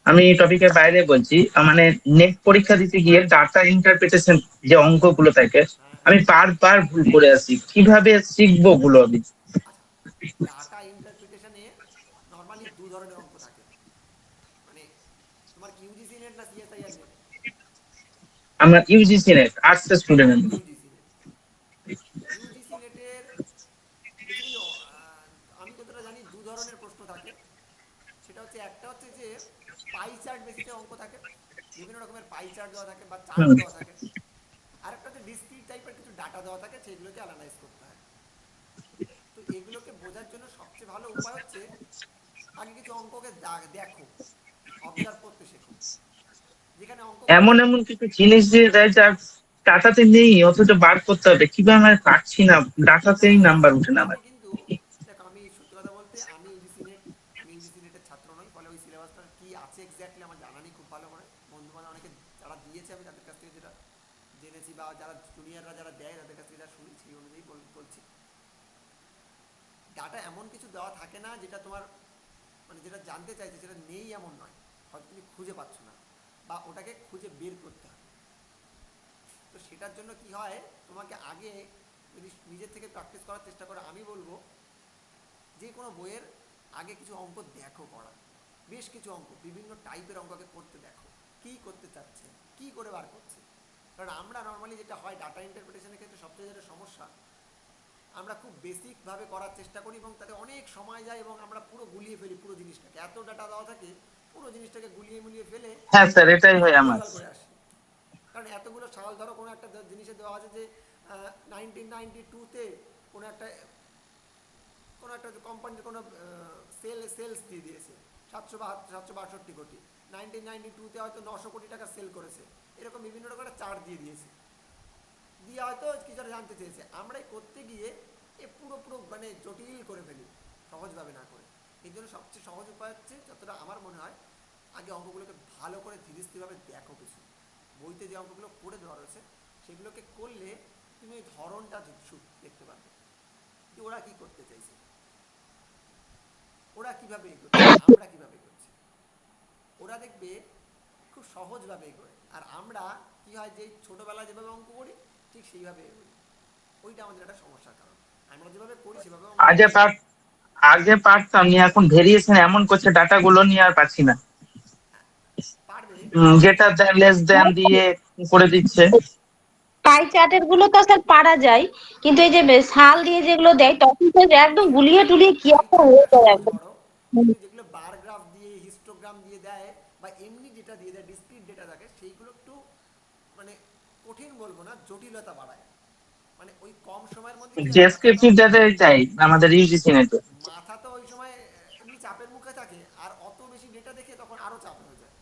আমি টপিকের বাইরে বলছি, মানে নেট পরীক্ষা দিতে গিয়ে ডাটা ইন্টারপ্রিটেশন যে অঙ্কগুলো থাকে হ্যাঁ আমি বারবার ভুল করে আসি, কিভাবে শিখবো গুলো আমি? আচ্ছা, ডাটা ইন্টারপ্রিটেশনে নর্মালি দু ধরনের অঙ্ক থাকে। মানে তোমার কি ইউজিসি নেট না সিএসআইআর নেট? আমরা UGC net arts student. UGC net. UGC নেটের বেসিক্যালি আমি যতটা জানি দু ধরনের প্রশ্ন থাকে। সেটা হচ্ছে একটা হচ্ছে যে পাই চার্ট বেসিসে অঙ্ক থাকে, বিভিন্ন রকমের পাই চার্ট দেওয়া থাকে বা চার্ট দেওয়া থাকে। আরেকটা হচ্ছে ডিসক্রিট টাইপের কিছু ডাটা দেওয়া থাকে, সেগুলোকে অ্যানালাইজ করতে হয়। তো এগুলোকে বোঝার জন্য সবচেয়ে ভালো উপায় হচ্ছে আগে কিছু অঙ্ককে দেখো, অবজার্ভ করতে শেখো। যেখানে অঙ্কগুলো এমন এমন কিছু জিনিস দিয়ে দেয় যা ডাটাতে নেই, অথচ বার করতে হবে, কিভাবে আমি পারছি না, ডাটাতেই নাম্বার উঠে না আমার। আমি কিন্তু দেখো, আমি সত্যি কথা বলতে আমি ইউজিসি নেটের ছাত্র নই, ফলে ওই সিলেবাসটা কি আছে এক্স্যাক্টলি আমার জানা নেই খুব ভালো করে। বন্ধু বান্ধব অনেকে যারা দিয়েছে আমি তাদের কাছ থেকে যেটা জেনেছি বা যারা জুনিয়ররা যারা দেয় তাদের কাছ থেকে যেটা শুনেছি এই অনুযায়ী বলছি। ডাটা এমন কিছু দেওয়া থাকে না যেটা তোমার মানে যেটা জানতে চাইছে সেটা নেই এমন নয়, হয়তো তুমি খুঁজে পাচ্ছ না বা ওটাকে খুঁজে বের করতে হবে। তো সেটার জন্য কি হয়, তোমাকে আগে যদি নিজের থেকে প্র্যাকটিস করার চেষ্টা করো, আমি বলবো যে কোনো বইয়ের আগে কিছু অঙ্ক দেখো করা, বেশ কিছু অঙ্ক, বিভিন্ন টাইপের অঙ্ককে করতে দেখো, কী করতে চাচ্ছে, কী করে বার করছে। কারণ আমরা নর্মালি যেটা হয় ডাটা ইন্টারপ্রিটেশনের ক্ষেত্রে সবচেয়ে যেটা সমস্যা, আমরা খুব বেসিকভাবে করার চেষ্টা করি এবং তাতে অনেক সময় যায় এবং আমরা পুরো গুলিয়ে ফেলি পুরো জিনিসটাকে। এত ডাটা দেওয়া থাকে, পুরো জিনিসটাকে গুলিয়ে মুলিয়ে ফেলে হ্যাঁ স্যার, এটাই হয় আমার। ভুলভাল করে আসি। কারণ এতগুলো সাল ধরো কোনো একটা জিনিসে দেওয়া আছে যে 1992-তে কোনো একটা কোম্পানির কোনো সেলস দিয়ে দিয়েছে 762 কোটি, 1992-তে হয়তো 900 কোটি টাকা সেল করেছে, এরকম বিভিন্ন রকমের চার্ট দিয়ে দিয়েছে, দিয়ে হয়তো কিছু জানতে চেয়েছে। আমরাই করতে গিয়ে পুরো মানে জটিল করে ফেলি সহজভাবে না করে। এই জন্য সবচেয়ে সহজ উপায় হচ্ছে, যতটা আমার মনে হয়, আগে অঙ্কগুলোকে ভালো করে ধীরে স্থিরভাবে দেখো কিছু। বইতে যে অঙ্কগুলো করে দেওয়া রয়েছে সেগুলোকে করলে তুমি ওই ধরনটা দেখতে পারবে যে ওরা কী করতে চাইছে, ওরা কীভাবে এগোচ্ছে, আমরা কীভাবে এগোচ্ছি। ওরা দেখবে খুব সহজভাবে এগোয় আর আমরা কী হয় যে ছোটোবেলায় যেভাবে অঙ্ক করি ঠিক সেইভাবে এগোই। ওইটা আমাদের একটা সমস্যার কারণ, আমরা যেভাবে করি সেভাবে আজে আগে পারতাম নিয়ে, এখন ভেরিয়েশন এমন করছে ডাটা গুলো নিয়ে আর পাচ্ছি না। পারবে। যেটা লেস দেন দিয়ে করে দিচ্ছে। পাই চার্টের গুলো তো স্যার পারা যায়, কিন্তু এই যে সাল দিয়ে যেগুলো দেয় তখন তো একদম গুলিয়ে টুলিয়ে কি পাই একটা হয়ে চার্টটা যায় সহজ একদম। বড়, হুম। কিন্তু যেগুলো বার গ্রাফ দিয়ে হিস্টোগ্রাম দিয়ে দেয় বা এমনি ডেটা দিয়ে দেয়, ডিসক্রিট ডেটা থাকে, সেইগুলো একটু মানে কঠিন বলবো না, জটিলতা বাড়ায়। মানে ওই কম সময়ের মধ্যে কি হয়, ডেসক্রিপটিভ ডাটা চাই আমাদের ইউজিসি নেটে। মাথা তো ওই সময় এমনি চাপের মুখে থাকে, আর অত বেশি ডেটা দেখে তখন আরো চাপ হয়ে যায়।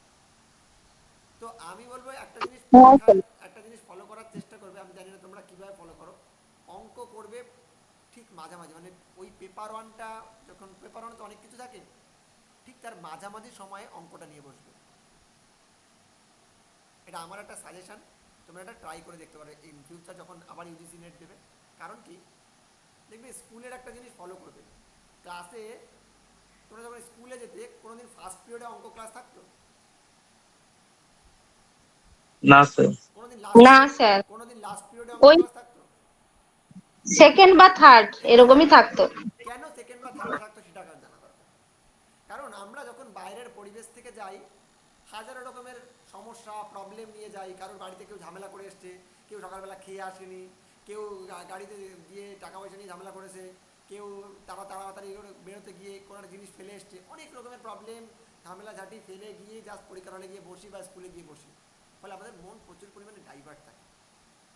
তো আমি বলবো একটা জিনিস হ্যাঁ পরীক্ষার, স্যার। একটা জিনিস ফলো করার চেষ্টা করবে, আমি জানি না তোমরা কিভাবে ফলো করো। অঙ্ক করবে ঠিক মাঝামাঝি, মানে ওই পেপার ওয়ানটা, যখন পেপার ওয়ানে তো অনেক কিছু থাকে, ঠিক তার মাঝামাঝি সময়ে অঙ্কটা নিয়ে বসবে। এটা আমার একটা সাজেশন, তোমরা এটা ট্রাই করে দেখতে পারো ইন ফিউচার যখন আবার ইউজিসি নেট দেবে। কারণ কি, দেখবে স্কুলের একটা জিনিস ফলো করবে, ক্লাসে তোমরা যখন স্কুলে যেতে কোনোদিন ফার্স্ট পিরিয়ডে অঙ্ক ক্লাস থাকতো? না স্যার। কোনোদিন লাস্ট না পিরিয়ড, স্যার, কোনোদিন লাস্ট পিরিয়ডে অঙ্ক ওই ক্লাস থাকতো? সেকেন্ড বা থার্ড এরকমই থাকতো। কেন সেকেন্ড বা থার্ডে থাকতো সেটা কার জানা দরকার। কারণ আমরা যখন বাইরের পরিবেশ থেকে যাই, হাজারো রকমের সমস্যা প্রবলেম নিয়ে যাই। কারোর বাড়িতে কেউ ঝামেলা করে এসছে, কেউ সকালবেলা খেয়ে আসেনি, কেউ গাড়িতে গিয়ে টাকা পয়সা নিয়ে ঝামেলা করেছে, কেউ তাড়াতাড়ি বেরোতে গিয়ে কোনো একটা জিনিস ফেলে এসছে, অনেক রকমের প্রবলেম ঝামেলা ঝাঁটি ফেলে গিয়ে জাস্ট পরীক্ষার হলে গিয়ে বসি বা স্কুলে গিয়ে বসি। ফলে আমাদের মন প্রচুর পরিমাণে ডাইভার্ট থাকে।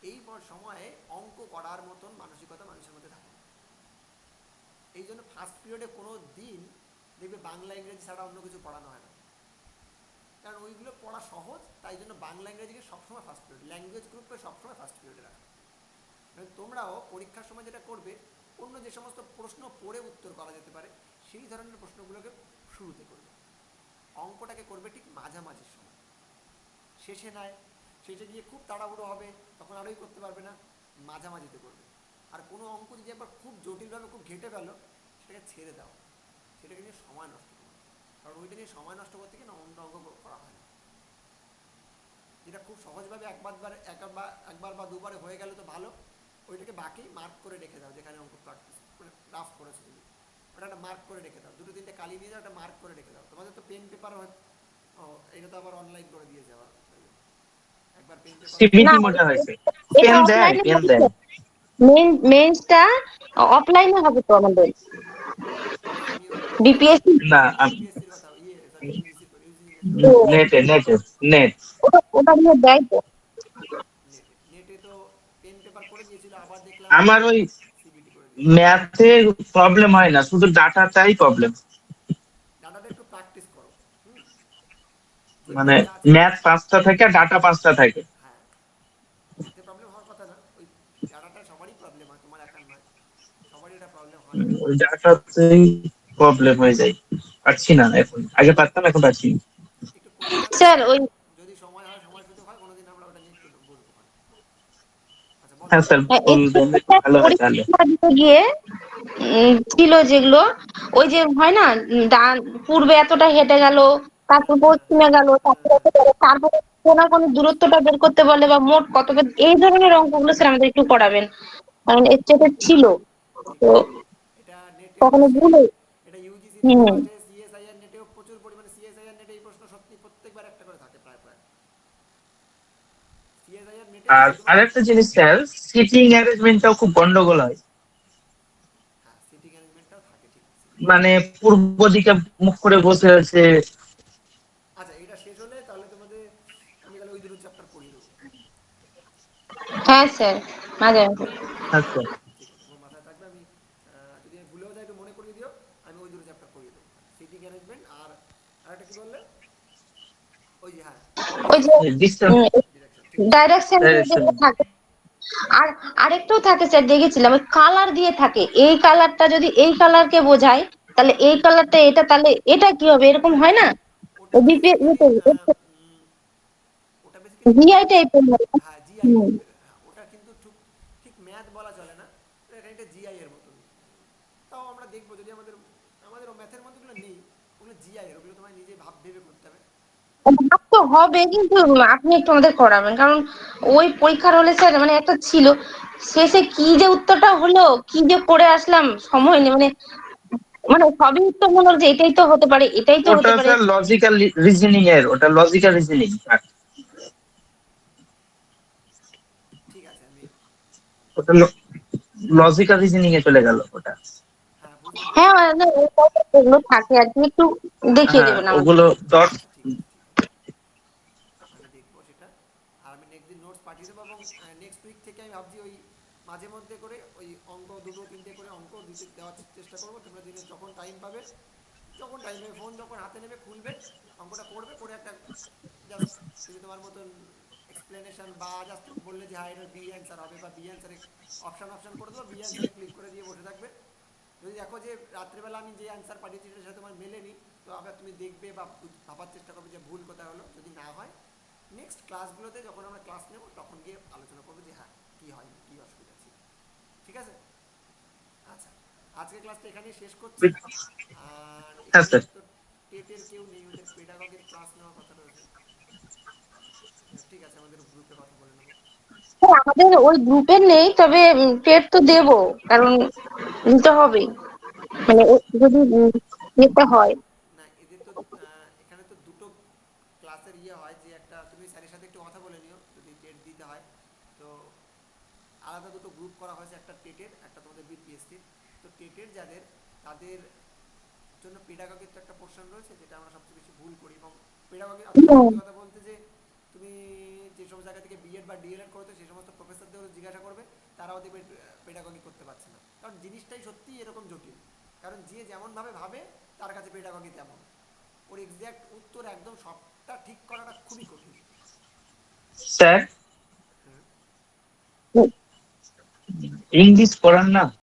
এই সময়ে অঙ্ক করার মতন মানসিকতা মানুষের মধ্যে থাকে না। এই জন্য ফার্স্ট পিরিয়ডে কোনো দিন দেখবে বাংলা ইংরেজি ছাড়া অন্য কিছু পড়ানো হয় না, কারণ ওইগুলো পড়া সহজ। তাই জন্য বাংলা ইংরেজিকে সবসময় ফার্স্ট পিরিয়ড, ল্যাঙ্গুয়েজ গ্রুপে সবসময় ফার্স্ট পিরিয়ডে রাখা। মানে তোমরাও পরীক্ষার সময় যেটা করবে, অন্য যে সমস্ত প্রশ্ন পড়ে উত্তর করা যেতে পারে সেই ধরনের প্রশ্নগুলোকে শুরুতে করবে। অঙ্কটাকে করবে ঠিক মাঝামাঝির সময়, শেষে নয়। শেষে গিয়ে খুব তাড়াহুড়ো হবে, তখন আরোই করতে পারবে না, মাঝামাঝিতে করবে। আর কোনো অঙ্ক যদি একবার খুব জটিলভাবে খুব ঘেটে গেল, সেটাকে ছেড়ে দাও, সেটাকে নিয়ে সময় নষ্ট করো। কারণ ওইটা নিয়ে সময় নষ্ট করতে গিয়ে না অন্য অঙ্ক করা হয় না। যেটা খুব সহজভাবে একবার বা দুবারে হয়ে গেলে তো ভালো, ওইটাকে বাকি মার্ক করে রেখে দাও। যেখানে অঙ্ক প্র্যাকটিস মানে রাফ করেছো তুমি, ওটা একটা মার্ক করে রেখে দাও, দুটো তিনটে কালি নিয়ে যাও, একটা মার্ক করে রেখে দাও। তোমাদের তো পেন পেপার হয়, ও এটা তো আবার অনলাইন করে দিয়েছে আবার, একবার পেন পেপার হয়ে না, সিবিটি মোডে হয়েছে। এটা পেন দেয়, অফলাইনে পেন হবে দেয়। তো, মেইনসটা অফলাইনে হবে তো আমাদের, না আমি বিপিএসসি। না, বিপিএসসির কথা, সরি ইউজিসির কথা, ইউজিসি নেটের কথা বলছি। নেটে নেটে নেট। ওটা ওটা নিয়ে দেয় তো। নেটে তো পেন পেপার করে দিয়েছিল, আবার দেখলাম আমার ওই সিবিটি করে দিয়েছে। ম্যাথে প্রবলেম হয় না, শুধু ডাটাটাই প্রবলেম। ডাটাটা একটু প্র্যাকটিস করো। হুম, মানে যেগুলো আছে, ম্যাথ 5টা থাকে, ডাটা 5টা থাকে। হ্যাঁ, ম্যাথে প্রবলেম হওয়ার কথা না, ওই ডাটাটা সবারই প্রবলেম হয়, তোমার একার নয়, সবারই এটা প্রবলেম হয়। ওই ডাটাতেই প্রবলেম হয়ে যায়। পারছি না এখন, আগে পারতাম, এখন পারছি না। একটু করতে থাকো, স্যার ওই যদি সময় হয়, সময় সুযোগ হয় কোনোদিন আমরা ওটা নিয়ে একটু বসবো। আচ্ছা বলো। হ্যাঁ স্যার, বলবেন ভালো হয় তাহলে। পরীক্ষা দিতে গিয়ে ছিল যেগুলো, ওই যে হয় না, ডান পূর্বে এতটা হেঁটে গেল, তারপর পশ্চিমে গেল, তারপরে কোনো কোনো দূরত্বটা বের করতে বলে বা মোট কত, এই ধরনের অঙ্কগুলো স্যার আমাদের একটু করাবেন, কারণ স্টেটে ছিল ঠিক তো আছে, এটা নেটেও কখনো আসে, ভুল এটা ইউজিসি হুম। নেটেও আসে, সিএসআইআর নেটেও প্রচুর পরিমাণে, সিএসআইআর নেটে এই প্রশ্ন সত্যি প্রত্যেকবার একটা করে থাকে প্রায় প্রায়। সিএসআইআর নেটে আর শুধুমাত্র, আরেকটা জিনিস স্যার, সিটিং অ্যারেঞ্জমেন্টটাও খুব গন্ডগোল হয়। হ্যাঁ সিটিং অ্যারেঞ্জমেন্টটাও থাকে ঠিক। মানে পূর্ব দিকে মুখ করে বসে আছে। আচ্ছা এটা শেষ হলে তাহলে তোমাদের আমি তাহলে ওই দুটো চ্যাপ্টার পড়িয়ে দেবো। হ্যাঁ স্যার, মাঝে মাঝে। আচ্ছা ঠিক আছে, আমার মাথায় থাকবে। আমি যদি আমি ভুলেও যাই একটু মনে করিয়ে দিও, আমি ওই দুটো চ্যাপ্টার পড়িয়ে দেবো, সিটিং অ্যারেঞ্জমেন্ট আর আরেকটা কি বললে, ওই যে হ্যাঁ ওই যে ডিস্টেন্স ডিরেকশন। ঠিক আছে, ডাইরেকশন ডাইরেকশন। থাকে। আর আরেকটাও থাকে স্যার, দেখেছিলাম ওই কালার দিয়ে থাকে, এই কালারটা যদি এই কালারকে বোঝায় তাহলে এই কালারটা এটা, তাহলে এটা কি হবে, এরকম হয় না? ওটা বেসিক্যালি ওটা বেসিক্যালি জিআই টাইপের হয়। হ্যাঁ জিআই টাইপের, হ্যাঁ ওটা কিন্তু ঠিক ঠিক ম্যাথ বলা চলে না, এটা জিআই এর মতন। তাও আমরা দেখবো যদি আমাদের আমাদের ম্যাথের মধ্যে ওগুলো নেই, ওগুলো জিআই এর, ওগুলো তোমায় নিজে ভেবে করতে হবে। ভাব তো হবে, কিন্তু আপনি একটু আমাদের করাবেন, কারণ ওই পরীক্ষার হলে স্যার মানে একটা ছিল, শেষে কি যে উত্তরটা হলো, কি যে করে আসলাম, সময় নেই মানে মানে সবই তো মনে হলো যে এটাই তো হতে পারে, এটাই তো ওটা হতে পারে। স্যার লজিক্যাল রিজনিং এর, ওটা লজিক্যাল রিজনিং। ঠিক আছে, আমি ওটা লজিক্যাল রিজনিং এ চলে গেল ওটা। হ্যাঁ বুঝতে হ্যাঁ পেরেছি। মানে ওগুলো থাকে আর কি, একটু দেখিয়ে হ্যাঁ দেবেন আমাদের। ওগুলো ডট। আচ্ছা ঠিক আছে, ঠিক আছে, আমি দেখবো সেটা। আর আমি নেক্সট দিন নোটস পাঠিয়ে দেবো, এবং নেক্সট উইক থেকে আমি ভাবছি ওই মাঝে মধ্যে করে ওই অঙ্ক দুটো তিনটে করে অঙ্ক দিতে দেওয়ার চেষ্টা করবো। তোমরা দিনে যখন টাইম পাবে, যখন টাইম পাবে ফোন যখন হাতে নেবে খুলবে, অঙ্কটা করবে, করে একটা জাস্ট তুমি তোমার মতন এক্সপ্লেনেশন বা জাস্ট বললে যে হ্যাঁ এটা বি অ্যান্সার হবে, বা বি অ্যান্সারে অপশান অপশান করে দেবো, বি অ্যান্সারে ক্লিক করে দিয়ে বসে থাকবে। যদি দেখো যে রাত্রিবেলা আমি যে অ্যান্সার পাঠিয়েছি সেটার সাথে তোমার মেলেনি, তো আবার তুমি দেখবে বা ভাবার চেষ্টা করবে যে ভুল কোথায় হলো। যদি না হয় নেক্সট ক্লাসগুলোতে যখন আমরা ক্লাস নেব তখন গিয়ে আলোচনা করবো যে হ্যাঁ কী হয়, কী অসুবিধা ছিল। ঠিক আছে? আচ্ছা, আজকের ক্লাসটা এখানেই শেষ করছি। আর হ্যাঁ এখানে স্যার। তো টেটের কেউ নেই, ওদের পেডাগগির ক্লাস নেওয়ার কথা রয়েছে। ঠিক আছে, আমাদের গ্রুপে কথা বলে নেবো। হ্যাঁ, আমাদের ওই গ্রুপের নেই, তবে টেট তো দেবো, কারণ নিতে হবে, মানে যদি নিতে হয়। না এদের তো এখানে তো দুটো ক্লাসের ইয়ে হয়, যে একটা তুমি স্যারের সাথে একটু কথা বলে নিও যদি টেট দিতে হয়। তো আলাদা দুটো গ্রুপ করা হয়েছে, একটা টেটের, একটা তোমাদের বিপিএসসির। তো টেটের যাদের, তাদের জন্য পেডাগগির তো একটা পোর্শন রয়েছে, যেটা আমরা সবচেয়ে বেশি ভুল করি। এবং পেডাগগির আসলে সত্যি কথা বলতে যে তুমি যে সব জায়গা থেকে বিএড বা ডিএলএড করতে, সেই সমস্ত প্রফেসরদেরও জিজ্ঞাসা করবে, তারাও দেখবে পেডাগগি করতে পারছে না। কারণ জিনিসটাই সত্যিই এরকম জটিল। কারণ যে যেমনভাবে ভাবে তার কাছে পেডাগগি তেমন, ওর এক্স্যাক্ট উত্তর একদম সবটা ঠিক করাটা খুবই কঠিন। স্যার হুম। ইংলিশ পড়ান না?